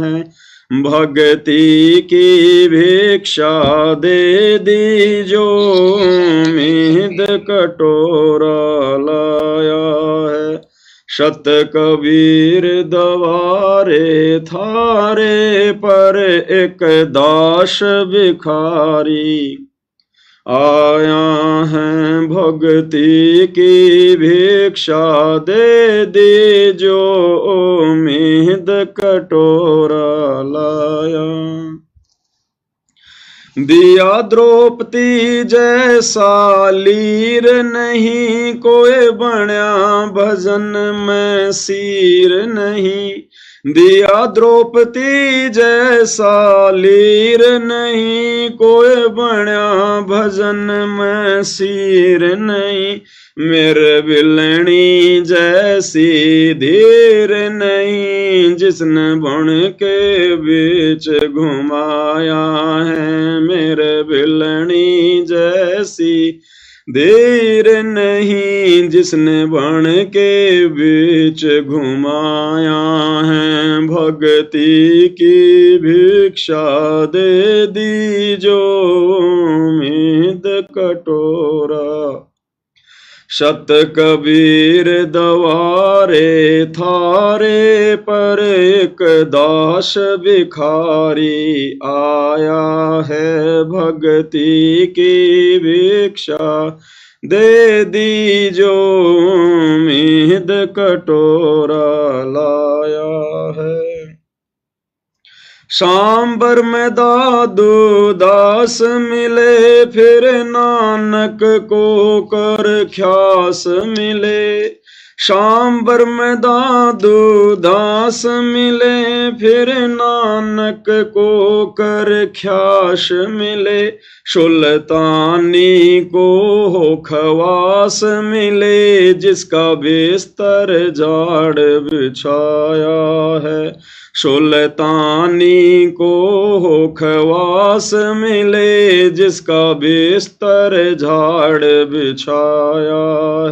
है। भक्ति की भिक्षा दे दीजो, उम्मीद कटोरा लाया है। शत कबीर दवारे थारे पर, एक दास भिखारी आया है। भक्ति की भिक्षा दे दीजो, उम्मीद कटोरा लाया। दिया द्रौपदी जैसा लीर नहीं, कोई बण्या भजन में सीर नहीं। दिया द्रौपदी जैसा लीर नहीं, कोई बण्या भजन में सीर नहीं। मेरे बिलनी जैसी धीर नहीं, जिसने बन के बीच घुमाया है। मेरे बिलनी जैसी धीर नहीं, जिसने बन के बीच घुमाया है। भक्ति की भिक्षा दे दीजो, उम्मीद कटोरा। शत कबीर दवारे थारे पर एक दास भिखारी आया है भक्ति की भिक्षा दे दीजो उम्मीद कटोरा लाया है। सांबर में दादू दास मिले फिर नानक को कर ख्यास मिले। सांबर में दादू दास मिले फिर नानक को कर ख्यास मिले। सुल्तानी को हो खवास मिले जिसका बिस्तर झाड़ बिछाया है। सुल्तानी को हो खवास मिले जिसका बिस्तर झाड़ बिछाया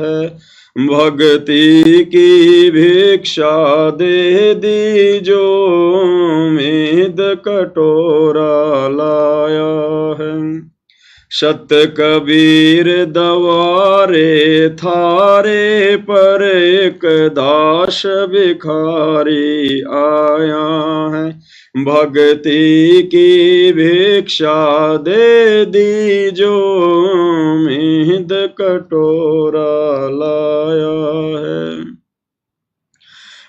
है। भक्ति की भिक्षा दे दीजो उम्मीद कटोरा लाया है। शत कबीर दवारे थारे पर एक दास भिखारी आया है। भक्ति की भिक्षा दे दीजो उम्मीद कटोरा लाया है।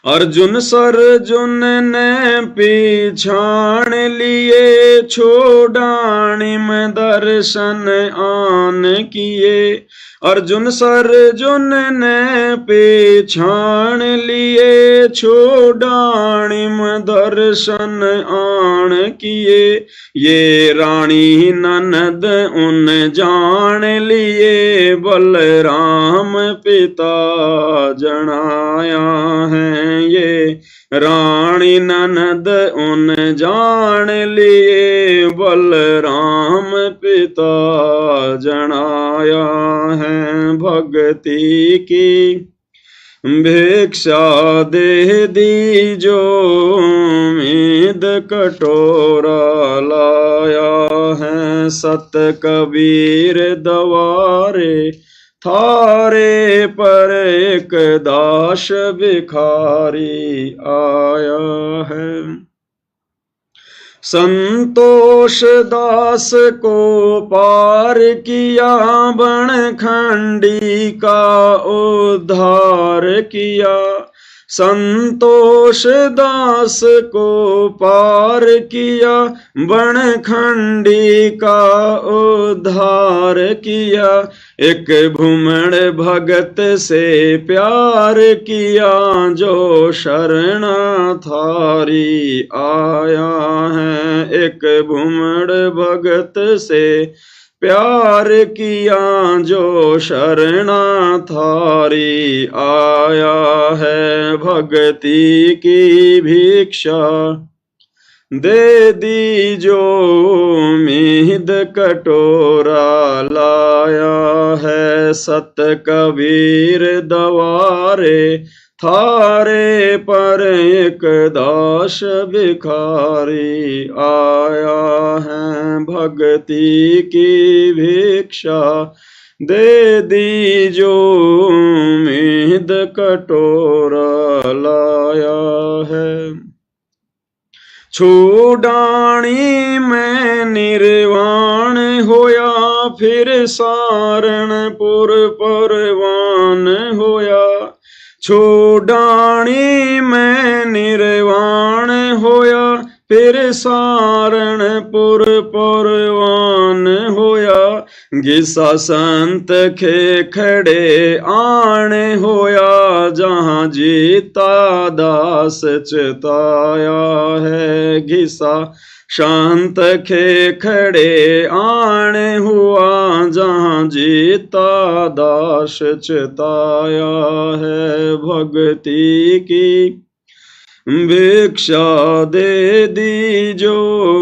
अर्जुन सर्जुन ने पीछाण लिए छोड़ाणी में दर्शन आन किए। अर्जुन सर्जुन ने पीछाण लिए छोड़ाणी में दर्शन आन किए। ये रानी ननद उन जान लिए बलराम पिता जनाया है। ये रानी ननद उन जान लिए बलराम पिता जनाया है। भक्ति की भिक्षा दे दीजो उम्मीद कटोरा लाया है। सत कबीर दवारे थारे पर एक दास भिखारी आया है। संतोष दास को पार किया बनखंडी का उद्धार किया। संतोष दास को पार किया बनखंडी का उद्धार किया। एक भूमण भगत से प्यार किया जो शरणाधारी आया है। एक भूमण भगत से प्यार किया जो शरणाधारी आया है। भक्ति की भिक्षा दे दीजो उम्मीद कटोरा लाया है। सत कबीर दवारे थारे पर एक दास भिखारी आया है। भक्ति की भिक्षा दे दीजो उम्मीद कटोरा लाया है। छोड़ाणी में निर्वाण होया फिर सारणपुर परवान होया। छोड़ाणी में निर्वाण होया फिर सारणपुर परवान होया। घिसा संत के खड़े आने होया जहाँ जीता दास चिताया है। घिसा शांत के खड़े आने हुआ जहाँ जीता दास चिताया है। भक्ति की भिक्षा दे दीजो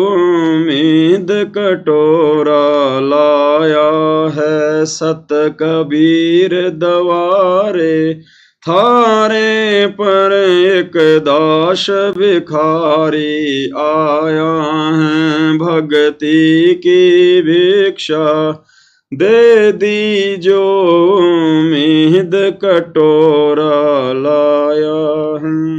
उम्मीद कटोरा लाया है। सत कबीर दवारे थारे पर एक दास भिखारी आया है। भक्ति की भिक्षा दे दीजो मीद कटोरा लाया हूँ।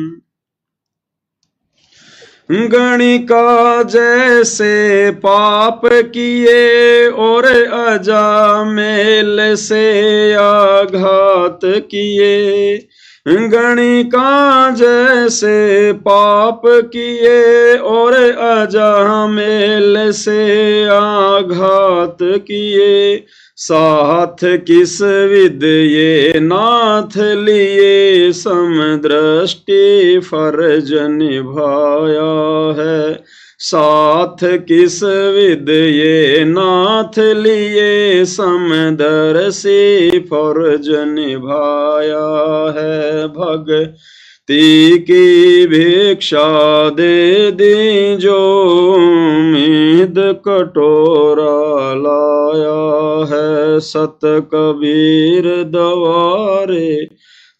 गणिका जैसे पाप किए और अजामेल से आघात किए। गणिका जैसे पाप किए और अजामेल से आघात किए। साथ किस विद ये नाथ लिए समदृष्टि फर्ज निभाया है। साथ किस विद ये नाथ लिए समदर्शी फर्ज निभाया है। भक्ति की भिक्षा दे दीजो मीद कटोरा लाया है। सत कबीर दवारे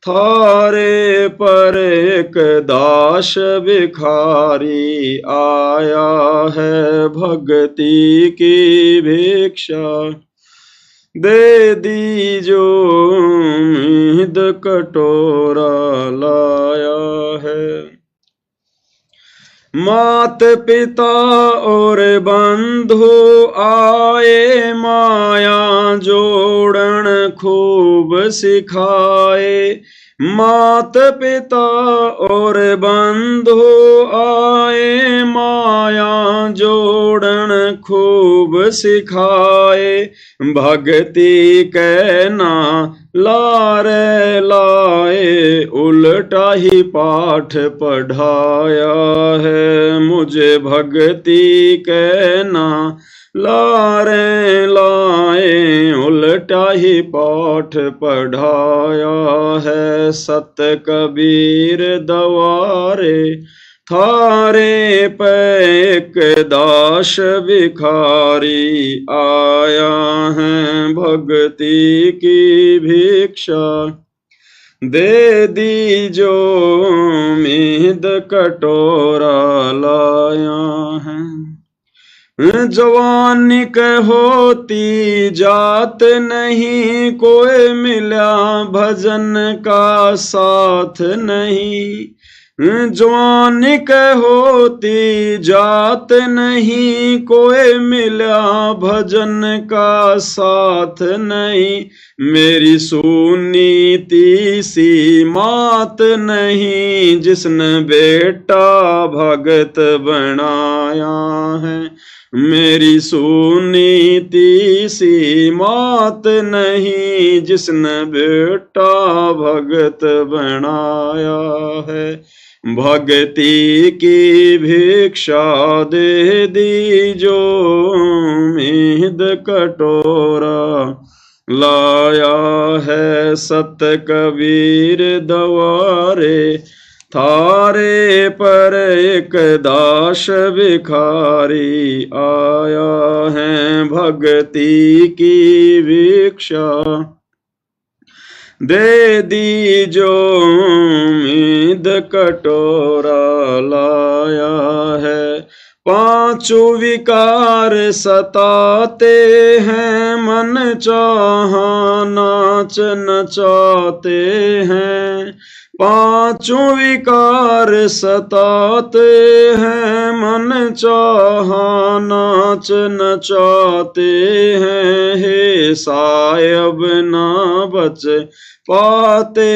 थारे पर एक दास भिखारी आया है। भक्ति की भिक्षा दे दीजो मीद कटोरा लाया है। मात पिता और बंधु आए माया जोड़न खूब सिखाए। मात पिता और बंधु आए माया जोड़न खूब सिखाए। भक्ति कहना लारे लाए उल्टा ही पाठ पढ़ाया है। मुझे भक्ति कहना लारे लाए उल्टा ही पाठ पढ़ाया है। सत कबीर दवारे थारे पे एक दास भिखारी आया है। भक्ति की भिक्षा दे दीजो मीद कटोरा लाया है। जवानिक होती जात नहीं कोई मिला भजन का साथ नहीं। जवानिक होती जात नहीं कोई मिला भजन का साथ नहीं। मेरी सुनीति सी मात नहीं जिसने बेटा भगत बनाया है। मेरी सुनीति सी मात नहीं जिसने बेटा भगत बनाया है। भक्ति की भिक्षा दे दीजो मीद कटोरा लाया है। सत कबीर दवारे थारे पर एक दास भिखारी आया है। भक्ति की भिक्षा दे दीजो मीद कटोरा लाया है। पांचों विकार सताते हैं मन चाहा नाच नचाते हैं। पांचों विकार सताते हैं मन चाहा नाच नचाते हैं। हे सायब ना बच पाते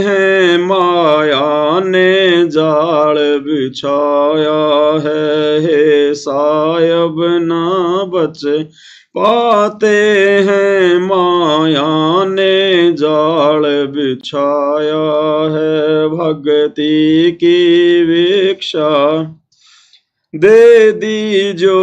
हैं माया ने जाल बिछाया है। हे सायब ना बच पाते हैं माया ने जाल बिछाया है। भक्ति की भिक्षा दे दीजो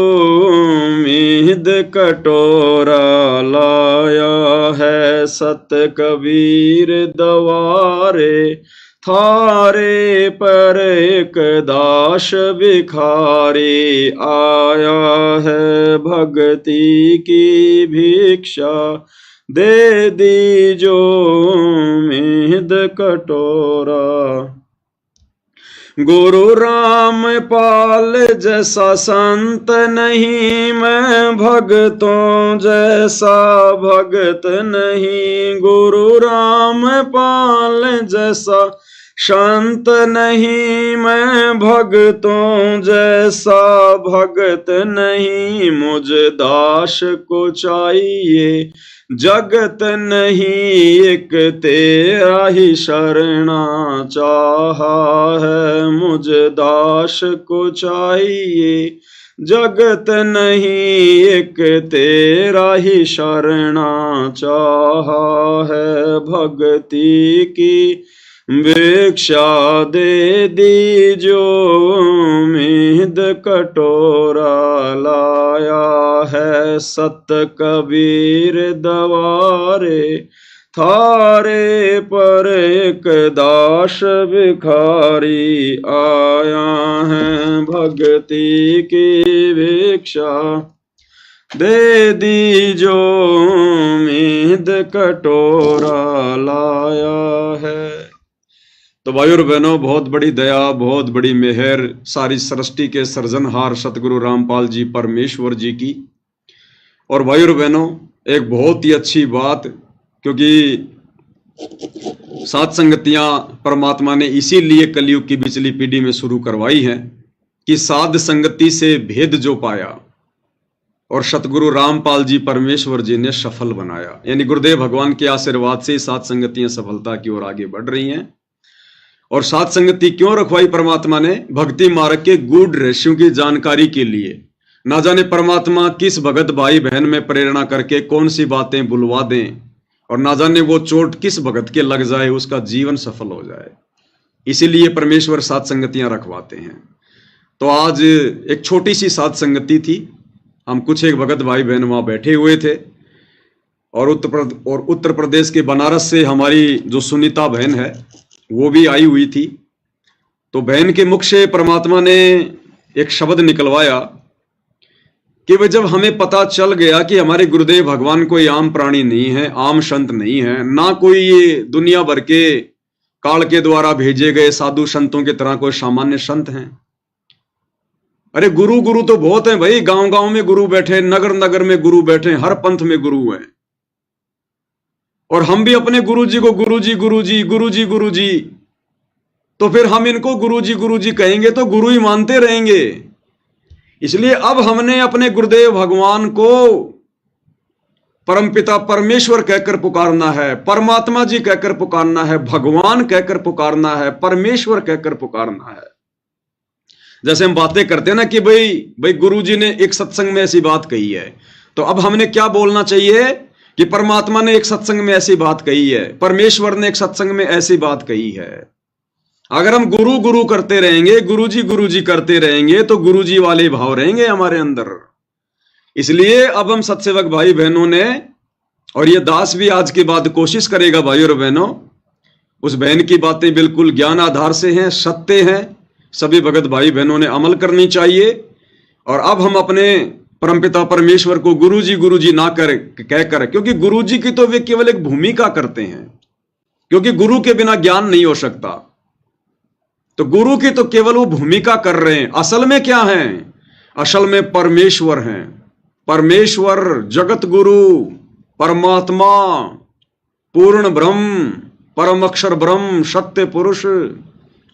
मीद कटोरा लाया है। सत कबीर दवारे थारे पर एक दास भिखारी आया है। भक्ति की भिक्षा दे दीजो मीद कटोरा गुरु रामपाल जैसा संत नहीं, मैं भगतों जैसा भगत नहीं। गुरु रामपाल जैसा संत नहीं, मैं भगतों जैसा भगत नहीं। मुझ दास को चाहिए जगत नहीं, एक तेरा ही शरणा चाहा है। मुझ दास को चाहिए जगत नहीं, एक तेरा ही शरणा चाहा है। भक्ति की भिक्षा दे दी जो उम्मीद कटोरा लाया है। सत कबीर दवारे थारे पर एक दास भिखारी आया है। भक्ति की भिक्षा दे दी जो उम्मीद कटोरा लाया है। तो भाइयों और बहनों, बहुत बड़ी दया, बहुत बड़ी मेहर सारी सृष्टि के सृजनहार सतगुरु रामपाल जी परमेश्वर जी की। और भाइयों और बहनों, एक बहुत ही अच्छी बात, क्योंकि सात संगतियां परमात्मा ने इसीलिए कलयुग की बिचली पीढ़ी में शुरू करवाई हैं कि साध संगति से भेद जो पाया और सतगुरु रामपाल जी परमेश्वर जी ने सफल बनाया। यानी गुरुदेव भगवान के आशीर्वाद से सात संगतियां सफलता की ओर आगे बढ़ रही हैं। और सात संगति क्यों रखवाई परमात्मा ने? भक्ति मार्ग के गूढ़ रहस्यों की जानकारी के लिए। ना जाने परमात्मा किस भगत भाई बहन में प्रेरणा करके कौन सी बातें बुलवा दें, और ना जाने वो चोट किस भगत के लग जाए, उसका जीवन सफल हो जाए। इसीलिए परमेश्वर सात संगतियां रखवाते हैं। तो आज एक छोटी सी सात संगति थी। हम कुछ एक भगत भाई बहन वहां बैठे हुए थे, और उत्तर प्रदेश के बनारस से हमारी जो सुनीता बहन है वो भी आई हुई थी। तो बहन के मुख से परमात्मा ने एक शब्द निकलवाया कि वह जब हमें पता चल गया कि हमारे गुरुदेव भगवान कोई आम प्राणी नहीं है, आम संत नहीं है, ना कोई ये दुनिया भर के काल के द्वारा भेजे गए साधु संतों की तरह कोई सामान्य संत हैं। अरे गुरु गुरु तो बहुत हैं भाई, गांव गांव में गुरु बैठे, नगर नगर में गुरु बैठे, हर पंथ में गुरु हैं। और हम भी अपने गुरुजी को गुरुजी गुरुजी गुरुजी गुरुजी, तो फिर हम इनको गुरुजी गुरुजी कहेंगे तो गुरु ही मानते रहेंगे। इसलिए अब हमने अपने गुरुदेव भगवान को परमपिता परमेश्वर कहकर पुकारना है, परमात्मा जी कहकर पुकारना है, भगवान कहकर पुकारना है, परमेश्वर कहकर पुकारना है। जैसे हम बातें करते हैं ना कि भाई गुरुजी ने एक सत्संग में ऐसी बात कही है, तो अब हमने क्या बोलना चाहिए कि परमात्मा ने एक सत्संग में ऐसी बात कही है, परमेश्वर ने एक सत्संग में ऐसी बात कही है। अगर हम गुरु गुरु करते रहेंगे, गुरुजी करते रहेंगे, तो गुरुजी वाले भाव रहेंगे हमारे अंदर। इसलिए अब हम सत्सेवक भाई बहनों ने, और ये दास भी आज के बाद कोशिश करेगा भाई और बहनों, उस बहन की बातें बिल्कुल ज्ञान आधार से हैं, सत्य हैं, सभी भगत भाई बहनों ने अमल करनी चाहिए। और अब हम अपने परमपिता परमेश्वर को गुरुजी ना कहकर, क्योंकि गुरुजी की तो वे केवल एक भूमिका करते हैं, क्योंकि गुरु के बिना ज्ञान नहीं हो सकता। तो गुरु की तो केवल वो भूमिका कर रहे हैं। असल में क्या है? असल में परमेश्वर हैं। परमेश्वर, जगत गुरु, परमात्मा, पूर्ण ब्रह्म, परम अक्षर ब्रह्म, सत्य पुरुष,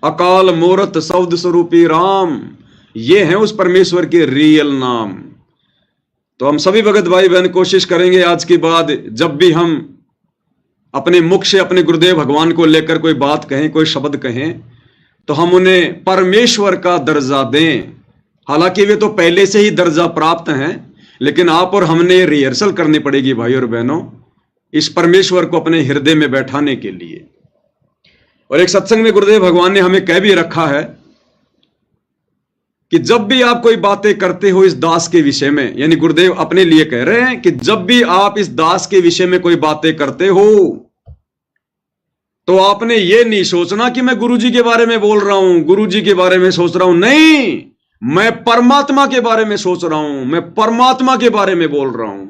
अकाल मूर्त शब्द स्वरूपी राम, ये हैं उस परमेश्वर के रियल नाम। तो हम सभी भगत भाई बहन कोशिश करेंगे आज के बाद, जब भी हम अपने मुख से अपने गुरुदेव भगवान को लेकर कोई बात कहें, कोई शब्द कहें, तो हम उन्हें परमेश्वर का दर्जा दें। हालांकि वे तो पहले से ही दर्जा प्राप्त हैं, लेकिन आप और हमने रिहर्सल करनी पड़ेगी भाई और बहनों, इस परमेश्वर को अपने हृदय में बैठाने के लिए। और एक सत्संग में गुरुदेव भगवान ने हमें कह भी रखा है कि जब भी आप कोई बातें करते हो इस दास के विषय में, यानी गुरुदेव अपने लिए कह रहे हैं कि जब भी आप इस दास के विषय में कोई बातें करते हो, तो आपने ये नहीं सोचना कि मैं गुरुजी के बारे में बोल रहा हूं, गुरुजी के बारे में सोच रहा हूं। नहीं, मैं परमात्मा के बारे में सोच रहा हूं, मैं परमात्मा के बारे में बोल रहा हूं।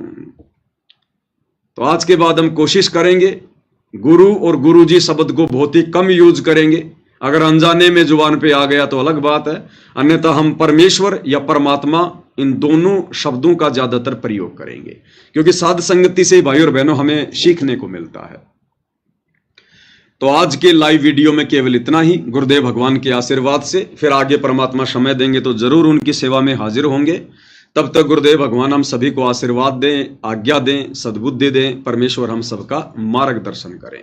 तो आज के बाद हम कोशिश करेंगे गुरु और गुरुजी शब्द को बहुत ही कम यूज करेंगे। अगर अनजाने में जुबान पे आ गया तो अलग बात है, अन्यथा हम परमेश्वर या परमात्मा इन दोनों शब्दों का ज्यादातर प्रयोग करेंगे, क्योंकि साध संगति से भाई और बहनों हमें सीखने को मिलता है। तो आज के लाइव वीडियो में केवल इतना ही। गुरुदेव भगवान के आशीर्वाद से फिर आगे परमात्मा समय देंगे तो जरूर उनकी सेवा में हाजिर होंगे। तब तक गुरुदेव भगवान हम सभी को आशीर्वाद दें, आज्ञा दें, सद्बुद्धि दें। परमेश्वर हम सबका मार्गदर्शन करें।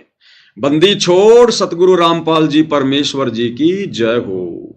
बंदी छोड़ सतगुरु रामपाल जी परमेश्वर जी की जय हो।